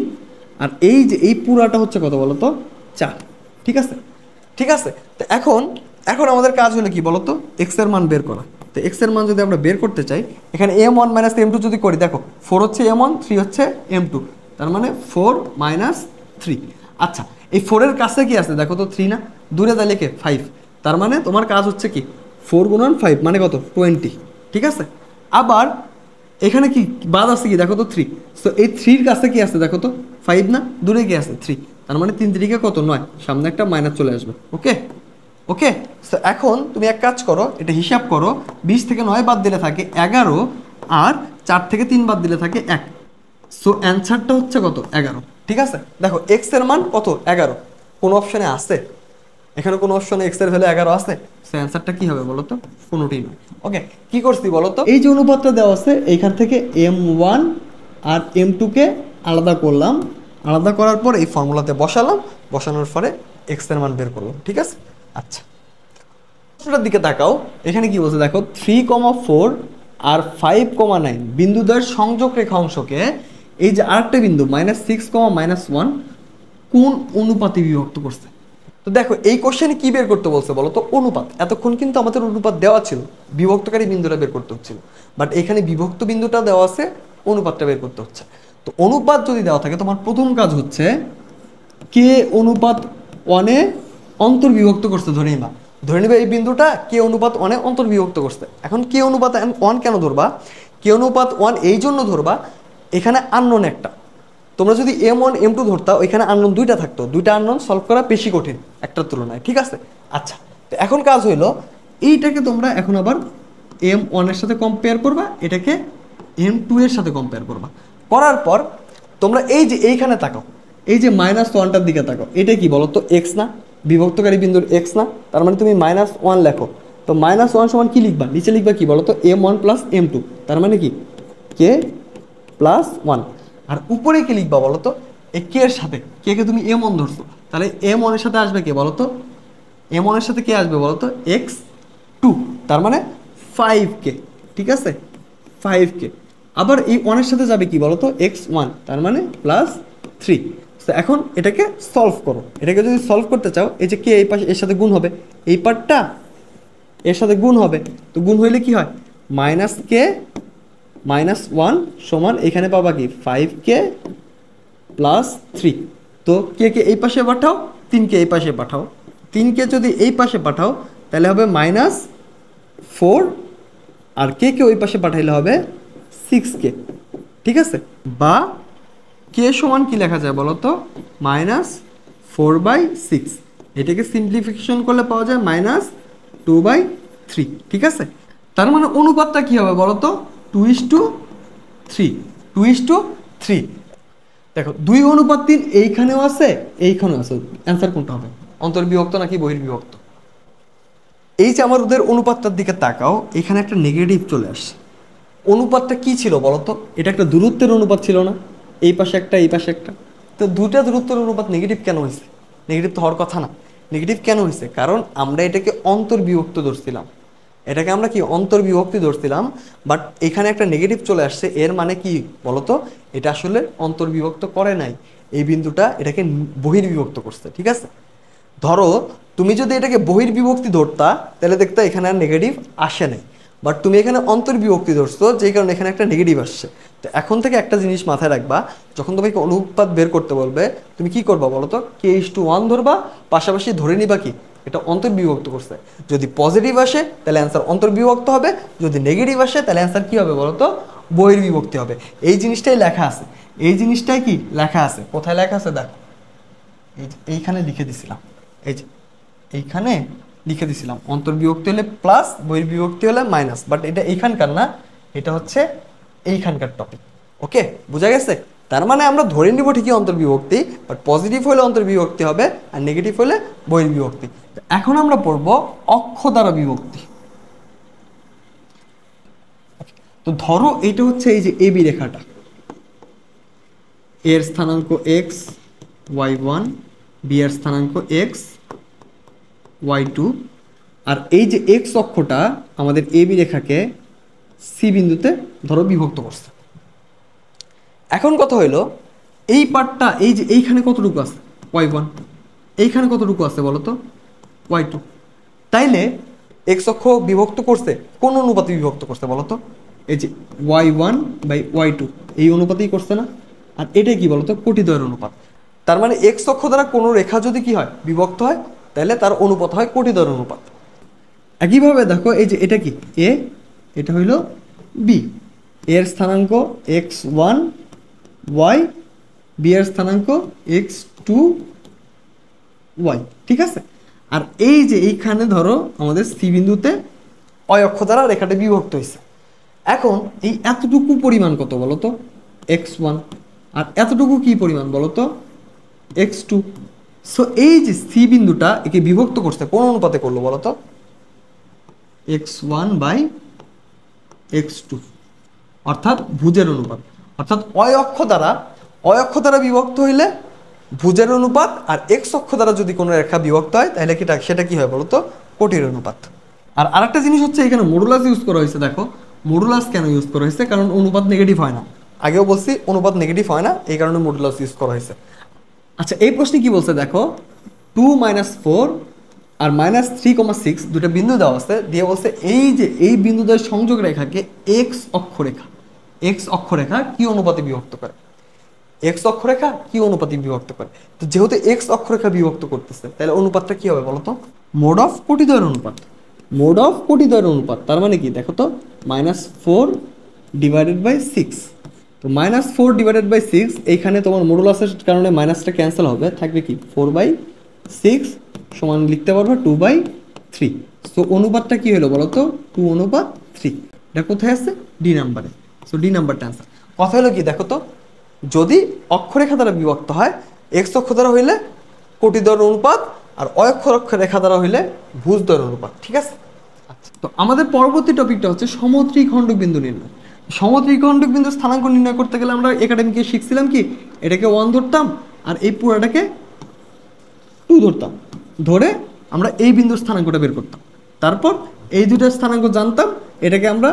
আর এই যে এই পুরাটা হচ্ছে কত বলো তো 4। ঠিক আছে, ঠিক আছে। তো এখন আমাদের কাজ হলো কি বলতো, x এর মান বের করা। তো x এর মান যদি আমরা বের করতে চাই, এখানে m1 - m2 যদি করি, দেখো 4 হচ্ছে m1, 3 হচ্ছে m2, তার মানে 4 - 3। আচ্ছা, এই 4 এর কাছে কি আছে দেখো তো 3 না, দূরে তাহলে কে 5। তার মানে তোমার কাজ হচ্ছে কি 4 গুণন 5 মানে কত 20। ঠিক আছে, আবার এখানে কি বাদ আছে কি দেখো তো 3। সো এই 3 এর কাছে কি আছে দেখো তো 5 না, দূরে কি আছে 3। তার মানে 3 3 কত 9, সামনে একটা মাইনাস চলে আসবে। ওকে ওকে, সো এখন তুমি এক কাজ করো, এটা হিসাব করো, 20 থেকে 9 বাদ দিলে থাকে 11, আর 4 থেকে 3 বাদ দিলে থাকে 1। সো অ্যান্সারটা হচ্ছে কত 11। ঠিক আছে, দেখো এক্স এর মান কত 11, কোন অপশনে আছে, এখানে কোনো অপশনে এক্স এর ভ্যালু 11 আছে। সো অ্যান্সারটা কি হবে বলো তো, কোনোটাই নয়। ওকে, কি করছি বলো তো, এই যে অনুপাতটা দেওয়া আছে এইখান থেকে m1 আর m2 কে আলাদা করলাম, আলাদা করার পর এই ফর্মুলাতে বসালাম, বসানোর পরে এক্স এর মান বের করলাম। ঠিক আছে, আচ্ছা প্রশ্নটার দিকে তাকাও, এখানে কি বলছে দেখো 3,4 আর 5,9 বিন্দুদ্বয়ের সংযোগ রেখা অংশকে এই যে আরেকটা বিন্দু -6,-1 কোন অনুপাতে বিভক্ত করছে। তো দেখো এই কোশ্চেনে কি বের করতে বলছে বলো তো, অনুপাত। এতক্ষণ কিন্তু আমাদের অনুপাত দেওয়া ছিল, বিভক্তকারী বিন্দুটা বের করতে হচ্ছিল, বাট এখানে বিভক্ত বিন্দুটা দেওয়া আছে, অনুপাতটা বের করতে হচ্ছে। তো অনুপাত যদি দেওয়া থাকে তোমার প্রথম কাজ হচ্ছে কে অনুপাত 1-এ অন্তর্বিভক্ত করছে ধরে নিবা এই বিন্দুটা কে অনুপাত 1-এ অন্তর্বিভক্ত করছে। এখন কে অনুপাত 1 কেন ধরবা, কে অনুপাত 1 এই জন্য ধরবা, এখানে আননোন একটা, তোমরা যদি m1 m2 ধরতা ওইখানে আননোন দুইটা থাকতো, দুইটা আননোন সলভ করা বেশি কঠিন একটার তুলনায়। ঠিক আছে, আচ্ছা তো এখন কাজ হইলো এইটাকে তোমরা এখন আবার m1 এর সাথে কম্পেয়ার করবা, এটাকে m2 এর সাথে কম্পেয়ার করবা, করার পর তোমরা এই যে এইখানে তাকাও, এই যে -1টার দিকে তাকাও, এটা কি বলো তো এক্স না, বিভক্তকারী বিন্দুর এক্স না, তার মানে তুমি -1 লেখো। তো -1 সমান কি লিখবা, নিচে লিখবা কি বলো তো m1 + m2, তার মানে কি কে +1, আর উপরে কি লিখবা বলো তো এই কে এর সাথে, কে কে তুমি m1 ধরছো, তাহলে m1 এর সাথে আসবে কে বলো তো, m1 এর সাথে কে আসবে বলো তো x2, তার মানে 5k। ঠিক আছে 5k, আবার এই 1 এর সাথে যাবে কি বলো তো x1, তার মানে +3। তো এখন এটাকে সলভ করো, এটাকে যদি সলভ করতে চাও এই যে কে এই পাশে এর সাথে গুণ হবে, এই পার্টটা এর সাথে গুণ হবে, তো গুণ হইলে কি হয় -k -1 সমান এখানে পাবা কি 5k + 3। তো কে এই পাশে পাঠাও, 3কে এই পাশে পাঠাও। 3কে যদি এই পাশে পাঠাও তাহলে হবে -4, আর কে ওই পাশে পাঠাইলে হবে 6k। ঠিক আছে, বা কে সমান কি লেখা যায় বলো তো, -4/6। এটাকে সিম্পলিফিকেশন করলে পাওয়া যায় -2/3। ঠিক আছে, তার মানে অনুপাতটা কি হবে বলো তো, 2:3। 2:3। দেখো 2:3 এইখানেও আছে, এইখানেও আছে। অ্যান্সার কোনটা হবে, অন্তর্বিভক্ত নাকি বহির্বিভক্ত? এই যে আমার ওদের অনুপাতটার দিকে তাকাও, এখানে একটা নেগেটিভ চলে আসছে। অনুপাতটা কি ছিল বলতো, এটা একটা দূরত্বের অনুপাত ছিল না? এই পাশে একটা, এই পাশে একটা। তো দুটা দূরত্বের অনুপাত নেগেটিভ কেন হয়েছে? নেগেটিভ তো হওয়ার কথা না। নেগেটিভ কেন হয়েছে? কারণ আমরা এটাকে অন্তর্বিভক্ত ধরছিলাম। এটাকে আমরা কি অন্তর্বিভক্তি ধরছিলাম, বাট এখানে একটা নেগেটিভ চলে আসছে। এর মানে কি বলতো, এটা আসলে অন্তর্বিভক্ত করে নাই, এই বিন্দুটা এটাকে বহির্বিভক্ত করছে। ঠিক আছে, ধরো তুমি যদি এটাকে বহির্বিভক্তি ধরতা তাহলে দেখতে এখানে আর নেগেটিভ আসে নাই, বাট তুমি এখানে অন্তর্বিভক্তি ধরছো, যেই কারণে এখানে একটা নেগেটিভ আসছে। তো এখন থেকে একটা জিনিস মাথায় রাখবা, যখন তোমাকে অনুপাত বের করতে বলবে তুমি কি করবা বলো তো, k:1 ধরবা, পাশাপাশি ধরে নিবা কি এটা অন্তর্বিভক্ত করছে। যদি পজিটিভ আসে তাহলে অ্যান্সার অন্তর্বিভক্ত হবে, যদি নেগেটিভ আসে তাহলে অ্যান্সার কি হবে বলো তো, বহির্বিভক্তি হবে। এই জিনিসটাই লেখা আছে, এই জিনিসটাই কি লেখা আছে। কোথায় লেখা আছে দেখো, এইখানে লিখে দিছিলাম, এই যে এইখানে লিখে দিছিলাম, অন্তর্বিভক্তি হলে প্লাস, বহির্বিভক্তি হলে মাইনাস। বাট এটা এইখানকার না, এটা হচ্ছে এইখানকার টপিক। ওকে, বোঝা গেছে? তার মানে আমরা ধরে নিব ঠিকই অন্তর্বিভক্তি, বাট পজিটিভ হলে অন্তর্বিভক্তি হবে আর নেগেটিভ হলে বহির্বিভক্তি। এখন আমরা পড়ব অক্ষ দ্বারা বিভক্তি। তো ধরো এইটা হচ্ছে এই যে এবি রেখাটা, এর স্থানাঙ্ক এক্স y1, বি এর স্থানাঙ্ক এক্স y2, আর এই যে এক্স অক্ষটা আমাদের এবি রেখাকে সি বিন্দুতে ধরো বিভক্ত করছে। এখন কথা হইলো এই পার্টটা, এই যে এইখানে কতটুকু আছে y1, এইখানে কতটুকু আছে বলো তো y2। তাইলে এক্স অক্ষ বিভক্ত করছে কোন অনুপাতে বিভক্ত করছে বলো তো, এই যে y1/y2 এই অনুপাতেই করছে না? আর এটা কি বলতো, কোটিদ্বয়ের অনুপাত। তার মানে এক্স অক্ষ দ্বারা কোনো রেখা যদি কি হয়, বিভক্ত হয়, তাহলে তার অনুপাত হয় কোটিদ্বয়ের অনুপাত। একইভাবে দেখো এই যে এটা কি এ, এটা হইল বি, এর স্থানাঙ্ক x1 y, বি এর স্থানাঙ্ক x2 y। ঠিক আছে, আর এই যে এইখানে ধরো আমাদের সি বিন্দুতে অয় অক্ষ দ্বারা রেখাটা বিভক্ত হয়েছে। এখন এই এতটুকু পরিমাণ কত বলতো, x1, আর এতটুকু কি পরিমাণ বলতো, x2। সো এই যে সি বিন্দুটা একে বিভক্ত করছে কোন অনুপাতে করলো বলতো, x1/x2, অর্থাৎ ভুজের অনুপাত। অর্থাৎ অয় অক্ষ দ্বারা বিভক্ত হইলে ভুজের অনুপাত, আর এক্স অক্ষ দ্বারা যদি কোনো রেখা বিভক্ত হয় তাহলে সেটা কি হয় বলতো, কোটির অনুপাত। আর আরেকটা জিনিস হচ্ছে এখানে মডুলাস ইউজ করা হয়েছে। দেখো মডুলাস কেন ইউজ করা হয়েছে, কারণ অনুপাত নেগেটিভ হয় না। আগেও বলছি অনুপাত নেগেটিভ হয় না, এই কারণে মডুলাস ইউজ করা হয়েছে। আচ্ছা, এই প্রশ্নে কি বলছে দেখো, 2 - 4 আর -3,6 দুটো বিন্দু দেওয়া আছে, দিয়ে বলছে এই যে এই বিন্দুদের সংযোগ রেখাকে এক্স অক্ষরেখা কি অনুপাতে বিভক্ত করে, এক্স অক্ষরেখা কি অনুপাতে বিভক্ত করে। তো যেহেতু এক্স অক্ষরেখা বিভক্ত করতেছে তাহলে অনুপাতটা কি হবে বলতো, মোড অফ কোটিদ্বয়ের অনুপাত। মোড অফ কোটিদ্বয়ের অনুপাত তার মানে কি দেখো তো, -4/6। তো -4/6 এইখানে তোমার মডুলাসের কারণে মাইনাসটা ক্যান্সেল হবে, থাকবে কি 4/6 সমান লিখতে পারবো 2/3। সো অনুপাতটা কি হলো বলো তো, 2:3। এটা কোথায় আছে, ডি নাম্বারে। সো ডি নাম্বারটা আনসার। কথা হলো কি দেখো তো, যদি অক্ষরেখা দ্বারা বিভক্ত হয়, এক্স অক্ষ দ্বারা হইলে কোটিদ্বয়ের অনুপাত, আর রেখা দ্বারা হইলে ভুজদ্বয়ের অনুপাত। ঠিক আছে, আচ্ছা। তো আমাদের পরবর্তী টপিকটা হচ্ছে সমত্রিখণ্ডক বিন্দু নির্ণয়। সমত্রিখণ্ডক বিন্দু স্থানাঙ্ক নির্ণয় করতে গেলে আমরা একাডেমিকে শিখছিলাম কি, এটাকে 1 ধরতাম আর এই পুরাটাকে 2 ধরতাম, ধরে আমরা এই বিন্দুর স্থানাঙ্কটা বের করতাম। তারপর এই দুটার স্থানাঙ্ক জানতাম, এটাকে আমরা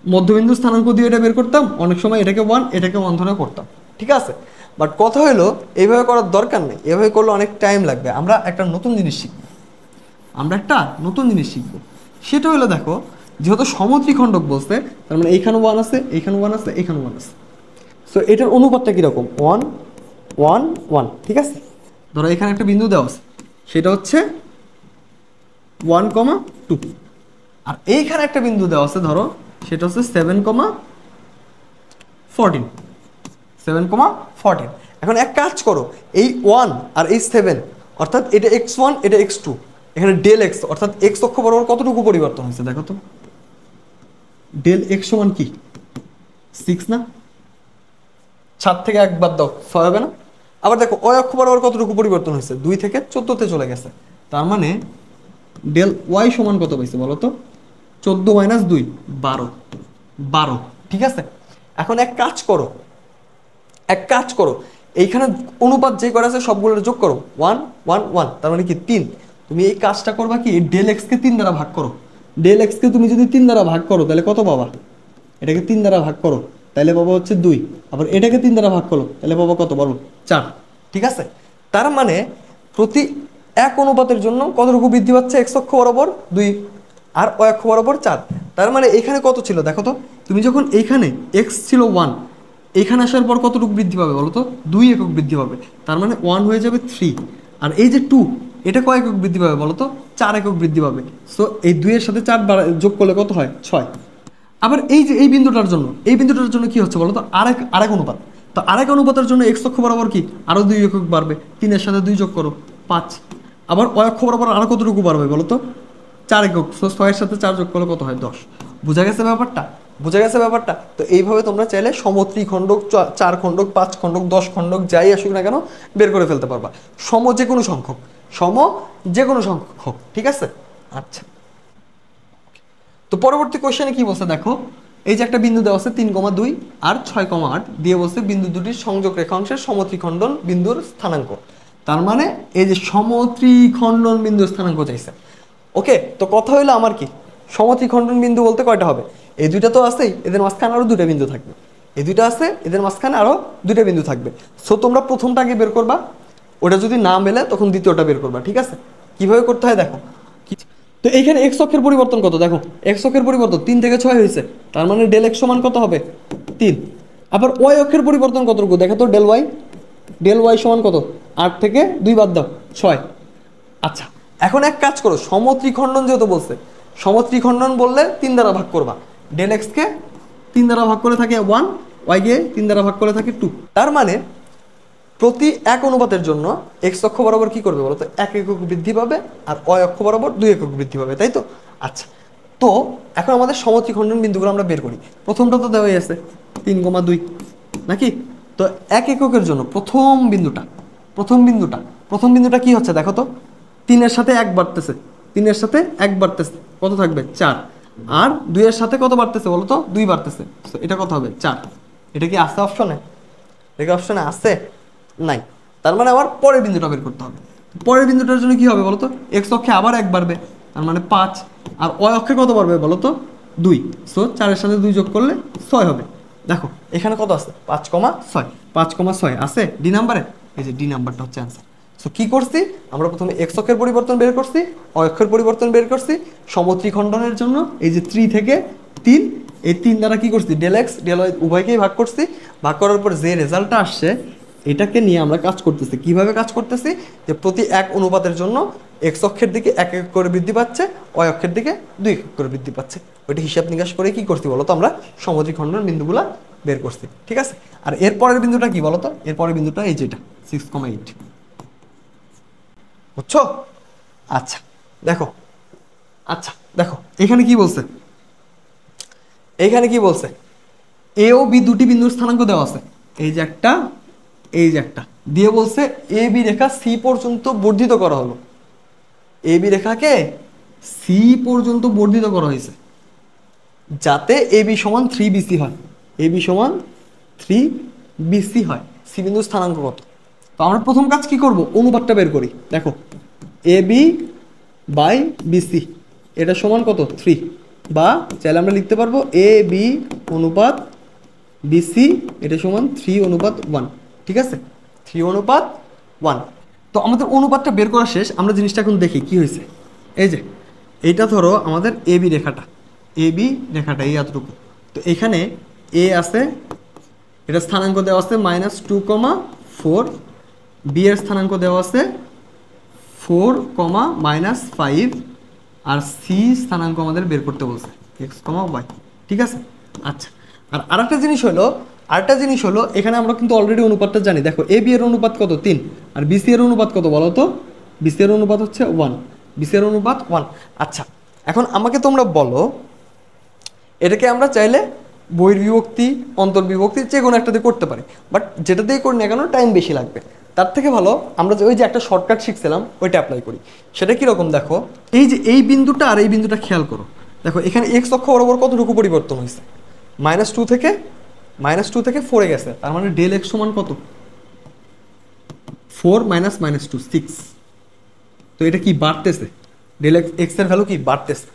মধ্যবিন্দু স্থানাঙ্ক দিয়ে এটা বের করতাম। অনেক সময় এটাকে 1 এটাকে 1 ধরে করতাম। ঠিক আছে, বাট কথা হলো এইভাবে করার দরকার নেই, এভাবে করলে অনেক টাইম লাগবে। আমরা একটা নতুন জিনিস শিখব, সেটা হলো দেখো, যেহেতু সমত্রিখণ্ডক বলছে তার মানে এইখানে 1 আছে, এইখানে 1 আছে, এইখানে 1 আছে। সো এটার অনুপাতটা কীরকম, 1 1 1, ঠিক আছে। ধরো এখানে একটা বিন্দু দেওয়া আছে, সেটা হচ্ছে 1,2, আর এইখানে একটা বিন্দু দেওয়া আছে ধরো, সেটা হচ্ছে 7,14, 7,14। এখন এক কাজ করো, এই 1 আর এই 7, অর্থাৎ এটা x1 এটা x2, এখানে ডেল x অর্থাৎ x অক্ষ বরাবর কতটুকু পরিবর্তন হয়েছে দেখো তো। ডেল x সমান কি 6 না? 7 থেকে 1 বাদ দাও 6 হবে না? আবার দেখো y অক্ষ বরাবর কতটুকু পরিবর্তন হয়েছে, 2 থেকে 14 চলে গেছে। তার মানে ডেল y সমান কত পাইছে বলো তো? 14 - 2 12, 12, ঠিক আছে। এখন এক কাজ করো, এইখানে অনুপাত যে করা আছে সবগুলোর যোগ করো, 1 1 1, তার মানে কি 3। তুমি এই কাজটা করবা কি, ডেল এক্স কে 3 দ্বারা ভাগ করো। ডেল এক্স কে তুমি যদি 3 দ্বারা ভাগ করো তাহলে কত পাবা? এটাকে 3 দ্বারা ভাগ করো তাহলে পাবো হচ্ছে 2, আবার এটাকে 3 দ্বারা ভাগ করো তাহলে পাবো কত বলো? 4, ঠিক আছে। তার মানে প্রতি এক অনুপাতের জন্য কতটুকু বৃদ্ধি পাচ্ছে? এক্স অক্ষ বরাবর 2 আর y অক্ষ বরাবর 4। তার মানে এখানে কত ছিল দেখো তো, তুমি যখন এইখানে এক্স ছিল 1, এখানে আসার পর কতটুকু বৃদ্ধি পাবে বলো তো? 2 একক বৃদ্ধি পাবে। তার মানে 1 হয়ে যাবে 3, আর এই যে 2, এটা কয় একক বৃদ্ধি পাবে বলো তো? 4 একক বৃদ্ধি পাবে। সো এই 2 এর সাথে 4 যোগ করলে কত হয়? 6। আবার এই যে এই বিন্দুটার জন্য কি হচ্ছে বলো তো? আরেক অনুপাত। তো আরেক অনুপাতের জন্য এক্স অক্ষ বরাবর কি আরো 2 একক বাড়বে, 3 এর সাথে 2 যোগ করো 5। আবার y অক্ষ বরাবর আরো কতটুকু বাড়বে বলো তো? 4 একক। সো 6 এর সাথে 4 যোগ করলে কত হয়? 10। বোঝা গেছে ব্যাপারটা? তো এইভাবে তোমরা চাইলে সমত্রিখণ্ডক, 4 খণ্ডক, 5 খণ্ডক, 10 খণ্ডক যাই আসুক না কেন বের করে ফেলতে পারবা, যে কোনো সংখ্যক, ঠিক আছে। আচ্ছা, তো পরবর্তী কোশ্চেনে কি বলছে দেখো, এই যে একটা বিন্দু দেওয়া আছে 3,2 আর 6,8 দিয়ে বলছে বিন্দু দুটির সংযোগ রেখাংশের সমত্রিখণ্ডন বিন্দুর স্থানাঙ্ক। তার মানে এই যে সমত্রিখণ্ডন বিন্দুর স্থানাঙ্ক চাইছে। ওকে, তো কথা হইলো আমার কি, সমত্রিখণ্ডন বিন্দু বলতে কয়টা হবে? এই দুইটা তো আছেই, এদের মাঝখানে আরো দুটো বিন্দু থাকবে। এই দুইটা আছে, এদের মাঝখানে আরো দুটো বিন্দু থাকবে। সো তোমরা প্রথমটা আগে বের করবা, ওটা যদি না মেলে তখন দ্বিতীয়টা বের করবা, ঠিক আছে। কিভাবে করতে হয় দেখো। তো এইখানে এক্স অক্ষের পরিবর্তন কত দেখো, এক্স অক্ষের পরিবর্তন 3 থেকে 6 হয়েছে, তার মানে ডেল এক্স সমান কত হবে? 3। আবার ওয়াই অক্ষের পরিবর্তন কতটুকু দেখো তো, ডেল ওয়াই সমান কত? 8 থেকে 2 বাদ দাও 6। আচ্ছা, এখন এক কাজ করো, সমত্রিখণ্ডন যেহেতু বলছে, সমত্রিখণ্ডন বললে 3 দ্বারা ভাগ করবা। ডেল এক্স কে 3 দ্বারা ভাগ করে থাকে 1, ওয়াই কে 3 দ্বারা ভাগ করে থাকে 2। তার মানে প্রতি এক অনুপাতের জন্য এক্স অক্ষ বরাবর কি করবে বলো তো? 1 একক বৃদ্ধি পাবে, আর y অক্ষ বরাবর 2 একক বৃদ্ধি পাবে, তাই তো? আচ্ছা, তো এখন আমাদের সমত্রিখণ্ডন বিন্দুগুলো আমরা বের করি। প্রথমটা তো দেওয়াই আছে 3,2 নাকি? তো 1 এককের জন্য প্রথম বিন্দুটা কি হচ্ছে দেখো তো? 3 এর সাথে 1 বাড়তেছে, কত থাকবে? 4। আর 2 এর সাথে কত বাড়তেছে বলো তো? 2 বাড়তেছে। তো এটা কত হবে? 4। এটা কি আছে অপশনে? আছে? নাই। তার মানে আবার পরের বিন্দুটা বের করতে হবে। পরের বিন্দুটার জন্য কি হবে বলো তো? এক্স অক্ষে আবার 1 বাড়বে, তার মানে 5। আর ওয়াই অক্ষে কত বাড়বে বলো তো? 2। সো 4 এর সাথে 2 যোগ করলে 6 হবে। দেখো এখানে কত আছে? 5,6 আছে ডি নাম্বারে। এই যে ডি নাম্বারটা হচ্ছে অ্যান্সার। সো কি করছি আমরা? প্রথমে এক্স অক্ষের পরিবর্তন বের করছি, ওয়াই অক্ষের পরিবর্তন বের করছি। সমত্রিখণ্ডনের জন্য এই যে 3 থেকে 3, এই 3 দ্বারা কি করছি? ডেল এক্স ডেল ওয়াই উভয়কেই ভাগ করছি। ভাগ করার পর যে রেজাল্টটা আসছে এটাকে নিয়ে আমরা কাজ করতেছি। কিভাবে কাজ করতেছি? যে প্রতি এক অনুপাতের জন্য এক্স অক্ষের দিকে 1 একক করে বৃদ্ধি পাচ্ছে, ওয়াই অক্ষের দিকে 2 একক করে বৃদ্ধি পাচ্ছে। ওইটা হিসাব নিকাশ করে কি করছি বলতো? আমরা সমদ্বিখণ্ডন বিন্দুগুলা বের করছি, ঠিক আছে। আর এরপরের বিন্দুটা কি বলতো? এরপরের বিন্দুটা এই যেটা 6,8, বুঝছো? আচ্ছা দেখো, এখানে কি বলছে? এ ও বি দুটি বিন্দুর স্থানাঙ্ক দেওয়া আছে। এই যে একটা দিয়ে বলছে এ বি রেখা সি পর্যন্ত বর্ধিত করা হলো। এ বি রেখাকে সি পর্যন্ত বর্ধিত করা হয়েছে যাতে এ বি সমান 3BC হয়। এ বি সমান 3BC হয়। সি বিন্দুর স্থানাঙ্ক কত? তো আমরা প্রথম কাজ কি করব? অনুপাতটা বের করি। দেখো এ বি বাই বিসি এটা সমান কত? 3, বা চাইলে আমরা লিখতে পারবো এ বি অনুপাত বিসি এটা সমান 3:1, ঠিক আছে? 3:1। তো আমাদের অনুপাতটা বের করা শেষ। আমরা জিনিসটা এখন দেখি কি হয়েছে। এই যে এইটা ধরো আমাদের এ বি রেখাটা, এই এতটুকু। তো এখানে এ আছে, এটা স্থানাঙ্ক দেওয়া আছে -2,4, 4, বি এর স্থানাঙ্ক দেওয়া আছে 4, -5, আর সি স্থানাঙ্ক আমাদের বের করতে বলছে এক্স, ওয়াই। ঠিক আছে, আচ্ছা। আর আরেকটা জিনিস হলো এখানে আমরা কিন্তু অলরেডি অনুপাতটা জানি। দেখো এ বি এর অনুপাত কত? 3। আর বি সি এর অনুপাত কত বলো তো? বি সি এর অনুপাত হচ্ছে 1, বি সি এর অনুপাত 1। আচ্ছা, এখন আমাকে তোমরা বলো, এটাকে আমরা চাইলে বহির্বিভক্তি, অন্তর্বিভক্তি যে কোনো একটাতে করতে পারি, বাট যেটা দিয়ে করি না কেন টাইম বেশি লাগবে। তার থেকে ভালো আমরা যে ওই যে একটা শর্টকাট শিখছিলাম ওইটা অ্যাপ্লাই করি। সেটা কীরকম দেখো, এই যে এই বিন্দুটা আর এই বিন্দুটা খেয়াল করো। দেখো এখানে এক্স অক্ষ বরাবর কতটুকু পরিবর্তন হয়েছে? -2 থেকে 4-এ গেছে। তার মানে ডেল এক্স সমান কত? 4 - -2 6। তো এটা কি বাড়তেছে? ডেল এক্স এর ভ্যালু কি বাড়তেছে।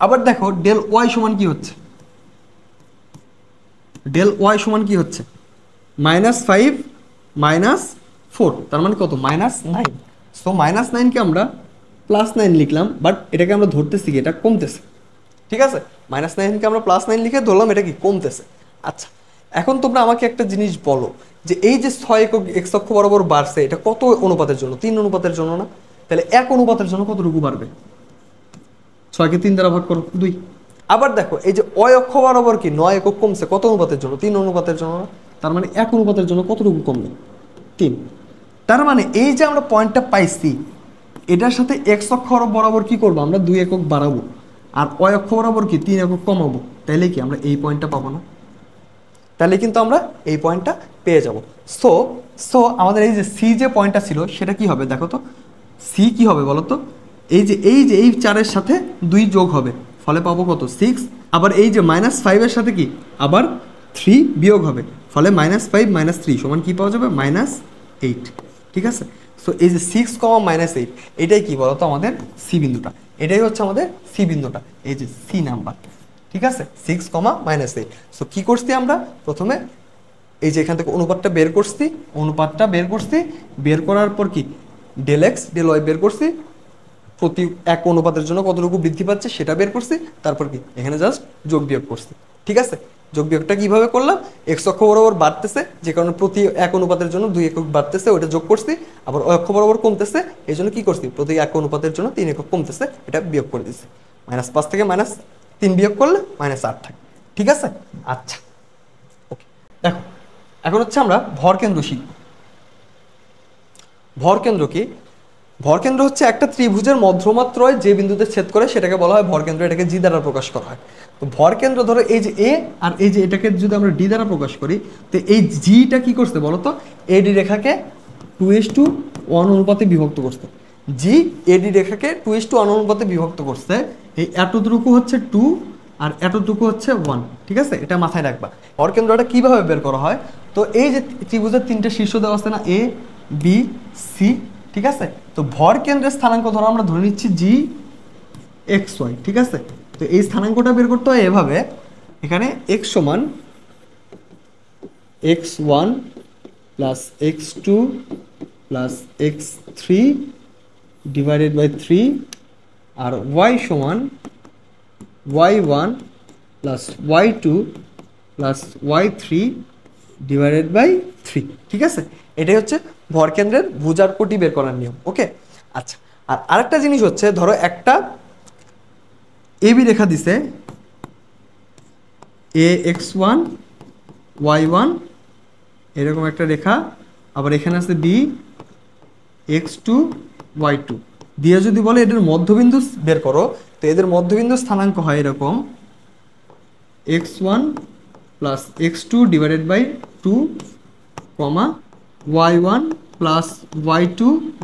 আবার দেখো ডেল ওয়াই সমান কি হচ্ছে? ডেল ওয়াই সমান কি হচ্ছে? -5 - 4, তার মানে কত? -9। সো -9কে আমরা +9 লিখলাম, বাট এটাকে আমরা ধরতেছি কি এটা কমতেছে। ঠিক আছে, -9কে আমরা +9 লিখে ধরলাম এটা কি কমতেছে। আচ্ছা, এখন তোমরা আমাকে একটা জিনিস বলো যে এই যে 6 একক এক্স অক্ষ বরাবর বাড়ছে, এটা কত অনুপাতের জন্য? 3 অনুপাতের জন্য না? তাহলে 1 অনুপাতের জন্য কতটুকু বাড়বে? 6কে 3 দ্বারা ভাগ করো, 2। আবার দেখো এই যে অয় অক্ষ বরাবর কি 9 একক কমছে, কত অনুপাতের জন্য? 3 অনুপাতের জন্য না? তার মানে 1 অনুপাতের জন্য কতটুকু কমবে? 3। তার মানে এই যে আমরা পয়েন্টটা পাইছি, এটার সাথে এক্স অক্ষ বরাবর কি করবো? আমরা 2 একক বাড়াবো, আর অয় অক্ষ বরাবর কি 3 একক কমাবো। তাইলে কি আমরা এই পয়েন্টটা পাবো না? তাহলে কিন্তু আমরা এই পয়েন্টটা পেয়ে যাব। সো সো আমাদের এই যে সি যে পয়েন্টটা ছিল সেটা কি হবে দেখো তো। সি কি হবে বলো তো? এই 4-এর সাথে 2 যোগ হবে, ফলে পাবো কত? 6। আবার এই যে -5-এর সাথে কি আবার 3 বিয়োগ হবে, ফলে -5 - 3 সমান কি পাওয়া যাবে? -8। ঠিক আছে, সো এই যে 6, -8 এটাই কি বলতো আমাদের সি বিন্দুটা। এটাই হচ্ছে আমাদের সি বিন্দুটা, এই যে সি নাম্বার। ঠিক আছে, 6, -8। সো কি করছি আমরা? প্রথমে এই যে এখান থেকে অনুপাতটা বের করছি, বের করার পর কি ডেল এক্স ডেল ওয়াই বের করছি, প্রতি 1 অনুপাতের জন্য কতটুকু বৃদ্ধি পাচ্ছে সেটা বের করছি। তারপর কি এখানে জাস্ট যোগ বিয়োগ করছি। ঠিক আছে, যোগ বিয়োগটা কিভাবে করলাম? এক্স অক্ষ বরাবর বাড়তেছে, যে কারণে প্রতি 1 অনুপাতের জন্য 2 একক বাড়তেছে, ওটা যোগ করছি। আবার ওই অক্ষ বরাবর কমতেছে, এই জন্য কি করছি? প্রতি 1 অনুপাতের জন্য 3 একক কমতেছে, এটা বিয়োগ করে দিচ্ছি। -5 থেকে -3 বিয়োগ করলে -8 থাকে। ঠিক আছে, আচ্ছা ওকে। দেখো এখন হচ্ছে আমরা ভরকেন্দ্র শিখব। ভরকেন্দ্র কি? ভরকেন্দ্র হচ্ছে একটা ত্রিভুজের মধ্যমাত্রয় যে বিন্দুতে ছেদ করে সেটাকে বলা হয় ভরকেন্দ্র। এটাকে জি দ্বারা প্রকাশ করা হয়। তো ভরকেন্দ্র ধরো এই যে এ, আর এই যে এটাকে যদি আমরা ডি দ্বারা প্রকাশ করি, তো এই জিটা কি করছে বলো তো? এডি রেখাকে 2:1 অনুপাতে বিভক্ত করছে। জি এডি রেখাকে 2:1 অনুপাতে বিভক্ত করছে। এই এতটুকু হচ্ছে 2 আর এতটুকু হচ্ছে 1। ঠিক আছে, এটা মাথায় রাখবা। ভরকেন্দ্রটা কিভাবে বের করা হয়? তো এই যে ত্রিভুজের 3টে শীর্ষ দেওয়া আছে না, এ বি সি। ঠিক আছে, তো ভর কেন্দ্রের স্থানাঙ্ক ধরো আমরা ধরে নিচ্ছি জি এক্স ওয়াই। ঠিক আছে, তো এই স্থানাঙ্কটা বের করতে হয় এভাবে। এখানে এক্স সমান x1 + x2 + x3 divided by 3, R y সমান y1 + y2 + y3 divided by 3। ঠিক আছে, এটাই হচ্ছে ভরকেন্দ্রের ভুজার কোটি বের করার নিয়ম। ওকে, আচ্ছা। আর আরেকটা জিনিস হচ্ছে, ধরো একটা এবি রেখা দিছে, ax1 y1 এরকম একটা রেখা, আবার এখানে আছে বি x2 y2 দিয়ে যদি বলে এদের মধ্যবিন্দু বের করো, তো এদের মধ্যবিন্দু স্থানাঙ্ক হয় এরকম x1 + x2 divided by 2, y1 + y2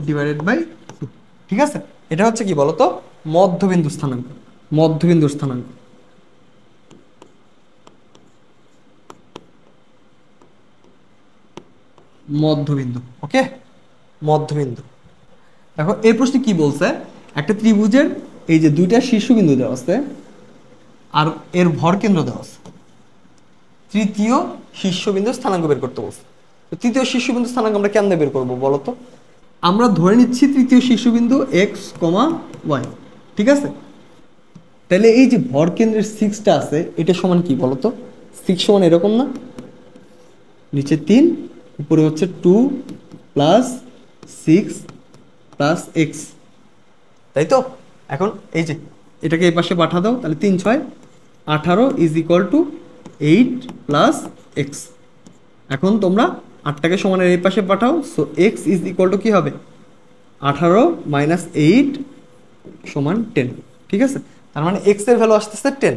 divided by 2। ঠিক আছে, এটা হচ্ছে কি বলতো? মধ্যবিন্দু স্থানাঙ্ক। মধ্যবিন্দু স্থানাঙ্ক মধ্যবিন্দু। ওকে, মধ্যবিন্দু। দেখো এই প্রশ্নে কি বলছে? একটা ত্রিভুজের এই যে 2টা শীর্ষবিন্দু দেওয়া আছে আর এর ভরকেন্দ্র দেওয়া আছে, তৃতীয় শীর্ষবিন্দু স্থানাঙ্ক বের করতে বলছে। তো তৃতীয় শীর্ষবিন্দু স্থানাঙ্ক আমরা কেমনে বের করবো বলো তো? আমরা ধরে নিচ্ছি তৃতীয় শীর্ষবিন্দু x, y। ঠিক আছে, তাহলে এই যে ভরকেন্দ্রের 6টা আছে এটা সমান কি বলতো? 6 সমান এরকম না, নিচে 3 উপরে হচ্ছে 2 প্লাস 6 প্লাস এক্স, তাই তো? এখন এই যে এটাকে এই পাশে পাঠা দাও, তাহলে 3 6 18 is equal to 8 plus x. এখন তোমরা 8টাকে সমানের এই পাশে পাঠাও, so x is equal to কী হবে? 18 মাইনাস 8 সমান 10, ঠিক আছে? তার মানে এক্স এর ভ্যালু আসতেছে 10।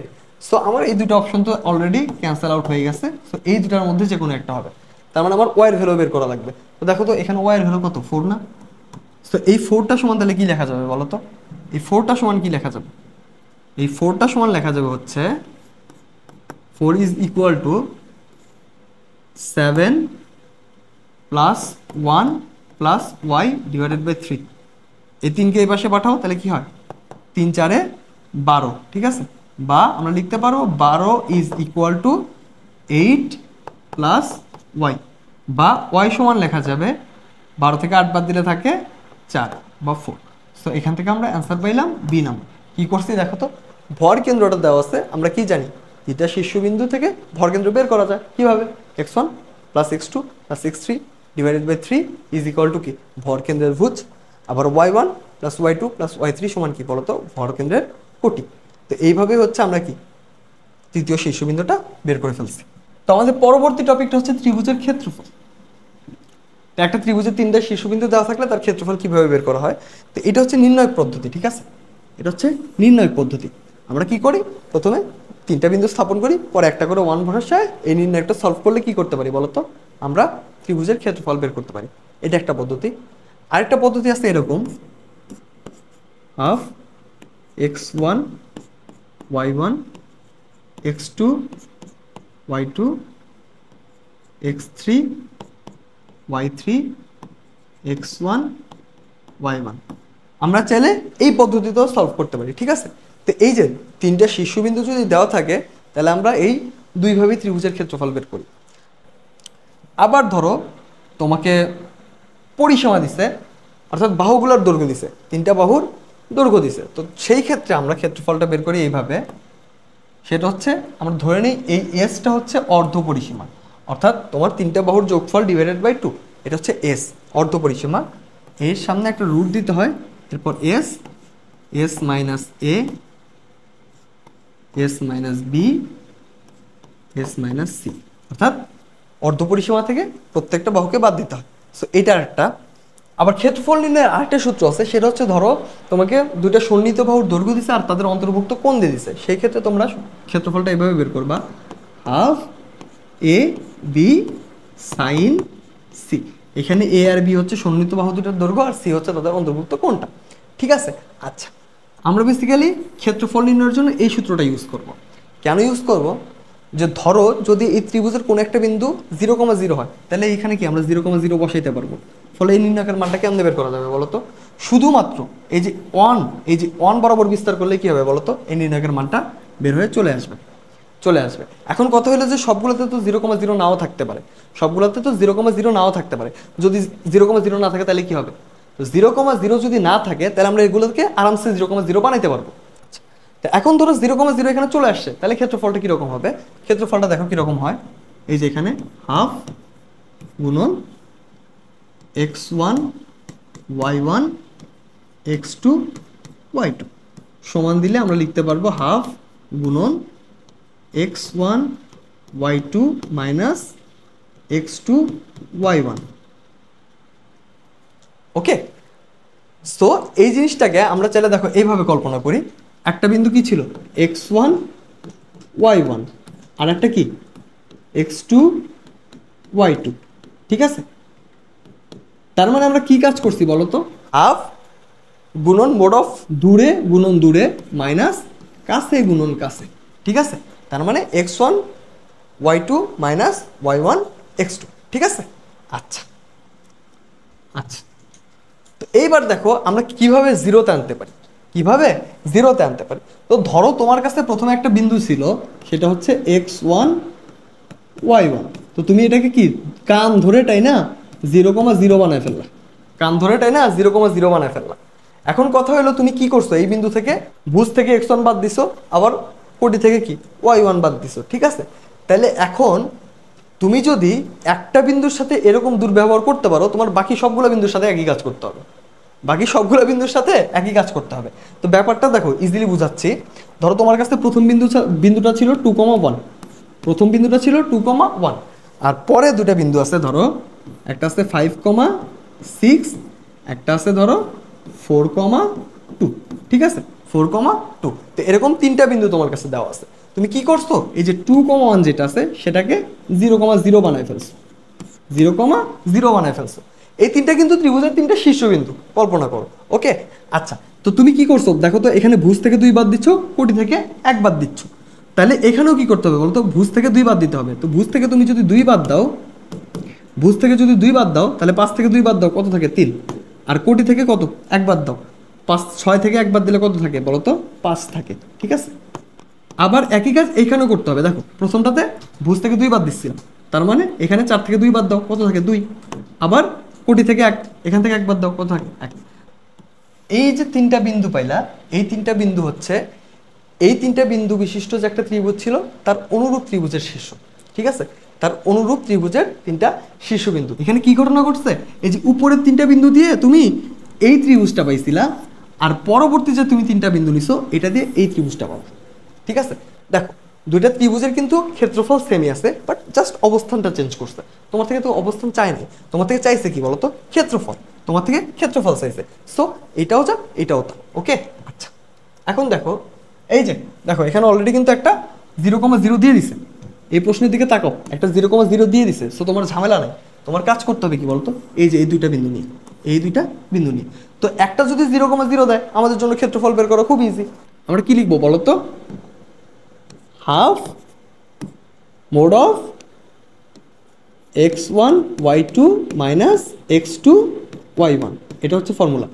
সো আমার এই দুটো অপশন তো অলরেডি ক্যান্সেল আউট হয়ে গেছে, সো এই দুটার মধ্যে যে কোনো একটা হবে। তার মানে আমার ওয়াই এর ভ্যালু বের করা লাগবে। তো দেখো তো এখানে ওয়াই এর ভ্যালু কত? 4 না? সো এই 4টা সমান তাহলে কি লেখা যাবে বলো তো? এই 4টা সমান কি লেখা যাবে? এই 4টা সমান লেখা যাবে হচ্ছে 4 is equal to 7 plus 1 plus y divided by 3। এই 3কে এই পাশে পাঠাও, তাহলে কি হয়? 3 4 12, ঠিক আছে? বা আমরা লিখতে পারবো 12 is equal to 8 plus y, বা ওয়াই সমান লেখা যাবে 12 থেকে 8 বাদ দিলে থাকে 4 বা 4। সো এখান থেকে আমরা অ্যান্সার পাইলাম বি নাম্বার। কী করছি দেখো তো, ভর কেন্দ্রটা দেওয়া আছে, আমরা কি জানি? দ্বিতীয় শীর্ষবিন্দু থেকে ভর কেন্দ্র বের করা যায় কীভাবে? x1 plus x2 plus x3 divided by 3 is equal to কি? ভর কেন্দ্রের ভুজ। আবার y1 plus y2 plus y3 সমান কি বলতো? ভর কেন্দ্রের কোটি। তো এইভাবেই হচ্ছে আমরা কি তৃতীয় শীর্ষবিন্দুটা বের করে ফেলছি। তো আমাদের পরবর্তী টপিকটা হচ্ছে ত্রিভুজের ক্ষেত্রফল। তো একটা ত্রিভুজের 3টা শীর্ষবিন্দু দেওয়া থাকলে তার ক্ষেত্রফল কিভাবে বের করা হয়? তো এটা হচ্ছে নির্ণায়ক পদ্ধতি, ঠিক আছে? এটা হচ্ছে নির্ণায়ক পদ্ধতি। আমরা কি করি? প্রথমে 3টা বিন্দু স্থাপন করি, পরে একটা করে ওয়ান ভরসায় এই নির্ণায়কটা সলভ করলে কি করতে পারি বলতো? আমরা ত্রিভুজের ক্ষেত্রফল বের করতে পারি। এটা একটা পদ্ধতি। আরেকটা পদ্ধতি আছে এরকম, half x1 y1 x2 y2 x3 y3 x1 y1। আমরা চাইলে এই পদ্ধতিতেও সলভ করতে পারি, ঠিক আছে? তো এই যে 3টা শীর্ষবিন্দু যদি দেওয়া থাকে, তাহলে আমরা এই দুইভাবেই ত্রিভুজের ক্ষেত্রফল বের করি। আবার ধরো তোমাকে পরিসীমা দিছে, অর্থাৎ বাহুগুলোর দৈর্ঘ্য দিছে, 3টা বাহুর দৈর্ঘ্য দিছে। তো সেই ক্ষেত্রে আমরা ক্ষেত্রফলটা বের করি এইভাবে। সেটা হচ্ছে আমরা ধরে নিই এই এসটা হচ্ছে অর্ধ পরিসীমা, অর্থাৎ তোমার 3টা বাহুর যোগফল ডিভাইডেড বাই 2, এটা হচ্ছে এস, অর্ধ পরিসীমা। এর সামনে একটা রুট দিতে হয়, এরপর s, s minus a, s minus b, s minus c, অর্থাৎ অর্ধ পরিসীমা থেকে প্রত্যেকটা বাহুকে বাদ দিতে হয়। সো এটা একটা। আবার ক্ষেত্রফল নির্ণয়ের আরেকটা সূত্র আছে, সেটা হচ্ছে ধরো তোমাকে দুইটা সন্নিহিত বাহুর দৈর্ঘ্য দিছে আর তাদের অন্তর্ভুক্ত কোণ দিয়ে দিছে। সেই ক্ষেত্রে তোমরা ক্ষেত্রফলটা এভাবে বের করবা, half A B sign C. এখানে এ আর বি হচ্ছে সন্নিহিত বাহু দুটার দৈর্ঘ্য, আর সি হচ্ছে তাদের অন্তর্ভুক্ত কোণটা, ঠিক আছে? আচ্ছা, আমরা বেসিক্যালি ক্ষেত্রফল নির্ণয়ের জন্য এই সূত্রটা ইউজ করব। কেন ইউজ করব? যে ধরো যদি এই ত্রিভুজের কোনো একটা বিন্দু 0,0 হয়, তাহলে এখানে কি আমরা 0,0 বসাইতে পারবো। ফলে এই নির্ণায়কের মানটা কেমনে বের করা যাবে বলতো? শুধুমাত্র এই যে ওয়ান বরাবর বিস্তার করলে কি হবে বলতো? এই নির্ণায়কের মানটা বের হয়ে চলে আসবে। এখন কথা হলো যে সবগুলোতে তো 0,0 নাও থাকতে পারে, সবগুলোতে তো 0,0 নাও থাকতে পারে। যদি 0,0 না থাকে তাহলে কি হবে? 0,0 যদি না থাকে তাহলে আমরা এগুলোকে আরামসে 0,0 বানাইতে পারবো। এখন ধরো 0,0 এখানে চলে আসছে, তাহলে ক্ষেত্রফলটা কিরকম হবে? ক্ষেত্রফলটা দেখো কিরকম হয়, এই যে এখানে হাফ গুণন x1 y1 x2 y2 সমান দিলে আমরা লিখতে পারবো হাফ গুণন x1 y2 minus x2 y1। ওকে, সো এই জিনিসটাকে আমরা চাইলে দেখো এইভাবে কল্পনা করি, একটা বিন্দু কি ছিল? x1 y1, আর একটা কি? x2 y2, ঠিক আছে? তার মানে আমরা কি কাজ করছি বলতো? হাফ গুণন মোড অফ দূরে গুণন দূরে মাইনাস কাছে গুণন কাছে, ঠিক আছে? তার মানে x1 y2 minus y1 x2, ঠিক আছে? আচ্ছা, তো এইবার দেখো আমরা কিভাবে জিরোতে আনতে পারি, তো ধরো তোমার কাছে প্রথমে একটা বিন্দু ছিল, সেটা হচ্ছে x1 y1। তো তুমি এটাকে কি কান ধরে টাই না 0,0 বানায় ফেললা, এখন কথা হলো তুমি কি করছো? এই বিন্দু থেকে ভুজ থেকে x1 বাদ দিছো, আবার কোটি থেকে কি y1 বাদ দিছো, ঠিক আছে? তাহলে এখন তুমি যদি একটা বিন্দুর সাথে এরকম দুর্ব্যবহার করতে পারো, তোমার বাকি সবগুলো বিন্দুর সাথে একই কাজ করতে হবে, বাকি সবগুলো বিন্দুর সাথে একই কাজ করতে হবে। তো ব্যাপারটা দেখো ইজিলি বুঝাচ্ছি। ধরো তোমার কাছে প্রথম বিন্দুটা ছিল 2,1, প্রথম বিন্দুটা ছিল 2,1, আর পরে দুটো বিন্দু আছে, ধরো একটা আছে 5,6, একটা আছে ধরো 4,2, ঠিক আছে 4,2। তো এরকম তিনটা বিন্দু তোমার কাছে দেওয়া আছে। তুমি কি করছো, এই যে 2,1 যেটা আছে সেটাকে 0,0 বানায় ফেলছো, 0,0 বানায় ফেলছো। এই তিনটা কিন্তু ত্রিভুজের তিনটা শীর্ষবিন্দু, কল্পনা করো। ওকে, আচ্ছা, তো তুমি কি করছো দেখো তো, এখানে ভুজ থেকে 2 বাদ দিচ্ছ, কোটি থেকে 1 বাদ দিচ্ছ। তাহলে এখানেও কি করতে হবে বলতো, ভুজ থেকে 2 বাদ দিতে হবে। তো ভুজ থেকে তুমি যদি 2 বাদ দাও, ভুজ থেকে যদি 2 বাদ দাও, তাহলে 5 থেকে 2 বাদ দাও, কত থাকে 3। আর কোটি থেকে কত 1 বাদ দাও, 6 থেকে 1 বাদ দিলে কত থাকে বলো তো, 5 থাকে, ঠিক আছে। আবার একই কাজ এইখানেও করতে হবে। দেখো প্রথমটাতে ভুজ থেকে 2 বাদ দিচ্ছিলাম, তার মানে এখানে 4 থেকে 2 বাদ দাও, কত থাকে 2। আবার কোটি থেকে 1, এখান থেকে 1 বাদ দাও, কত থাকে 1। এই যে তিনটা বিন্দু পাইলা, এই তিনটা বিন্দু হচ্ছে এই তিনটা বিন্দু বিশিষ্ট যে একটা ত্রিভুজ ছিল তার অনুরূপ ত্রিভুজের শীর্ষ, ঠিক আছে, তার অনুরূপ ত্রিভুজের তিনটা শীর্ষবিন্দু। এখানে কি ঘটনা ঘটছে, এই যে উপরের তিনটা বিন্দু দিয়ে তুমি এই ত্রিভুজটা পাইছিলা, আর পরবর্তী যে তুমি তিনটা বিন্দু নিছো এটা দিয়ে এই ত্রিভুজটা পাবো, ঠিক আছে। দেখো দুইটা ত্রিভুজের কিন্তু ক্ষেত্রফল সেমই আছে, বাট জাস্ট অবস্থানটা চেঞ্জ করছে। তোমার থেকে তো অবস্থান চায়নি, তোমার থেকে চাইছে কি বলতো, ক্ষেত্রফল। তোমার থেকে ক্ষেত্রফল চাইছে, সো এটাও যা এটাও তা। ওকে, আচ্ছা, এখন দেখো এই যে দেখো এখানে অলরেডি কিন্তু একটা 0,0 দিয়ে দিছে। এই প্রশ্নের দিকে তাকাও, একটা 0,0 দিয়ে দিছে, সো তোমার ঝামেলা নাই। তোমার কাজ করতে হবে কি বলতো, এই যে এই দুইটা বিন্দু নিয়ে, এই দুইটা বিন্দু নিয়ে। তো একটা যদি 0,0 দেয়, আমাদের জন্য ক্ষেত্রফল বের করা খুব ইজি। আমরা কি লিখবো বলতো, half mode of x1 y2 minus x2 y1, এটা হচ্ছে ফর্মুলা।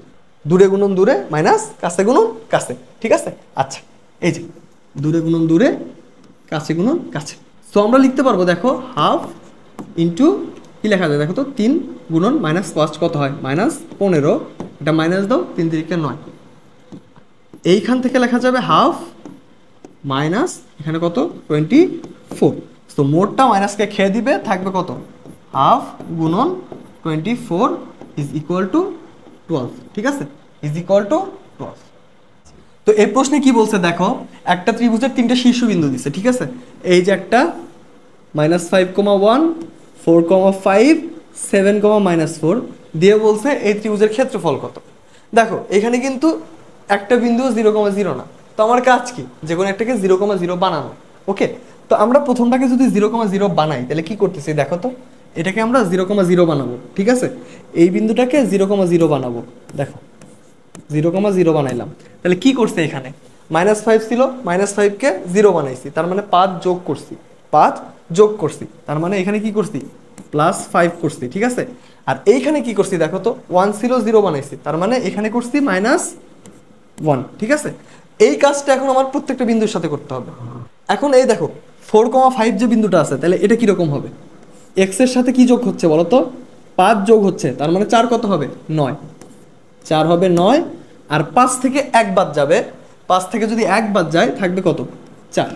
দূরে গুণন দূরে মাইনাস কাছে গুণন কাছে, ঠিক আছে। আচ্ছা, এই যে দূরে গুণন দূরে কাছে গুণন কাছে, তো আমরা লিখতে পারবো দেখো হাফ ইন্টু কি লেখা যায় দেখো তো, 3 গুণন মাইনাস 5 কত হয় -15, এটা মাইনাস দাও, 3 3 9। এইখান থেকে লেখা যাবে হাফ মাইনাস এখানে কত 24, তো মোটটা মাইনাসকে খেয়ে দিবে, থাকবে কত হাফ গুণন 24 ইজ ইকুয়াল টু 12, ঠিক আছে, ইজ ইকুয়াল টু 12। তো এই প্রশ্নে কি বলছে দেখো, একটা ত্রিভুজের তিনটা শীর্ষবিন্দু দিচ্ছে, ঠিক আছে। এই যে একটা -5,1 4,5 7,-4 দিয়ে বলছে এই ত্রিভুজের ক্ষেত্রফল কত। দেখো এখানে কিন্তু একটা বিন্দু 0,0 না, তো আমার কাজ কি, যে কোনো একটাকে 0,0 বানানো। ওকে, তো আমরা প্রথমটাকে যদি 0,0 বানাই তাহলে কি করতেছি দেখো তো, এটাকে আমরা 0,0 বানাবো, ঠিক আছে। এই বিন্দুটাকে 0,0 বানাবো, দেখো 0,0 বানাইলাম। তাহলে কি করছে এখানে -5 ছিল, -5কে 0 বানাইছি, তার মানে 5 যোগ করছি, 5 যোগ করছি, তার মানে এখানে কি করছি +5 করছি, ঠিক আছে। আর এইখানে কি করছি দেখো তো, 1 ছিল 0 বানাইছি, তার মানে এখানে করছি -1, ঠিক আছে। এই কাজটা এখন আমার প্রত্যেকটা বিন্দুর সাথে করতে হবে। এখন এই দেখো 4,5 যে বিন্দুটা আছে, তাহলে এটা কিরকম হবে, এক্স এর সাথে কি যোগ হচ্ছে বলো তো, 5 যোগ হচ্ছে, তার মানে 4 কত হবে 9, 4 হবে 9। আর 5 থেকে 1 বাদ যাবে, 5 থেকে যদি 1 বাদ যায় থাকবে কত 4।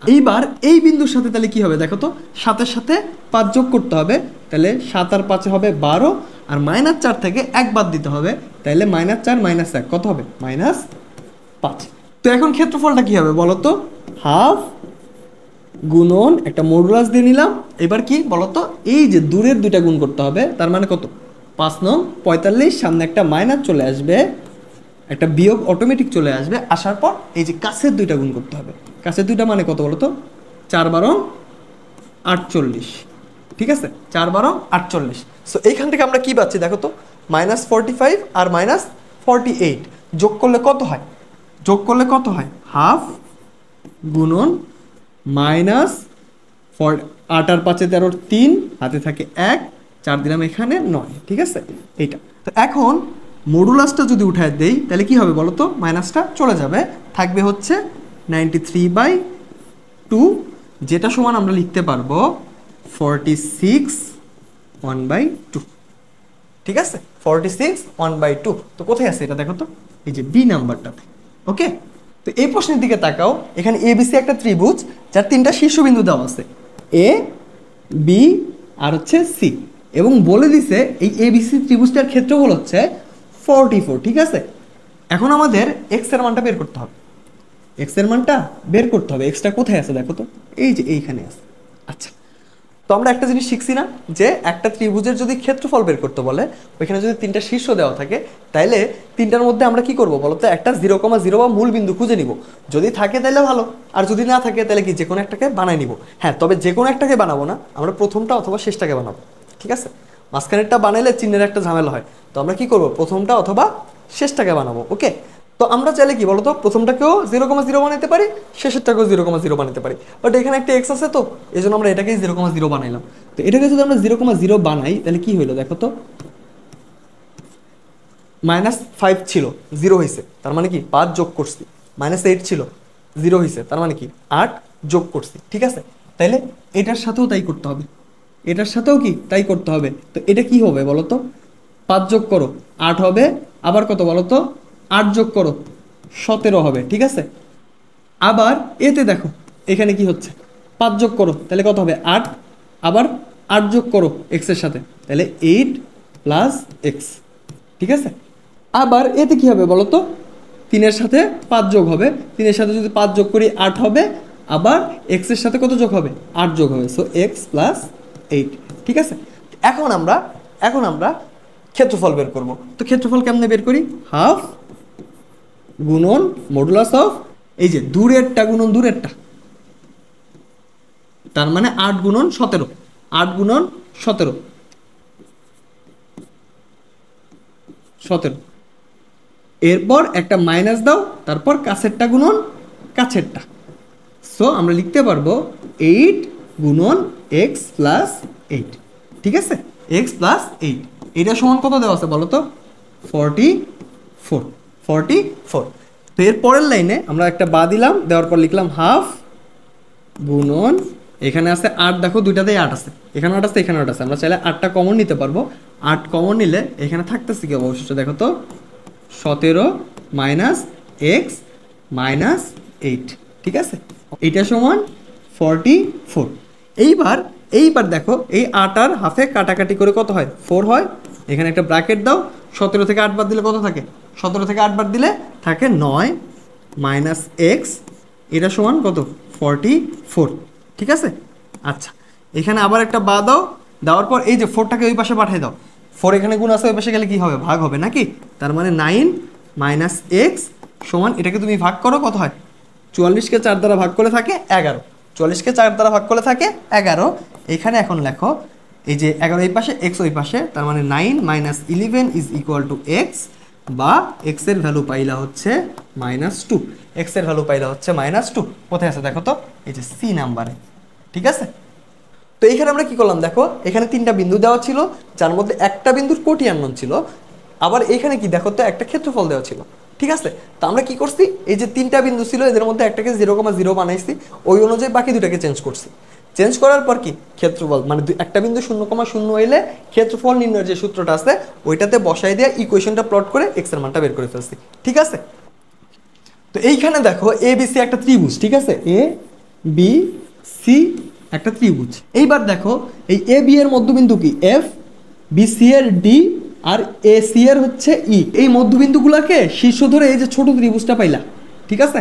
এইবার এই বিন্দুর সাথে তাহলে কি হবে দেখো তো, 7-এর সাথে 5 যোগ করতে হবে, তাহলে 7 আর 5 হবে 12, আর -4 থেকে 1 বাদ দিতে হবে, তাহলে -4 -1 কত হবে -5। তো এখন ক্ষেত্রফলটা কি হবে বলো তো, হাফ গুণন একটা মডুলাস দিয়ে নিলাম। এবার কি বলতো, এই যে দূরের দুইটা গুণ করতে হবে, তার মানে কত 5 9 45, সামনে একটা মাইনাস চলে আসবে, একটা বিয়োগ অটোমেটিক চলে আসবে, আসার পর এই যে কাছের দুইটা গুণ করতে হবে। কাছের দুইটা মানে কত বলতো, 4 12 48, ঠিক আছে, 4 12 48। সো এইখান থেকে আমরা কি পাচ্ছি দেখো তো, -45 আর -48 যোগ করলে কত হয়, যোগ করলে কত হয় হাফ গুণন -8 আর 5 13 3, হাতে থাকে 1, 4 দিলাম এখানে 9, ঠিক আছে এইটা। তো এখন মডুলাসটা যদি উঠায় দেই তাহলে কি হবে বলো তো, মাইনাসটা চলে যাবে, থাকবে হচ্ছে 93/2, যেটা সমান আমরা লিখতে পারবো 46 1/2, ঠিক আছে 46 1/2। তো কোথায় আছে এটা দেখো তো, এই যে বি নাম্বারটাতে। ওকে, তো এই প্রশ্নের দিকে তাকাও, এখানে এবিসি একটা ত্রিভুজ যার তিনটা শীর্ষবিন্দু দেওয়া আছে, এ বি আর হচ্ছে সি, এবং বলে দিছে এই এবিসি ত্রিভুজটার ক্ষেত্রফল হচ্ছে 44, ঠিক আছে। এখন আমাদের এক্স এর মানটা বের করতে হবে, এক্স এর মানটা বের করতে হবে। এক্সটা কোথায় আছে দেখো তো, এই যে এইখানে আছে। আচ্ছা, তো আমরা একটা জিনিস শিখছি না, যে একটা ত্রিভুজের যদি ক্ষেত্রফল বের করতে বলে, ওইখানে যদি তিনটা শীর্ষ দেওয়া থাকে, তাইলে তিনটার মধ্যে আমরা কি করব বলতো, একটা 0,0 বা মূল বিন্দু খুঁজে নিব। যদি থাকে তাহলে ভালো, আর যদি না থাকে তাহলে কি যে কোনো একটাকে বানাই নিব। হ্যাঁ, তবে যে কোনো একটাকে বানাবো না, আমরা প্রথমটা অথবা শেষটাকে বানাবো, ঠিক আছে। মাঝখানেরটা বানাইলে চিহ্নের একটা ঝামেলা হয়, তো আমরা কি করব, প্রথমটা অথবা শেষটাকে বানাবো। ওকে, তো আমরা চাইলে কি বলতো, প্রথমটাকেও 0,0 বানাতে পারি, শেষেরটাকেও 0,0 বানাতে পারি, বাট এখানে একটা এক্স আছে, তো এই জন্য আমরা এটাকেই 0,0 বানাইলাম। তো এটাকে যদি আমরা 0,0 বানাই তাহলে কি হইলো দেখো তো, -5 ছিল, 0 হয়েছে, তার মানে কি 5 যোগ করছি। -8 ছিল, 0 হয়েছে, তার মানে কি 8 যোগ করছি, ঠিক আছে। তাইলে এটার সাথেও তাই করতে হবে, এটার সাথেও কি তাই করতে হবে। তো এটা কি হবে বলো তো, 5 যোগ করো 8 হবে, আবার কত বলো তো, 8 যোগ করো 17 হবে, ঠিক আছে। আবার এতে দেখো এখানে কি হচ্ছে, 5 যোগ করো তাহলে কত হবে 8, আবার 8 যোগ করো এক্স এর সাথে, তাহলে 8 প্লাস এক্স, ঠিক আছে। আবার এতে কি হবে বলো তো, 3-এর সাথে 5 যোগ হবে, 3-এর সাথে যদি 5 যোগ করি 8 হবে, আবার এক্স এর সাথে কত যোগ হবে, 8 যোগ হবে, সো এক্স প্লাস 8, ঠিক আছে। এখন আমরা ক্ষেত্রফল বের করব। তো ক্ষেত্রফল কেমনে বের করি, হাফ গুণন মডুলাস অফ এই যে দূরেরটা গুণন দূরেরটা, তার মানে 8 গুণন 17, 8 গুণন 17, 17, এরপর একটা মাইনাস দাও, তারপর কাছেরটা গুণন কাছেরটা। সো আমরা লিখতে পারবো 8 গুণন এক্স প্লাস 8, ঠিক আছে, এক্স প্লাস 8, এটা সমান কত দেওয়া আছে বলো তো, 44, 44। তো এর পরের লাইনে আমরা একটা বা দিলাম, দেওয়ার পর লিখলাম হাফ গুণন, এখানে আছে 8, দেখো দুইটাতেই 8 আছে, এখানে 8 আছে এখানে 8 আছে, আমরা চাইলে 8টা কমন নিতে পারবো। 8 কমন নিলে এখানে থাকতেছে কি অবশিষ্ট দেখো তো, 17 মাইনাস এক্স মাইনাস 8, ঠিক আছে, এটা সমান 44। এইবার দেখো এই 8 আর হাফে কাটাকাটি করে কত হয়, 4 হয়, এখানে একটা ব্র্যাকেট দাও, 17 থেকে 8 বাদ দিলে কত থাকে, 17 থেকে 8 বাদ দিলে থাকে 9 মাইনাস এক্স, এটা সমান কত 44, ঠিক আছে। আচ্ছা, এখানে আবার একটা বা দাও, দেওয়ার পর এই যে 4টাকে ওই পাশে পাঠিয়ে দাও, 4 এখানে গুণ আছে, ওই পাশে গেলে কি হবে, ভাগ হবে নাকি, তার মানে 9 মাইনাস এক্স সমান, এটাকে তুমি ভাগ করো কত হয়, 44কে 4 দ্বারা ভাগ করে থাকে 11, 44কে 4 দ্বারা ভাগ করে থাকে 11, এখানে এখন লেখো এই যে 11 এই পাশে এক্স ওই পাশে, তার মানে 9 minus 11 is equal two x, বা এক্স এর ভ্যালু পাইলা হচ্ছে -2, এক্স এর ভ্যালু পাইলা হচ্ছে -2, কোথায় আছে দেখো তো, এই যে সি নাম্বারে, ঠিক আছে। তো এইখানে আমরা কি করলাম দেখো, এখানে 3টা বিন্দু দেওয়া ছিল, যার মধ্যে একটা বিন্দুর কোটি আননোন ছিল, আবার এখানে কি দেখো তো একটা ক্ষেত্রফল দেওয়া ছিল, ঠিক আছে। তো আমরা কি করছি, এই যে 3টা বিন্দু ছিল এদের মধ্যে একটাকে 0,0 বানাইছি, ওই অনুযায়ী বাকি দুটাকে চেঞ্জ করছি। চেঞ্জ করার পর কি ক্ষেত্রফল মানে একটা বিন্দু 0,0 হইলে ক্ষেত্রফল নির্ণয়ের যে সূত্রটা আছে ওইটাতে বসাই দিয়ে ইকুয়েশনটা প্লট করে এক্স এর মানটা বের করে ফেলছি, ঠিক আছে। তো এইখানে দেখো এ বি সি একটা ত্রিভুজ, ঠিক আছে, এ বি সি একটা ত্রিভুজ। এইবার দেখো এই এ বি এর মধ্যবিন্দু কি এফ, বি সি এর ডি, আর এ সি এর হচ্ছে ই। এই মধ্যবিন্দুগুলোকে শীর্ষ ধরে এই যে ছোট ত্রিভুজটা পাইলা, ঠিক আছে,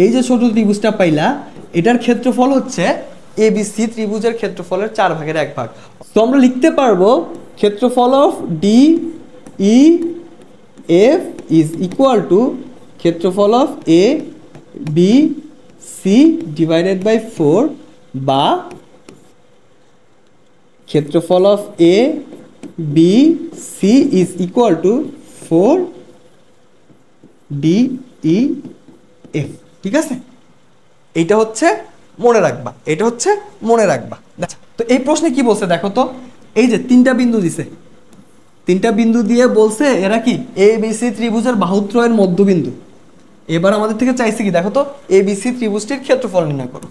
এই যে ছোট ত্রিভুজটা পাইলা, এটার ক্ষেত্রফল হচ্ছে এ বি সি ত্রিভুজের ক্ষেত্রফলের 4/1 তো আমরা লিখতে পারবো ক্ষেত্রফল of D E F is equal to ক্ষেত্রফল of A B C divided by 4, বা ক্ষেত্রফল of A B C is equal to 4 D E F, ঠিক আছে। এইটা হচ্ছে মনে রাখবা, এটা হচ্ছে মনে রাখবা। আচ্ছা, তো এই প্রশ্নে কি বলছে দেখো তো, এই যে 3টা বিন্দু দিছে, 3টা বিন্দু দিয়ে বলছে এরা কি এ বি সি ত্রিভুজের বাহুত্রয়ের মধ্যবিন্দু। এবার আমাদের থেকে চাইছে কি দেখো তো, এ বি সি ত্রিভুজটির ক্ষেত্রফল নির্ণয় করো।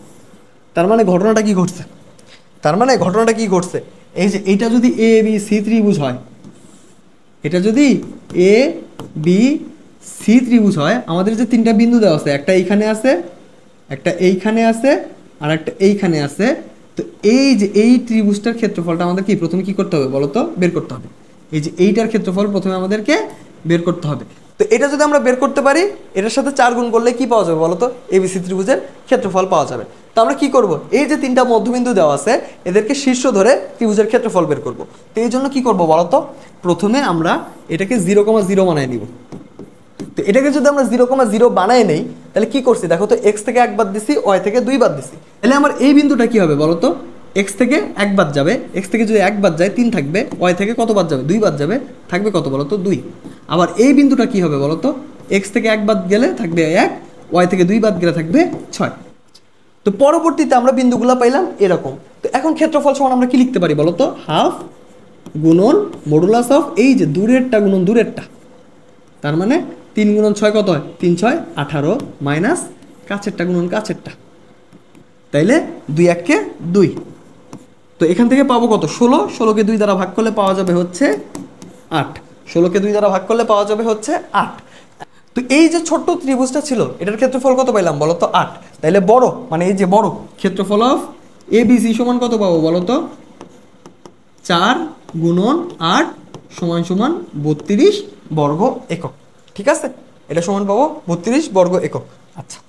তার মানে ঘটনাটা কি ঘটছে, এই যে এইটা যদি এ বি সি ত্রিভুজ হয়, এটা যদি এ বি সি ত্রিভুজ হয়, আমাদের যে 3টা বিন্দু দেওয়া আছে, একটা এইখানে আছে, একটা এইখানে আছে, আর একটা এইখানে আছে, তো এই যে এই ত্রিভুজটার ক্ষেত্রফলটা আমাদের কি প্রথমে কি করতে হবে বলো তো, বের করতে হবে। এই যে এইটার ক্ষেত্রফল প্রথমে আমাদেরকে বের করতে হবে। তো এটা যদি আমরা বের করতে পারি, এটার সাথে 4 গুণ করলে কি পাওয়া যাবে বলো তো, এবিসি ত্রিভুজের ক্ষেত্রফল পাওয়া যাবে। তো আমরা কি করব, এই যে 3টা মধ্যবিন্দু দেওয়া আছে এদেরকে শীর্ষ ধরে ত্রিভুজের ক্ষেত্রফল বের করব। তো এই জন্য কি করব বলো তো, প্রথমে আমরা এটাকে 0,0 বানায় নিব। তো এটাকে যদি আমরা 0,0 বানায় নেই, তাহলে কি করছি দেখো তো, এক্স থেকে 1 বাদ দিছি, ওয়াই থেকে 2 বাদ দিছি। তাহলে আমার এই বিন্দুটা কি হবে বলো তো, এক্স থেকে 1 বাদ যাবে, এক্স থেকে যদি 1 বাদ যায় 3 থাকবে, ওয়াই থেকে কত বাদ যাবে 2 বাদ যাবে, থাকবে কত বলো তো 2। আবার এই বিন্দুটা কি হবে বলো তো, এক্স থেকে 1 বাদ গেলে থাকবে 1, ওয়াই থেকে 2 বাদ গেলে থাকবে 6। তো পরবর্তীতে আমরা বিন্দুগুলো পাইলাম এরকম। তো এখন ক্ষেত্রফল সমান আমরা কি লিখতে পারি বলো তো, হাফ গুণন মডুলাস অফ এই যে দূরেরটা গুণন দূরেরটা। তার মানে 3 গুণন 6 কত হয়, 3 6 18 মাইনাস কাছেরটা গুণন কাছেরটা, তাইলে 2 1 কে 2। তো এখান থেকে পাবো কত, 16, 16কে 2 দ্বারা ভাগ করলে পাওয়া যাবে হচ্ছে 8, 16কে 2 দ্বারা ভাগ করলে পাওয়া যাবে হচ্ছে 8। তো এই যে ছোট্ট ত্রিভুজটা ছিল এটার ক্ষেত্রফল কত পাইলাম বলো তো, 8। তাইলে বড় মানে এই যে বড় ক্ষেত্রফল অফ এবিসি সমান কত পাবো বলো তো, 4 গুণন 8 সমান সমান 32 বর্গ একক। ঠিক আছে, এটা সমান পাবো 32 বর্গ একক। আচ্ছা,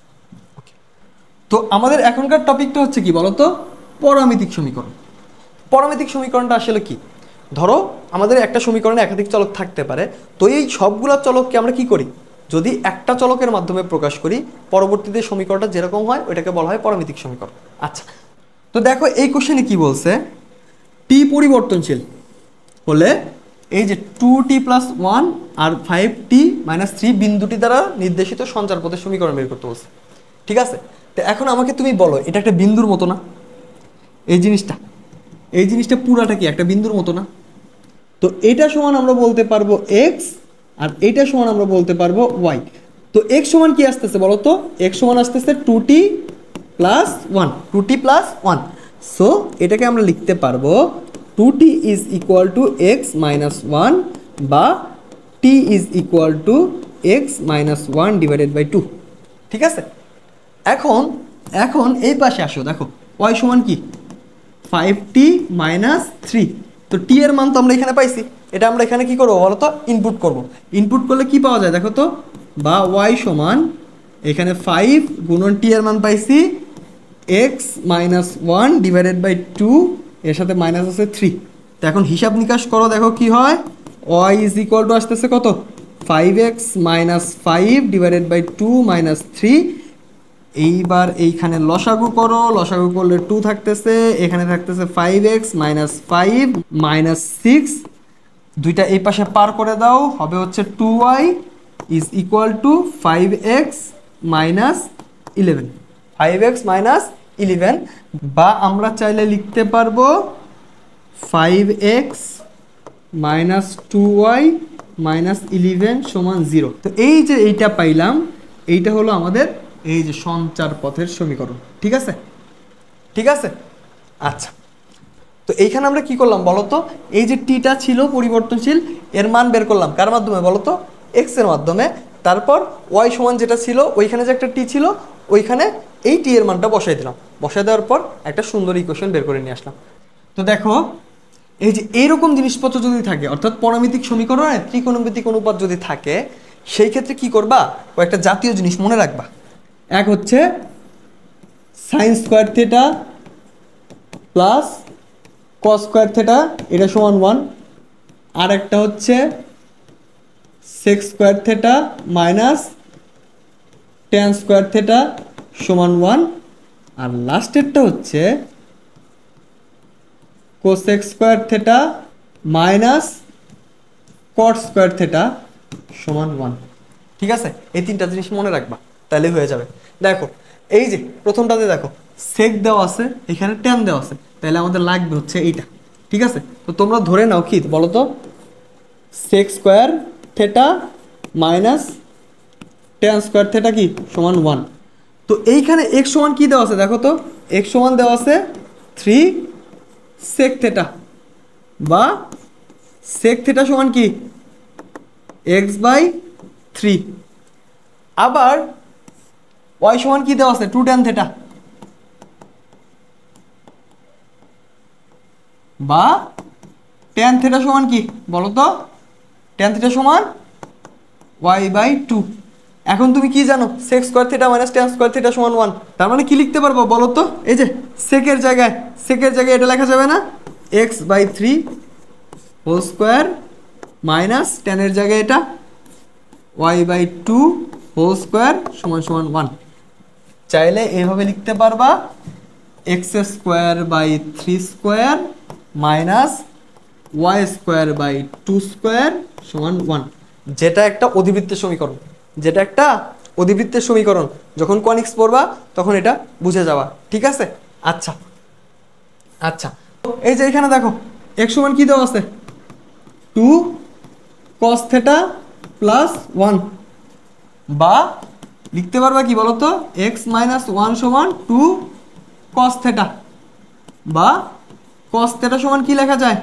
তো আমাদের এখনকার টপিকটা হচ্ছে কি বলতো, পরামিতিক সমীকরণ। পরামিতিক সমীকরণটা আসলে কি, ধরো আমাদের একটা সমীকরণে একাধিক চলক থাকতে পারে। তো এই সবগুলা চলককে আমরা কি করি, যদি একটা চলকের মাধ্যমে প্রকাশ করি, পরবর্তীতে সমীকরণটা যেরকম হয় ওইটাকে বলা হয় পরামিতিক সমীকরণ। আচ্ছা, তো দেখো এই কোশ্চেনে কি বলছে, টি পরিবর্তনশীল হলে এই যে 2t + 1 আর 5t - 3 বিন্দুটি দ্বারা নির্দেশিত সঞ্চার পথের সমীকরণ বের করতে বলছে। ঠিক আছে, তো এখন আমাকে তুমি বলো, এটা একটা বিন্দুর মতো না, এই জিনিসটা, এই জিনিসটা পুরাটা কি একটা বিন্দুর মতো না? তো এটা সমান আমরা বলতে পারবো x, আর এটা সমান আমরা বলতে পারবো y। তো x সমান কি আসতেছে বলো তো, x সমান আসতেছে 2t + 1, 2t + 1। সো এটাকে আমরা লিখতে পারবো 2t = x - 1 বা t = x - 1 / 2। ঠিক আছে, এখন এখন এই পাশে আসো, দেখো y সমান কি 5t - 3। তো t এর মান তো আমরা এখানে পাইছি, এটা আমরা এখানে কি করবো বলো তো, ইনপুট করব। ইনপুট করলে কি পাওয়া যায় দেখো তো, বা y সমান এখানে 5 গুণন t এর মান পাইছি x - 1 / 2, এর সাথে মাইনাস আছে 3। তো এখন হিসাব নিকাশ করো, দেখো কি হয়, y = আসতেছে কত, 5x - 5 / 2 - 3। এইবার এইখানে লসাগু করো, লসাগু করলে 2 থাকতেছে, এখানে থাকতেছে 5x - 5 - 6, দুইটা এই পাশে পার করে দাও, হবে হচ্ছে 2y = 5x - 11, 5x - 11। বা আমরা চাইলে লিখতে পারবো 5x - 2y - 11 = 0। তো এই যে এইটা পাইলাম, এইটা হলো আমাদের এই যে সঞ্চার পথের সমীকরণ। ঠিক আছে, ঠিক আছে। আচ্ছা, তো এইখানে আমরা কি করলাম বলো তো, এই যে টিটা ছিল পরিবর্তনশীল, এর মান বের করলাম কার মাধ্যমে বলো তো, এক্স এর মাধ্যমে। তারপর ওয়াই সমান যেটা ছিল ওইখানে যে একটা টি ছিল, ওইখানে এই টি এর মানটা বসাই দিলাম, বসাই দেওয়ার পর একটা সুন্দর ইকুয়েশন বের করে নিয়ে আসলাম। তো দেখো এই যে এইরকম জিনিসপত্র যদি থাকে, অর্থাৎ পরামিতিক সমীকরণে ত্রিকোণমিতিক অনুপাত যদি থাকে, সেই ক্ষেত্রে কি করবা, কয়েকটা জাতীয় জিনিস মনে রাখবা। এক হচ্ছে sin² θ প্লাস cos² θ, এটা সমান 1। আর একটা হচ্ছে sec² θ মাইনাস tan² θ সমান 1। আর লাস্টেরটা হচ্ছে cosec² θ মাইনাস cot² θ সমান 1। ঠিক আছে, এই তিনটা জিনিস মনে রাখবা, তাহলে হয়ে যাবে। দেখো এই যে প্রথমটাতে দেখো সেক দেওয়া আছে, এখানে ট্যান দেওয়া আছে, তাহলে আমাদের লাগবে হচ্ছে এইটা। ঠিক আছে, তো তোমরা ধরে নাও কি বলো তো, sec² θ মাইনাস tan² θ কি সমান 1। তো এইখানে x সমান কি দেওয়া আছে দেখো তো, x সমান দেওয়া আছে 3 sec θ, বা sec θ সমান কি x/3। আবার y সমান কি দেওয়া আছে 2 tan θ। বা tan থিটা সমান কি বলো তো, tan থিটা সমান y/2। এখন তুমি কি জানো, sec square theta minus tan square theta সমান 1। তার মানে কি লিখতে পারবো বলো তো, এই যে সেকের জায়গায় এটা লেখা যাবে না, x/3 whole square minus tan এর জায়গায় এটা y/2 হোল স্কয়ার সমান সমান 1। চাইলে এইভাবে লিখতে পারবা x²/3² মাইনাস y²/2² সমান 1, যেটা একটা অধিবৃত্তের সমীকরণ, যখন কনিক্স পড়বা তখন এটা বুঝে যাবা, ঠিক আছে। আচ্ছা আচ্ছা, এই যে এখানে দেখো x সমান কি দেওয়া আছে, 2 cos θ প্লাস 1, বা লিখতে পারবা কি বলতো, x মাইনাস 1 সমান 2 cos θ, বা cos θ সমান কি লেখা যায়,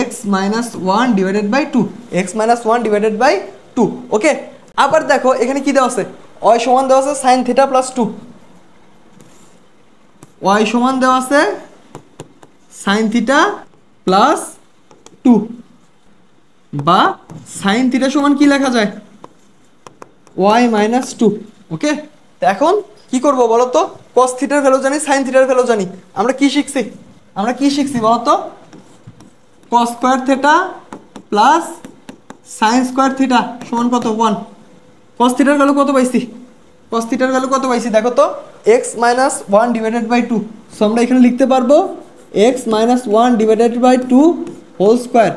x মাইনাস 1 ডিভাইডেড বাই 2, ওকে। আবার দেখো এখানে কি দেওয়া আছে, y সমান দেওয়া আছে sin θ প্লাস 2, y সমান দেওয়া আছে sin θ প্লাস 2, বা sin θ সমান কি লেখা যায়, y মাইনাস 2, ওকে। তো এখন কি করব বলো তো, cos θ এর ভ্যালু জানি, sin θ এর ভ্যালু জানি, আমরা কি শিখছি বলো তো, cos square θ plus sin square θ সমান কত, 1। cos θ এর ভ্যালু কত পাইছি, দেখো তো, x minus 1 divided by 2। So আমরা এখানে লিখতে পারবো x minus 1 divided by 2 whole square,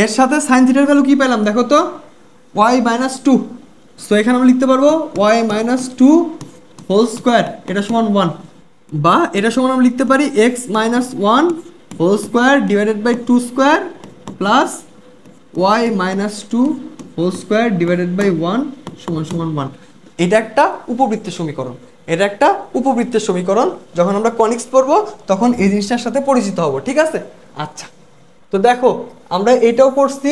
এর সাথে sin θ এর ভ্যালু কি পেলাম দেখো তো, y মাইনাস 2। সো এখানে আমরা লিখতে পারবো y মাইনাস 2 হোল স্কয়ার, এটা সমান 1, বা এটা সমান আমরা লিখতে পারি x minus 1 whole square divided by 2 square plus y minus 2 whole square divided by 1 সমান সমান 1। এটা একটা উপবৃত্তের সমীকরণ, যখন আমরা কনিক্স পড়বো তখন এই জিনিসটার সাথে পরিচিত হব, ঠিক আছে। আচ্ছা, তো দেখো আমরা এটাও করছি,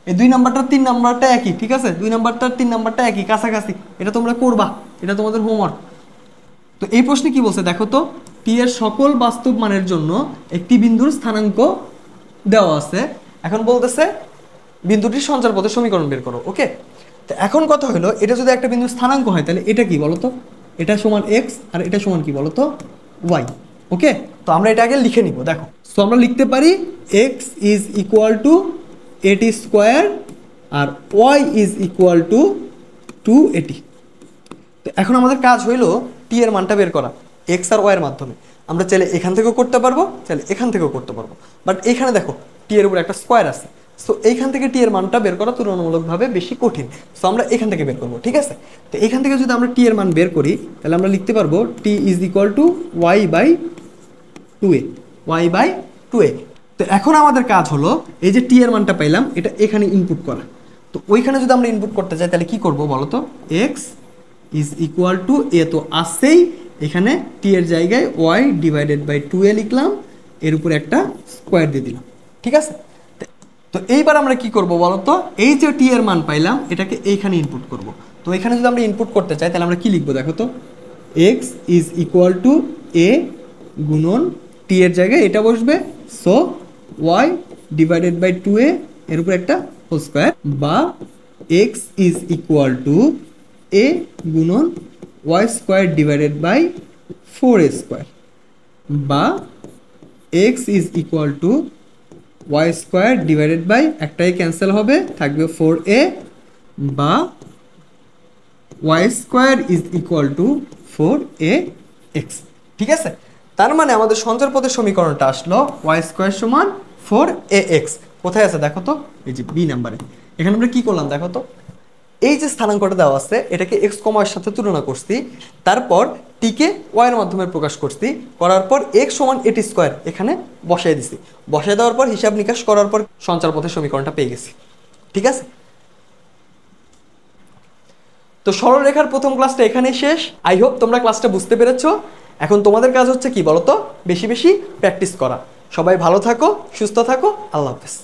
এই 2 নাম্বারটা 3 নাম্বারটা একই, ঠিক আছে, 2 নাম্বারটা 3 নাম্বারটা একই, কাছাকাছি, এটা তোমরা করবা, এটা তোমাদের হোমওয়ার্ক। তো এই প্রশ্নে কি বলছে দেখো তো, t এর সকল বাস্তব মানের জন্য একটি বিন্দুর স্থানাঙ্ক দেওয়া আছে, এখন বলতেছে বিন্দুটির সঞ্চারপথের সমীকরণ বের করো, ওকে। তো এখন কথা হলো, এটা যদি একটা বিন্দুর স্থানাঙ্ক হয় তাহলে এটা কি বলতো, এটা সমান x আর এটা সমান কি বলতো, y, ওকে। তো আমরা এটা আগে লিখে নিব, দেখো। সো আমরা লিখতে পারি x is equal to at square আর y is equal to 2at। তো এখন আমাদের কাজ হইলো t এর মানটা বের করা x আর y এর মাধ্যমে। আমরা চাইলে এখান থেকেও করতে পারবো, চাইলে এখান থেকেও করতে পারবো, বাট এখানে দেখো t এর উপর একটা স্কয়ার আছে, সো এইখান থেকে t এর মানটা বের করা তুলনামূলকভাবে বেশি কঠিন, সো আমরা এখান থেকে বের করবো, ঠিক আছে। তো এখান থেকে যদি আমরা t এর মান বের করি তাহলে আমরা লিখতে পারবো t is equal two y/2a। তো এখন আমাদের কাজ হলো এই যে t এর মানটা পাইলাম এটা এখানে ইনপুট করা। তো ওইখানে যদি আমরা ইনপুট করতে চাই তাহলে কি করব বলো তো, x is equal to a তো আসছেই, এখানে t এর জায়গায় y ডিভাইডেড বাই 2a লিখলাম, এর উপরে একটা স্কয়ার দিয়ে দিলাম, ঠিক আছে। তো এইবার আমরা কি করব বলো তো, এই যে t এর মান পাইলাম এটাকে এইখানে ইনপুট করব। তো এখানে যদি আমরা ইনপুট করতে চাই তাহলে আমরা কি লিখবো দেখো তো, x is equal to a গুণন t এর জায়গায় এটা বসবে, so y divided by 2a এর উপর একটা হোল স্কয়ার, বা x is equal to a গুণন y square divided by 4a square, বা x is equal to y square divided by একটাই ক্যান্সেল হবে, থাকবে 4a, বা y square is equal to 4ax, ঠিক আছে। তার মানে আমাদের সঞ্চারপথের সমীকরণটা আসলো y স্কয়ার সমান 4ax। কোথায় আছে দেখো তো, এই যে বি নাম্বারে। এখানে আমরা কি করলাম দেখো তো, এই যে স্থানাঙ্কটা দেওয়া আছে এটাকে x, এর সাথে তুলনা করছি, তারপর t কে y এর মাধ্যমে প্রকাশ করছি, করার পর x সমান at স্কয়ার এখানে বসাই দিছি, বসাই দেওয়ার পর হিসাব নিকাশ করার পর সঞ্চারপথের সমীকরণটা পেয়ে গেছি, ঠিক আছে। তো সরলরেখার প্রথম ক্লাসটা এখানেই শেষ। আই হোপ তোমরা ক্লাসটা বুঝতে পেরেছো। এখন তোমাদের কাজ হচ্ছে কি বলতো, বেশি বেশি প্র্যাকটিস করা। সবাই ভালো থাকো, সুস্থ থাকো, আল্লাহ হাফেজ।